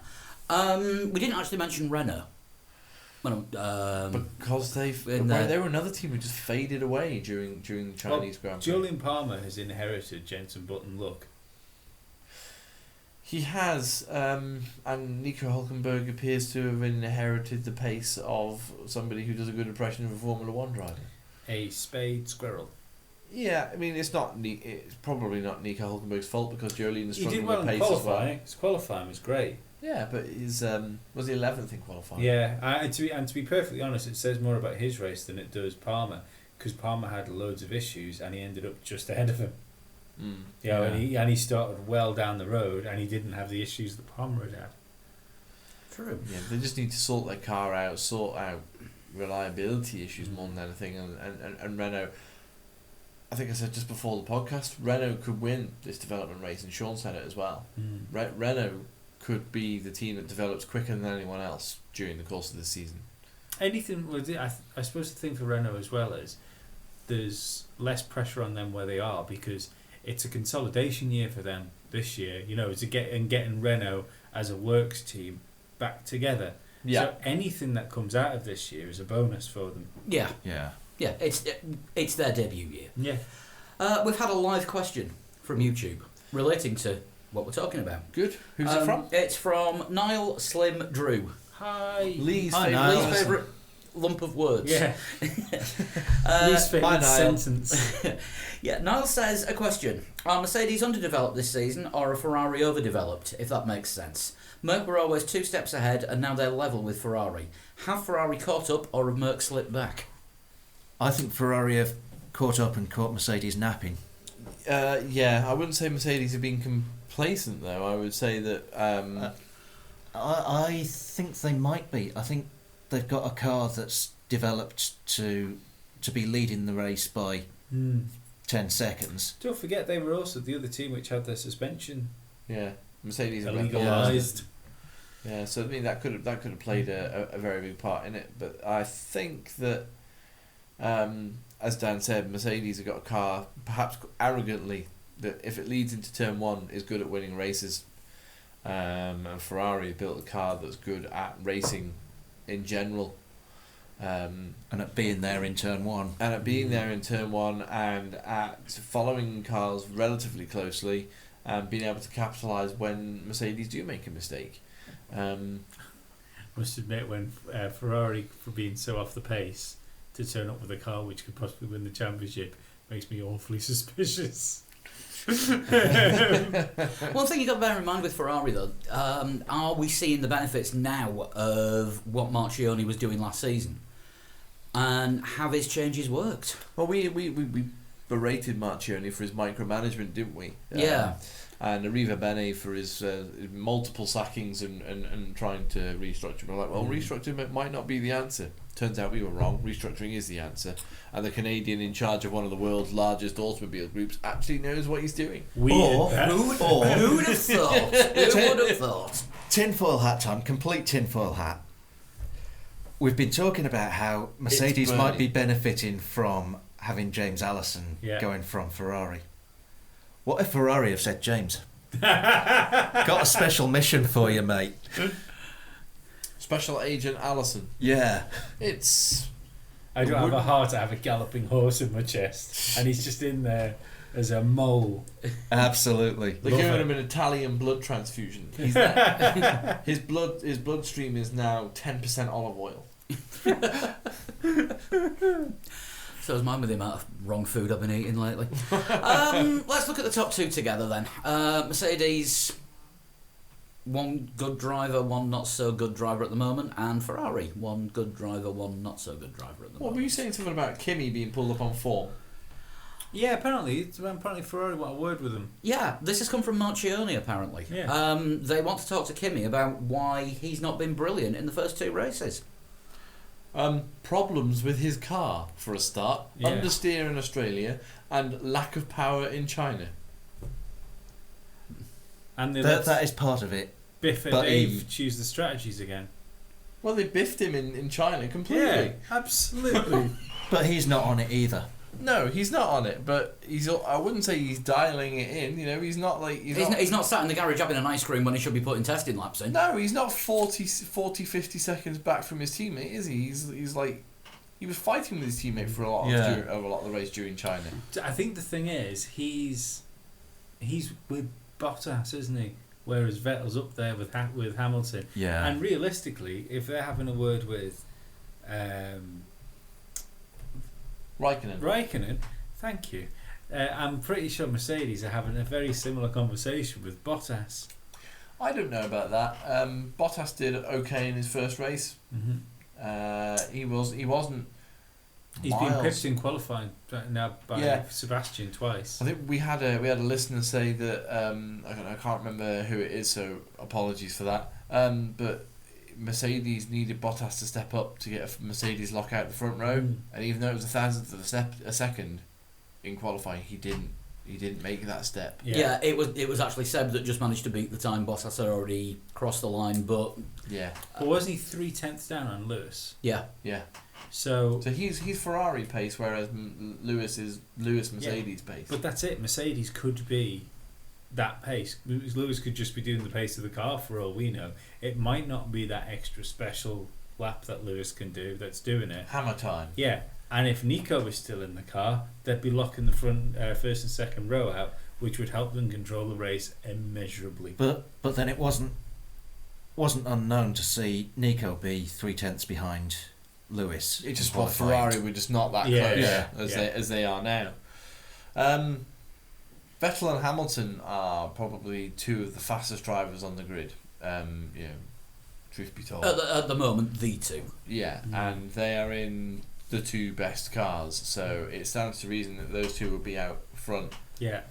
We didn't actually mention Renault. Because they were another team who just faded away during the Chinese Grand Prix. Julian Palmer has inherited Jenson Button look. He has, and Nico Hülkenberg appears to have inherited the pace of somebody who does a good impression of a Formula One driver. A spade squirrel. Yeah, I mean it's probably not Nico Hülkenberg's fault because Jolien is He struggling did well with in pace as well. qualifying. His qualifying was great. Yeah, but his was he 11th in qualifying? Yeah, to be perfectly honest, it says more about his race than it does Palmer, because Palmer had loads of issues and he ended up just ahead of him. Yeah, and he started well down the road and he didn't have the issues that Palmer had had. True. Yeah, they just need to sort their car out, sort out reliability issues more than anything, and Renault. I think I said just before the podcast, Renault could win this development race, and Sean said it as well. Renault could be the team that develops quicker than anyone else during the course of this season. Anything, I suppose the thing for Renault as well is there's less pressure on them where they are, because it's a consolidation year for them this year. You know, getting Renault as a works team back together. Yeah. So anything that comes out of this year is a bonus for them. Yeah. Yeah. Yeah, it's their debut year. Yeah. We've had a live question from YouTube relating to what we're talking about. Good. Who's it from? It's from Niall Slim Drew. Hi. Lee's favourite lump of words. Yeah. Least favourite sentence. Yeah, Niall says, a question. Are Mercedes underdeveloped this season or are Ferrari overdeveloped, if that makes sense? Merc were always 2 steps ahead and now they're level with Ferrari. Have Ferrari caught up or have Merc slipped back? I think Ferrari have caught up and caught Mercedes napping. Yeah, I wouldn't say Mercedes have been complacent though. I would say that I think they might be. I think they've got a car that's developed to be leading the race by 10 seconds. Don't forget they were also the other team which had their suspension Mercedes have legalised. Yeah, so I mean that could have played a very big part in it. But I think that, as Dan said, Mercedes have got a car, perhaps arrogantly, that if it leads into turn 1 is good at winning races. And Ferrari built a car that's good at racing in general. And at being there in turn 1. And at being there in turn 1 and at following cars relatively closely and being able to capitalise when Mercedes do make a mistake. Must admit, when Ferrari, for being so off the pace, to turn up with a car which could possibly win the championship makes me awfully suspicious. One thing you've got to bear in mind with Ferrari though, are we seeing the benefits now of what Marchionni was doing last season? And have his changes worked? Well, we berated Marchionni for his micromanagement, didn't we? Yeah. And Arriva Bene for his multiple sackings and trying to restructure. We're like, well, restructuring might not be the answer. Turns out we were wrong. Restructuring is the answer. And the Canadian in charge of one of the world's largest automobile groups actually knows what he's doing. Who would have thought? Who would have thought? Tinfoil hat time, complete tinfoil hat. We've been talking about how Mercedes might be benefiting from having James Allison going from Ferrari. What if Ferrari have said, James, got a special mission for you, mate? Special Agent Allison. Yeah. I don't have a heart, I have a galloping horse in my chest. And he's just in there as a mole. Absolutely. They're giving him an Italian blood transfusion. He's there. His bloodstream is now 10% olive oil. So is mine with the amount of wrong food I've been eating lately. Let's look at the top 2 together then. Mercedes, one good driver, one not so good driver at the moment, and Ferrari, one good driver, one not so good driver at the moment. What were you saying something about Kimi being pulled up on form? Yeah, apparently Ferrari want a word with him. Yeah, this has come from Marchionni apparently. Yeah. They want to talk to Kimi about why he's not been brilliant in the first 2 races. Problems with his car, for a start. Yeah. Understeer in Australia and lack of power in China. And that is part of it. Biff and Dave choose the strategies again. Well, they biffed him in China completely. Yeah, absolutely. But he's not on it either. No, he's not on it, but I wouldn't say he's dialing it in, you know, he's not like... He's not sat in the garage having an ice cream when he should be putting testing laps in. No, he's not 40, 50 seconds back from his teammate, is he? He's like... He was fighting with his teammate for a lot of the race during China. I think the thing is, he's with Bottas, isn't he? whereas Vettel's up there with Hamilton. Yeah. And realistically, if they're having a word with Raikkonen, thank you. I'm pretty sure Mercedes are having a very similar conversation with Bottas. I don't know about that. Bottas did okay in his first race. Mm-hmm. He wasn't. He's been pipped in qualifying now by Sebastian twice. I think we had a listener say that I can't remember who it is, so apologies for that. But Mercedes needed Bottas to step up to get a Mercedes lock out the front row, and even though it was a thousandth of a second in qualifying, he didn't make that step. Yeah, it was actually Seb that just managed to beat the time Bottas had already crossed the line, but but wasn't he 3/10 down on Lewis? Yeah. So he's Ferrari pace, whereas Lewis is Mercedes pace. But that's it. Mercedes could be that pace. Lewis could just be doing the pace of the car for all we know. It might not be that extra special lap that Lewis can do that's doing it. Hammer time. Yeah, and if Nico was still in the car, they'd be locking the front first and second row out, which would help them control the race immeasurably. But then it wasn't unknown to see Nico be 3/10 behind Lewis. It just was Ferrari were just not that close as they are now. Vettel and Hamilton are probably two of the fastest drivers on the grid. Truth be told, at the moment, the two. Yeah, and they are in the two best cars, so it stands to reason that those two will be out front. Yeah.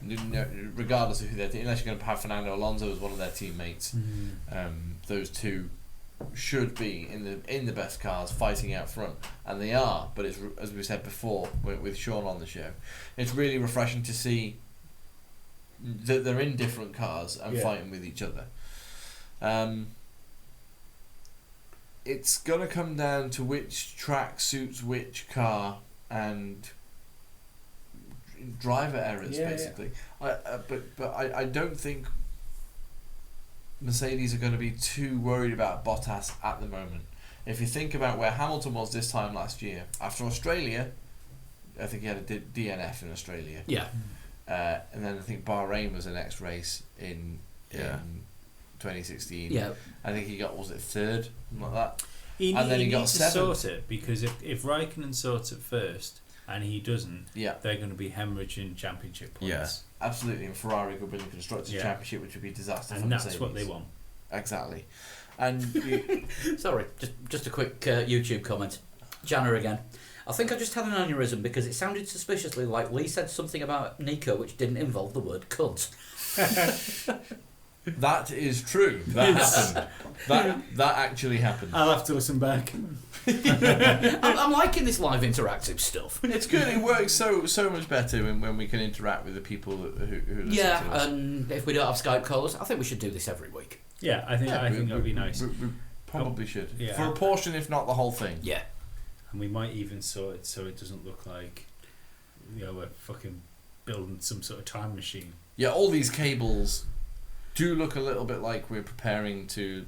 Regardless of who they're, unless you're going to have Fernando Alonso as one of their teammates, those two should be in the best cars fighting out front, and they are. But it's, as we said before with Sean on the show, it's really refreshing to see that they're in different cars and fighting with each other. It's going to come down to which track suits which car and driver errors, basically. But I don't think Mercedes are going to be too worried about Bottas at the moment. If you think about where Hamilton was this time last year, after Australia, I think he had a DNF in Australia. Yeah. And then I think Bahrain was the next race in 2016. Yeah. I think he got, was it third? Something like that. He got needs to seventh. sort it, because if Raikkonen sorts it first and he doesn't, they're going to be hemorrhaging championship points. Yeah. Absolutely, and Ferrari could win the Constructors' Championship, which would be a disaster for Mercedes. And that's what they want. Exactly. And sorry, just a quick YouTube comment. Jana again. I think I just had an aneurysm because it sounded suspiciously like Lee said something about Nico which didn't involve the word cunt. That is true. That happened. That actually happened. I'll have to listen back. I'm liking this live interactive stuff. It's good. It works so much better when we can interact with the people who listen to us. And if we don't have Skype calls, I think we should do this every week. Yeah, I think that'd be nice. We probably should. Yeah. For a portion, if not the whole thing. Yeah. And we might even sort it so it doesn't look like we're fucking building some sort of time machine. Yeah, all these cables do look a little bit like we're preparing to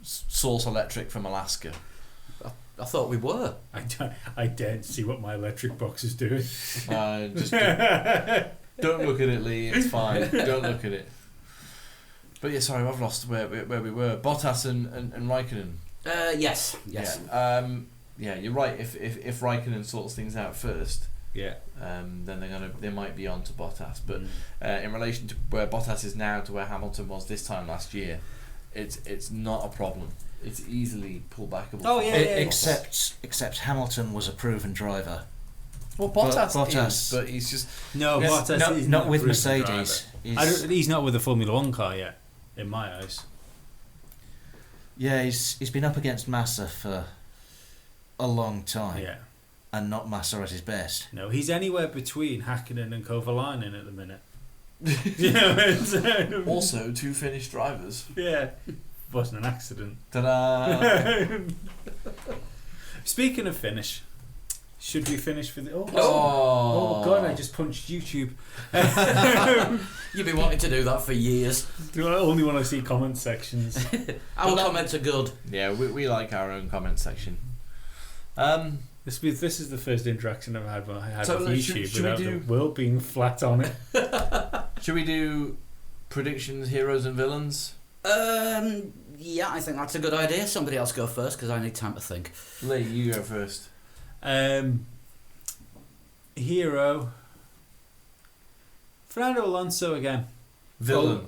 source electric from Alaska. I thought we were. I daren't see what my electric box is doing. Just don't look at it, Lee. It's fine. Don't look at it. But yeah, sorry, I've lost where we were. Bottas and Raikkonen. Yes. Yeah, you're right. If Raikkonen sorts things out first, then they might be on to Bottas. But in relation to where Bottas is now to where Hamilton was this time last year, it's not a problem. It's easily pullbackable. Oh yeah, Except Hamilton was a proven driver. Well, Bottas is, but he's just Bottas is not with Mercedes. He's not with a Formula 1 car yet, in my eyes. Yeah, he's been up against Massa for a long time. Yeah. And not Massa at his best. No, he's anywhere between Hakkinen and Kovalainen at the minute. Also, two Finnish drivers. Yeah. Wasn't an accident. Ta-da! Speaking of finish, should we finish for the... Oh God, I just punched YouTube. You've been wanting to do that for years. I only want to see comment sections. Our comments are good. Yeah, we like our own comment section. This is the first interaction I've had with So, YouTube without the world being flat on it. Should we do predictions, heroes and villains? Yeah, I think that's a good idea. Somebody else go first because I need time to think. Lee, you go first. Hero. Fernando Alonso again. Villain.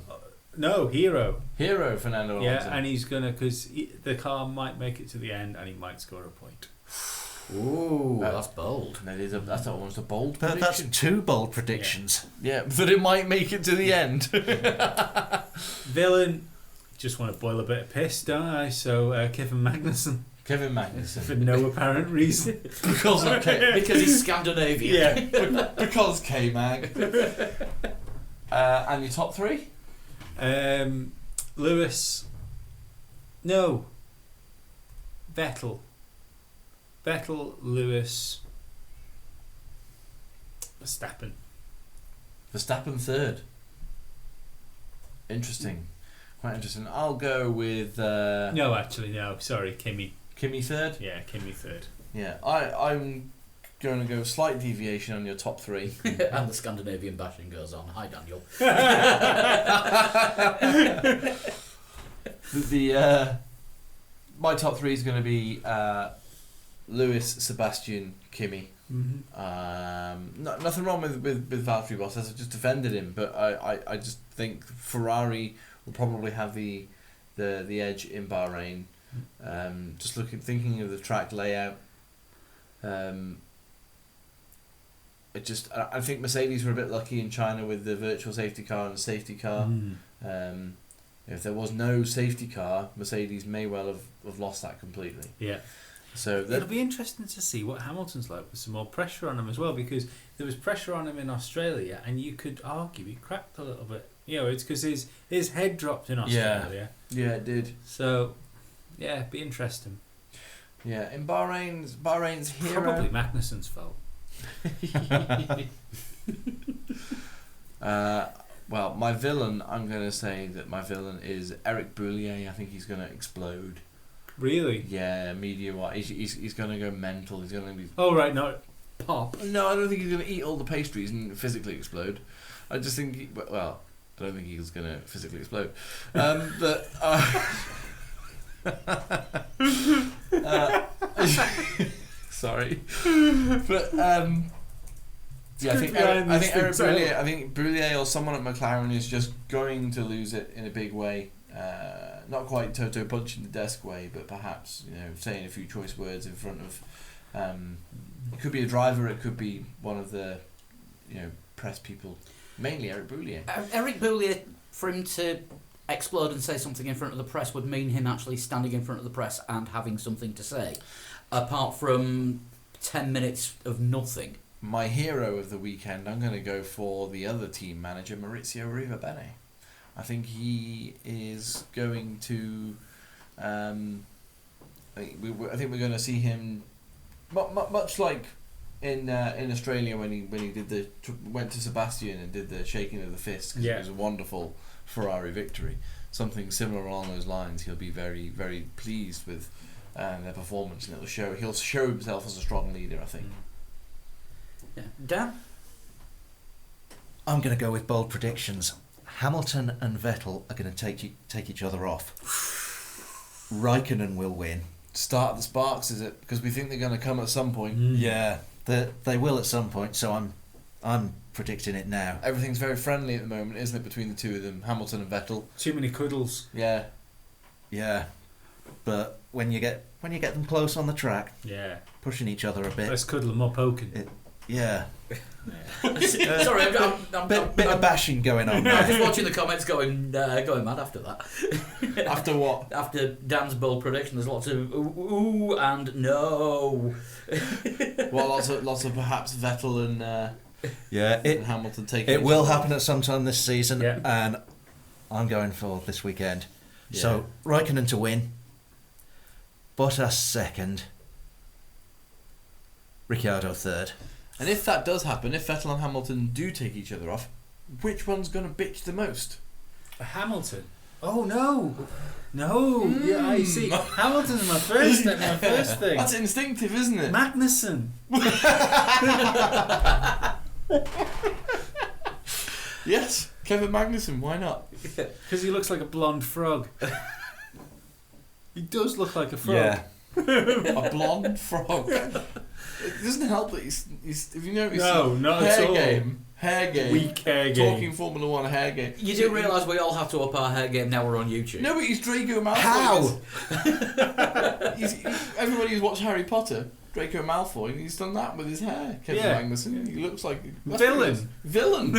No, hero. Hero, Fernando Alonso. Yeah, and he's gonna, because the car might make it to the end and he might score a point. Ooh, that's bold. That's almost a bold That's prediction. 2 bold predictions. Yeah, that it might make it to the end. Villain, just want to boil a bit of piss, don't I? So Kevin Magnussen, Kevin Magnussen. for no apparent reason. Because of Because he's Scandinavian. Yeah. because K-Mag. And your top 3? Lewis. No. Vettel, Lewis, Verstappen. Verstappen 3rd. Interesting. Quite interesting. I'll go with... No, actually, no. Sorry, Kimi. Kimi 3rd? Yeah, Kimi 3rd. Yeah, I'm going to go slight deviation on your top 3. And the Scandinavian bashing goes on. Hi, Daniel. My top 3 is going to be Lewis, Sebastian, Kimi. Mm-hmm. Nothing wrong with Valtteri Bottas. I've just defended him, but I just think Ferrari will probably have the edge in Bahrain. Just thinking of the track layout. I think Mercedes were a bit lucky in China with the virtual safety car and the safety car. If there was no safety car, Mercedes may well have lost that completely. Yeah. So it'll be interesting to see what Hamilton's like with some more pressure on him as well, because there was pressure on him in Australia, and you could argue he cracked a little bit. You know, it's because his head dropped in Australia. Yeah, it did. So, yeah, it'd be interesting. Yeah, in Bahrain's hero. Probably Magnussen's fault. Well, my villain, I'm going to say that my villain is Eric Boulier. I think he's going to explode. Really? Yeah, media-wise. He's going to go mental. He's going to be... Oh, right, no. Pop. No, I don't think he's going to eat all the pastries and physically explode. I just think... I don't think he's going to physically explode. Sorry. But... yeah, I think Eric Boulier or someone at McLaren is just going to lose it in a big way. Not quite Toto punching the desk way, but perhaps saying a few choice words in front of. It could be a driver. It could be one of the, press people. Mainly Eric Boulier. Eric Boulier, for him to explode and say something in front of the press would mean him actually standing in front of the press and having something to say, apart from 10 minutes of nothing. My hero of the weekend, I'm going to go for the other team manager, Maurizio Arrivabene. I think he is going to... I think we're going to see him much like in Australia when he went to Sebastian and did the shaking of the fist, because it was a wonderful Ferrari victory. Something similar along those lines. He'll be very, very pleased with their performance, and he'll show himself as a strong leader, I think. Yeah. Dan? I'm going to go with bold predictions. Hamilton and Vettel are going to take each other off. Raikkonen will win. Start the sparks, is it? Because we think they're going to come at some point. Yeah, they will at some point. So I'm predicting it now. Everything's very friendly at the moment, isn't it, between the two of them, Hamilton and Vettel? Too many cuddles. Yeah. But when you get them close on the track, pushing each other a bit. Let's cuddle them up, poking. Sorry, I'm bit of bashing going on. I'm just watching the comments going mad after that. After what? After Dan's bold prediction, there's lots of ooh and no. Well, lots of perhaps Vettel and and Hamilton taking. It will happen at some time this season, and I'm going for this weekend. Yeah. So Raikkonen to win, Bottas second, Ricciardo third. And if that does happen, if Vettel and Hamilton do take each other off, which one's going to bitch the most? Hamilton. Oh no. Yeah, I see. Hamilton's my first thing. That's instinctive, isn't it? Magnussen. Yes. Kevin Magnussen, why not? Because he looks like a blonde frog. He does look like a frog. Yeah. A blonde frog. It doesn't help that he's if you notice, No, not at all. Hair game. Weak hair game. Talking Formula 1 hair game. You do realise we all have to up our hair game now we're on YouTube? No, but he's Draco Malfoy. How? Everybody who's watched Harry Potter, Draco Malfoy, and he's done that with his hair. Kevin Magnussen. He looks like Villain. Villain.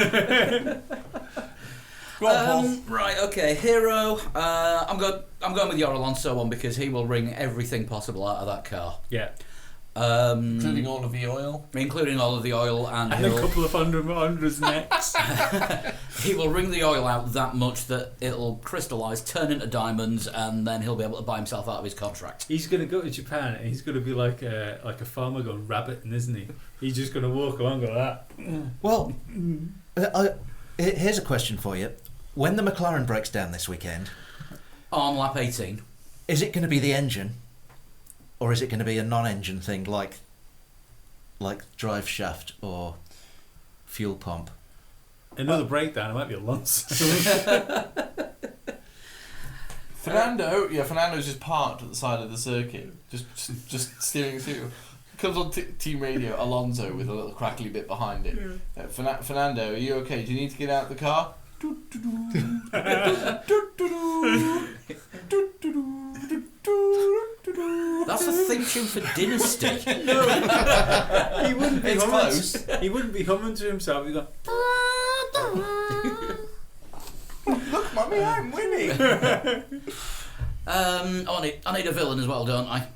Go on, Paul. Right, okay, hero. I'm going with your Alonso one because he will wring everything possible out of that car. Yeah. Including all of the oil. Including all of the oil, and And a couple of hundreds necks. he will wring the oil out that much that it'll crystallise, turn into diamonds, and then he'll be able to buy himself out of his contract. He's going to go to Japan and he's going to be like a farmer going rabbiting, isn't he? He's just going to walk along like that. Well, here's a question for you. When the McLaren breaks down this weekend, On lap 18. is it going to be the engine, or is it going to be a non-engine thing like drive shaft or fuel pump? Another breakdown, it might be Alonso. Fernando's just parked at the side of the circuit, just steering through. Comes on team radio, Alonso with a little crackly bit behind it. Fernando, are you okay? Do you need to get out of the car? That's a theme tune for Dynasty. He wouldn't be It's humming. close. He wouldn't be humming to himself. He'd go. Look, mummy, I'm winning. I need a villain as well, don't I?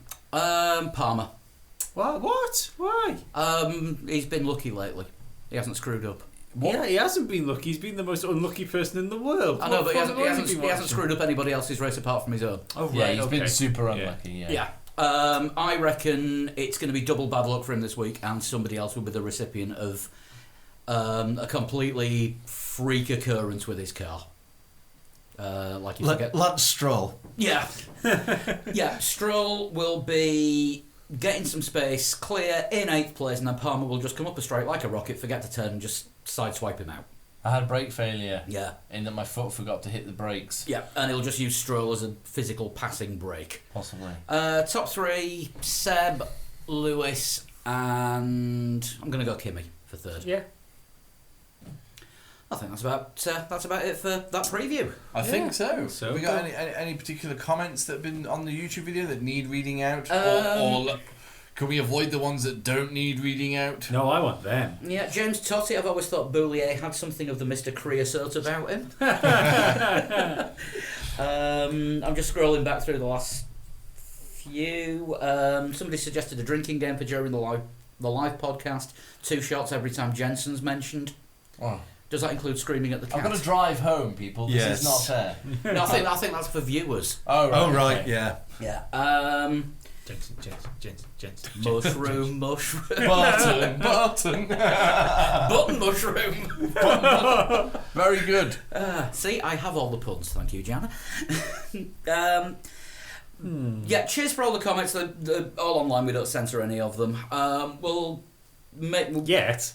Palmer. What? Why? He's been lucky lately. He hasn't screwed up. Yeah, he hasn't been lucky. He's been the most unlucky person in the world. I know, What but he Formula One has hasn't been screwed up anybody else's race apart from his own. Oh, Yeah, right, he's okay. been super unlucky. Yeah. Yeah. I reckon it's going to be double bad luck for him this week, and somebody else will be the recipient of a completely freak occurrence with his car. Like you forget. Lance Stroll. Yeah. Yeah, Stroll will be getting some space, clear in 8th place, and then Palmer will just come up a straight like a rocket, forget to turn, and just sideswipe him out. I had brake failure. Yeah. In that my foot forgot to hit the brakes. Yeah, and he'll just use Stroll as a physical passing brake. Possibly. Top 3, Seb, Lewis, and I'm going to go Kimi for 3rd. Yeah. I think that's about it for that preview. I think so. So we got any particular comments that have been on the YouTube video that need reading out, or can we avoid the ones that don't need reading out? No, I want them. Yeah, James Totti, I've always thought Boulier had something of the Mr. Creosote about him. I'm just scrolling back through the last few. Somebody suggested a drinking game for during the live podcast. 2 shots every time Jensen's mentioned. Oh. Does that include screaming at the cat? I'm going to drive home, people. This Yes. is not fair. No, I think that's for viewers. Oh, right. Oh, right, okay. yeah. Yeah. Jensen. Mushroom. Button. Button mushroom. Very good. See, I have all the puns. Thank you, Jana. Yeah, cheers for all the comments. They're all online. We don't censor any of them. We'll make Yet.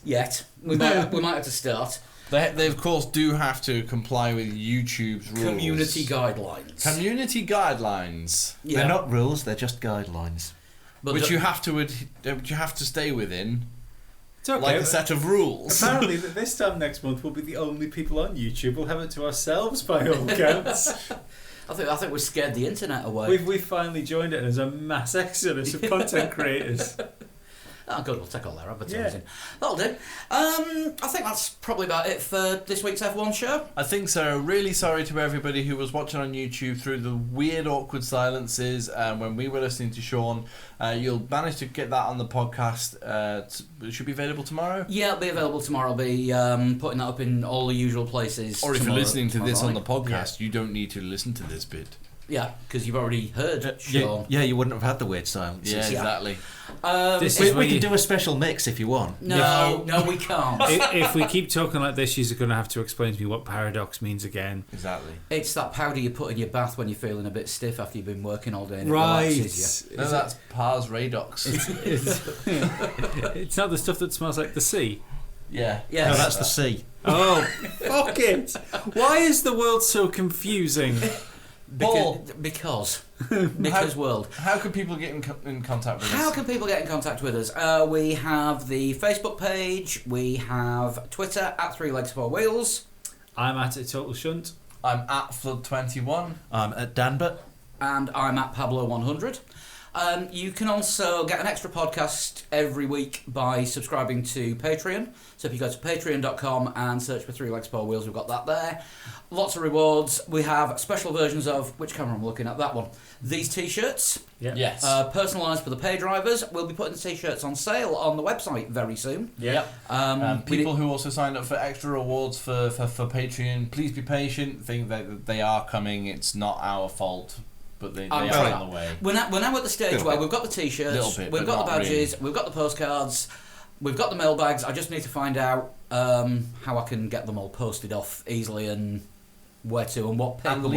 we might have to start They of course do have to comply with YouTube's rules. community guidelines. Community guidelines, Yeah. They're not rules, they're just guidelines. But which the- you have to stay within, It's okay. like a set of rules. Apparently, this time next month, we'll be the only people on YouTube. We'll have it to ourselves by all counts. I think we've scared the internet away. We've finally joined it, and there's a mass exodus of content creators. Oh, good. We'll take all their advertising. That'll do. I think that's probably about it for this week's F1 show. I think so. Really sorry to everybody who was watching on YouTube through the weird, awkward silences when we were listening to Sean. You'll manage to get that on the podcast. It should be available tomorrow. Yeah, it'll be available tomorrow. I'll be putting that up in all the usual places. Or if you're listening to this on the tomorrow podcast, you don't need to listen to this bit. night. Yeah, because you've already heard Sean. Yeah, you wouldn't have had the weird silence. Yeah, exactly. This We is where can you- do a special mix if you want. No, we can't. if we keep talking like this, you're going to have to explain to me what paradox means again. Exactly. It's that powder you put in your bath when you're feeling a bit stiff after you've been working all day. And it relaxes you. No, that's Pars Radox. It's not the stuff that smells like the sea. Yeah. Yes. No, that's the C. Oh, fuck it! Why is the world so confusing? Because world. How can people get in contact with us? How can people get in contact with us? We have the Facebook page. We have Twitter at 3 Legs 4 Wheels. I'm at a Total Shunt. I'm at Flood21. I'm at Danbert. And I'm at Pablo100. You can also get an extra podcast every week by subscribing to Patreon. So if you go to patreon.com and search for 3 Legs 4 Wheels, we've got that there. Lots of rewards. We have special versions of, which camera I'm looking at, that one. These t-shirts. Yep. Yes. Personalised for the pay drivers. We'll be putting the t-shirts on sale on the website very soon. Yep. People who also signed up for extra rewards for Patreon, please be patient. Think that they are coming. It's not our fault, but they are on the way. We're now at the stage where we've got the t-shirts, we've got the badges, we've got the postcards, we've got the mailbags. I just need to find out how I can get them all posted off easily and where to and what paperwork.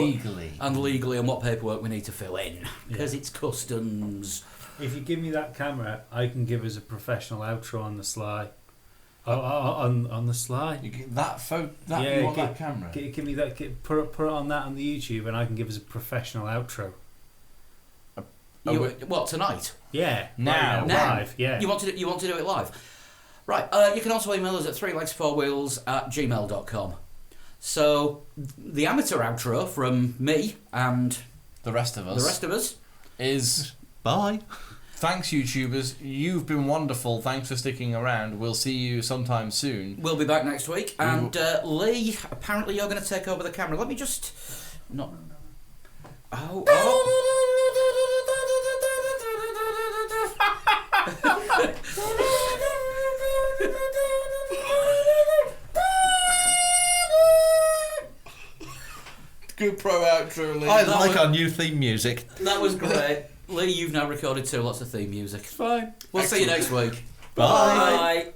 And legally and what paperwork we need to fill in. Because it's customs. If you give me that camera, I can give us a professional outro on the sly. On the sly. You want that camera? Give me that. Put it on that on the YouTube, and I can give us a professional outro. What, tonight? Yeah. Now. Live. Yeah. You want to do it live? Right. You can also email us at 3legs4wheels@gmail.com. So the amateur outro from me and the rest of us is bye. Thanks, YouTubers. You've been wonderful. Thanks for sticking around. We'll see you sometime soon. We'll be back next week. And Lee, apparently you're going to take over the camera. Let me just... not... Oh. Good pro outro, Lee. I like our new theme music. That was great. Lee, you've now recorded lots of theme music. Fine. We'll see you next week. Bye. Bye.